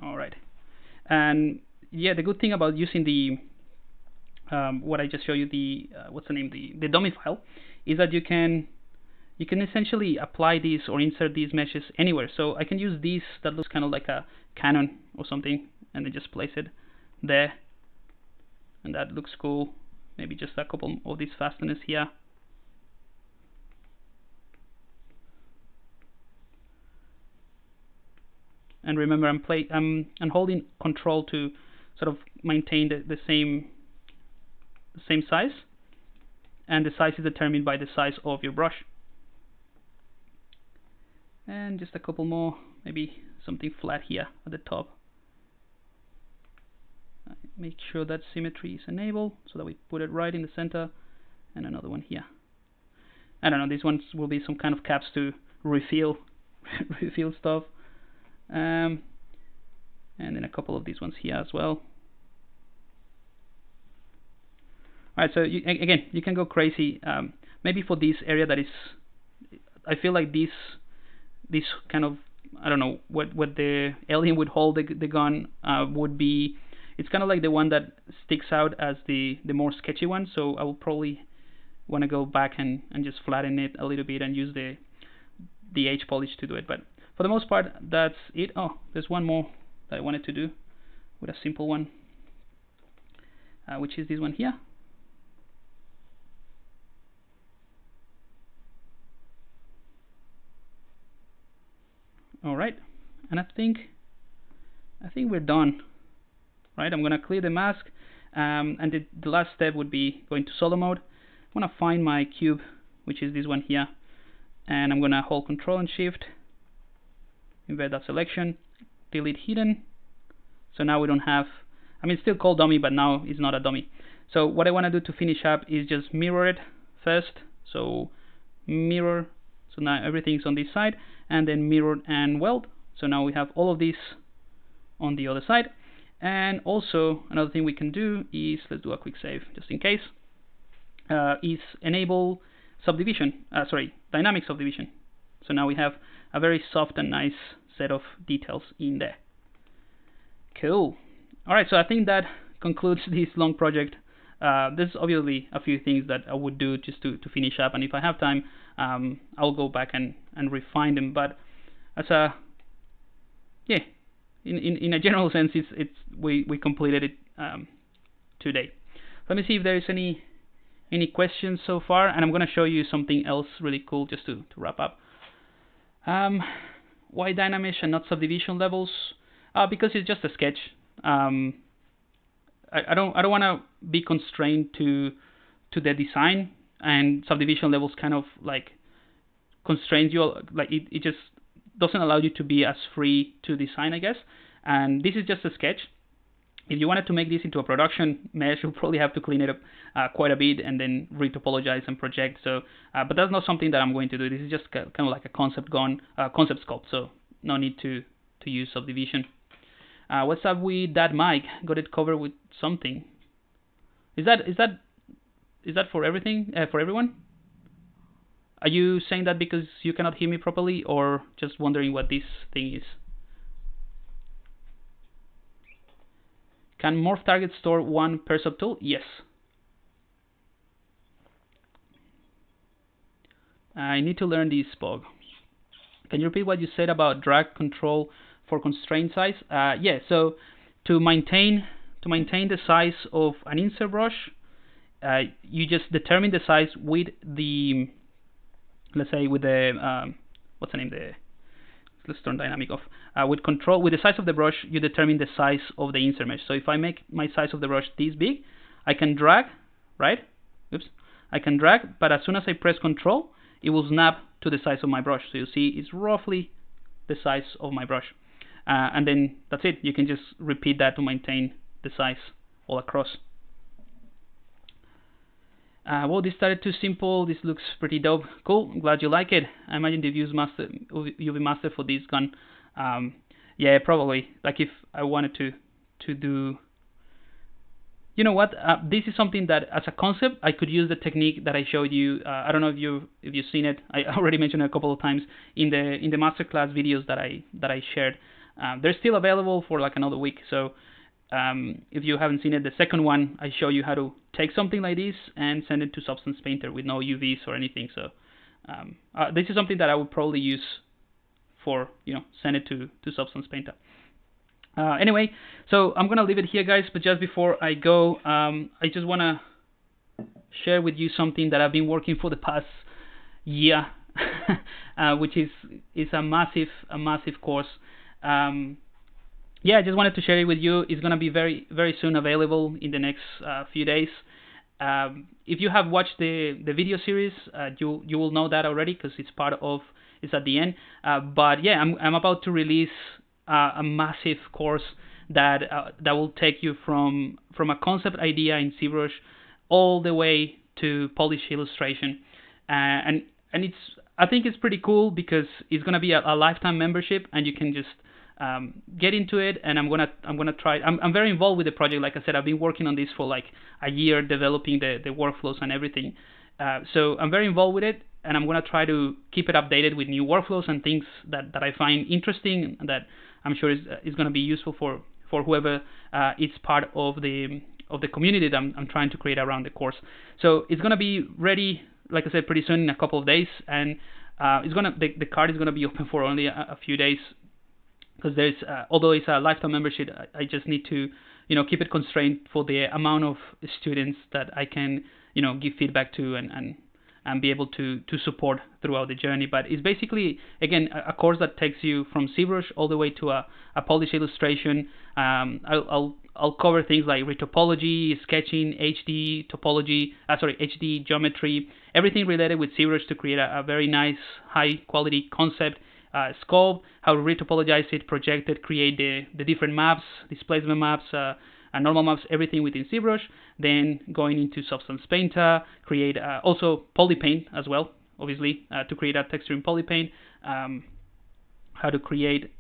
Alright, and yeah, the good thing about using the what I just showed you, the what's the name, the dummy file, is that you can essentially apply these or insert these meshes anywhere. So I can use these that looks kind of like a cannon or something, and then just place it there, and that looks cool. Maybe just a couple of these fasteners here. And remember, I'm holding Control to sort of maintain the same size, and the size is determined by the size of your brush. And just a couple more, maybe something flat here at the top. Make sure that symmetry is enabled so that we put it right in the center, and another one here. I don't know, these ones will be some kind of caps to refill refill stuff. And then a couple of these ones here as well. Alright, so again, you can go crazy. Maybe for this area that is, I feel like this kind of, I don't know, what the alien would hold the gun would be, it's kind of like the one that sticks out as the more sketchy one. So I will probably want to go back and just flatten it a little bit and use the edge polish to do it. But for the most part, that's it. Oh, there's one more that I wanted to do with a simple one, which is this one here. All right, and I think we're done. Right, I'm gonna clear the mask, and the last step would be going to solo mode. I'm gonna find my cube, which is this one here, and I'm gonna hold Control and Shift. Invert that selection, delete hidden. So now we don't have, I mean, it's still called dummy, but now it's not a dummy. So what I want to do to finish up is just mirror it first. So mirror, so now everything's on this side, and then mirror and weld. So now we have all of these on the other side. And also another thing we can do is, let's do a quick save just in case, is enable subdivision, dynamic subdivision. So now we have a very soft and nice set of details in there. Cool. Alright, so I think that concludes this long project. There's obviously a few things that I would do just to finish up, and if I have time, I'll go back and refine them. But as a, yeah, in a general sense, we completed it today. Let me see if there is any questions so far, and I'm going to show you something else really cool just to wrap up. Why Dynamesh and not subdivision levels? Because it's just a sketch. I don't want to be constrained to the design, and subdivision levels kind of like constrains you. Like it just doesn't allow you to be as free to design, I guess. And this is just a sketch. If you wanted to make this into a production mesh, you'll probably have to clean it up quite a bit and then retopologize and project. So, but that's not something that I'm going to do. This is just kind of like a concept sculpt. So no need to use subdivision. What's up with that mic? Got it covered with something. Is that for everything? For everyone? Are you saying that because you cannot hear me properly, or just wondering what this thing is? Can morph target store one per subtool? Yes. I need to learn this, Pog. Can you repeat what you said about drag control for constraint size? Yeah. So to maintain the size of an insert brush, you just determine the size with the, let's say with the what's the name? Let's turn dynamic off. With the size of the brush, you determine the size of the insert mesh. So if I make my size of the brush this big, I can drag, right? Oops. I can drag, but as soon as I press Control, it will snap to the size of my brush. So you see it's roughly the size of my brush. And then that's it. You can just repeat that to maintain the size all across. Well, this started too simple. This looks pretty dope. Cool. I'm glad you like it. I imagine the UV master for this gun. Yeah, probably. Like if I wanted to do, you know what? This is something that, as a concept, I could use the technique that I showed you. I don't know if you've seen it. I already mentioned it a couple of times in the masterclass videos that I shared. They're still available for like another week. So if you haven't seen it, the second one, I show you how to take something like this and send it to Substance Painter with no UVs or anything. So this is something that I would probably use for, send it to Substance Painter. Anyway, so I'm gonna leave it here, guys. But just before I go, I just wanna share with you something that I've been working for the past year, which is a massive course. Yeah, I just wanted to share it with you. It's gonna be very, very soon available in the next few days. If you have watched the video series, you will know that already because it's at the end. But yeah, I'm about to release a massive course that will take you from a concept idea in ZBrush all the way to polished illustration, and I think it's pretty cool because it's gonna be a lifetime membership, and you can just get into it. And I'm gonna try. I'm very involved with the project. Like I said, I've been working on this for like a year, developing the workflows and everything. So I'm very involved with it, and I'm gonna try to keep it updated with new workflows and things that I find interesting and that I'm sure is gonna be useful for whoever is part of the community that I'm trying to create around the course. So it's gonna be ready, like I said, pretty soon, in a couple of days, and the card is gonna be open for only a few days, because there's although it's a lifetime membership, I just need to keep it constrained for the amount of students that I can give feedback to and be able to support throughout the journey. But it's basically, again, a course that takes you from ZBrush all the way to a polished illustration. I'll cover things like retopology, sketching, HD geometry, everything related with ZBrush to create a very nice, high quality concept. Sculpt, how to retopologize it, project it, create the different maps, displacement maps, and normal maps, everything within ZBrush. Then going into Substance Painter, create also Polypaint as well, obviously, to create a texture in Polypaint. How to create,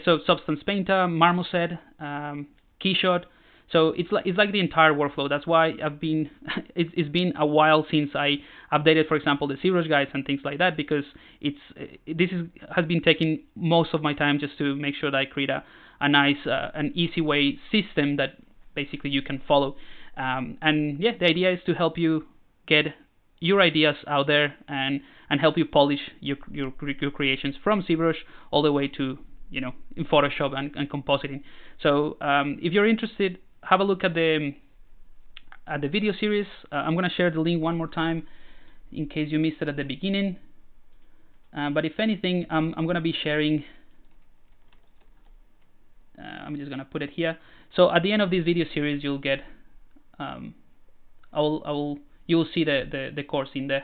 so Substance Painter, Marmoset, Keyshot. So it's like the entire workflow. That's why it's been a while since I updated, for example, the ZBrush guides and things like that, because has been taking most of my time just to make sure that I create a nice, an easy way system that basically you can follow. And yeah, the idea is to help you get your ideas out there and help you polish your creations from ZBrush all the way to in Photoshop and compositing. So if you're interested, have a look at the video series. I'm gonna share the link one more time in case you missed it at the beginning. But if anything, I'm gonna be sharing. I'm just gonna put it here. So at the end of this video series, you'll get. You'll see the course in there.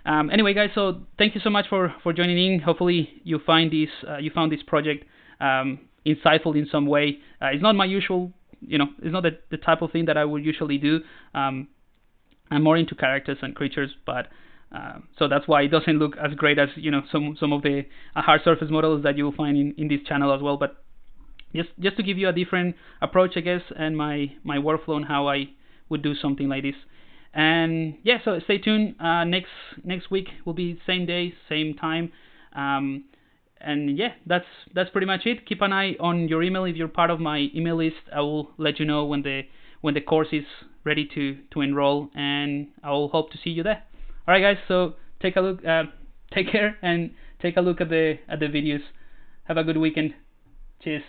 Anyway, guys, so thank you so much for joining in. Hopefully you found this project insightful in some way. It's not my usual. It's not the type of thing that I would usually do. I'm more into characters and creatures, but so that's why it doesn't look as great as some of the hard surface models that you'll find in this channel as well. But just to give you a different approach, I guess, and my workflow on how I would do something like this. And yeah, so stay tuned. Next week will be same day, same time. And yeah, that's pretty much it. Keep an eye on your email. If you're part of my email list, I will let you know when the course is ready to enroll, and I will hope to see you there. All right, guys. So take a look. Take care and take a look at the videos. Have a good weekend. Cheers.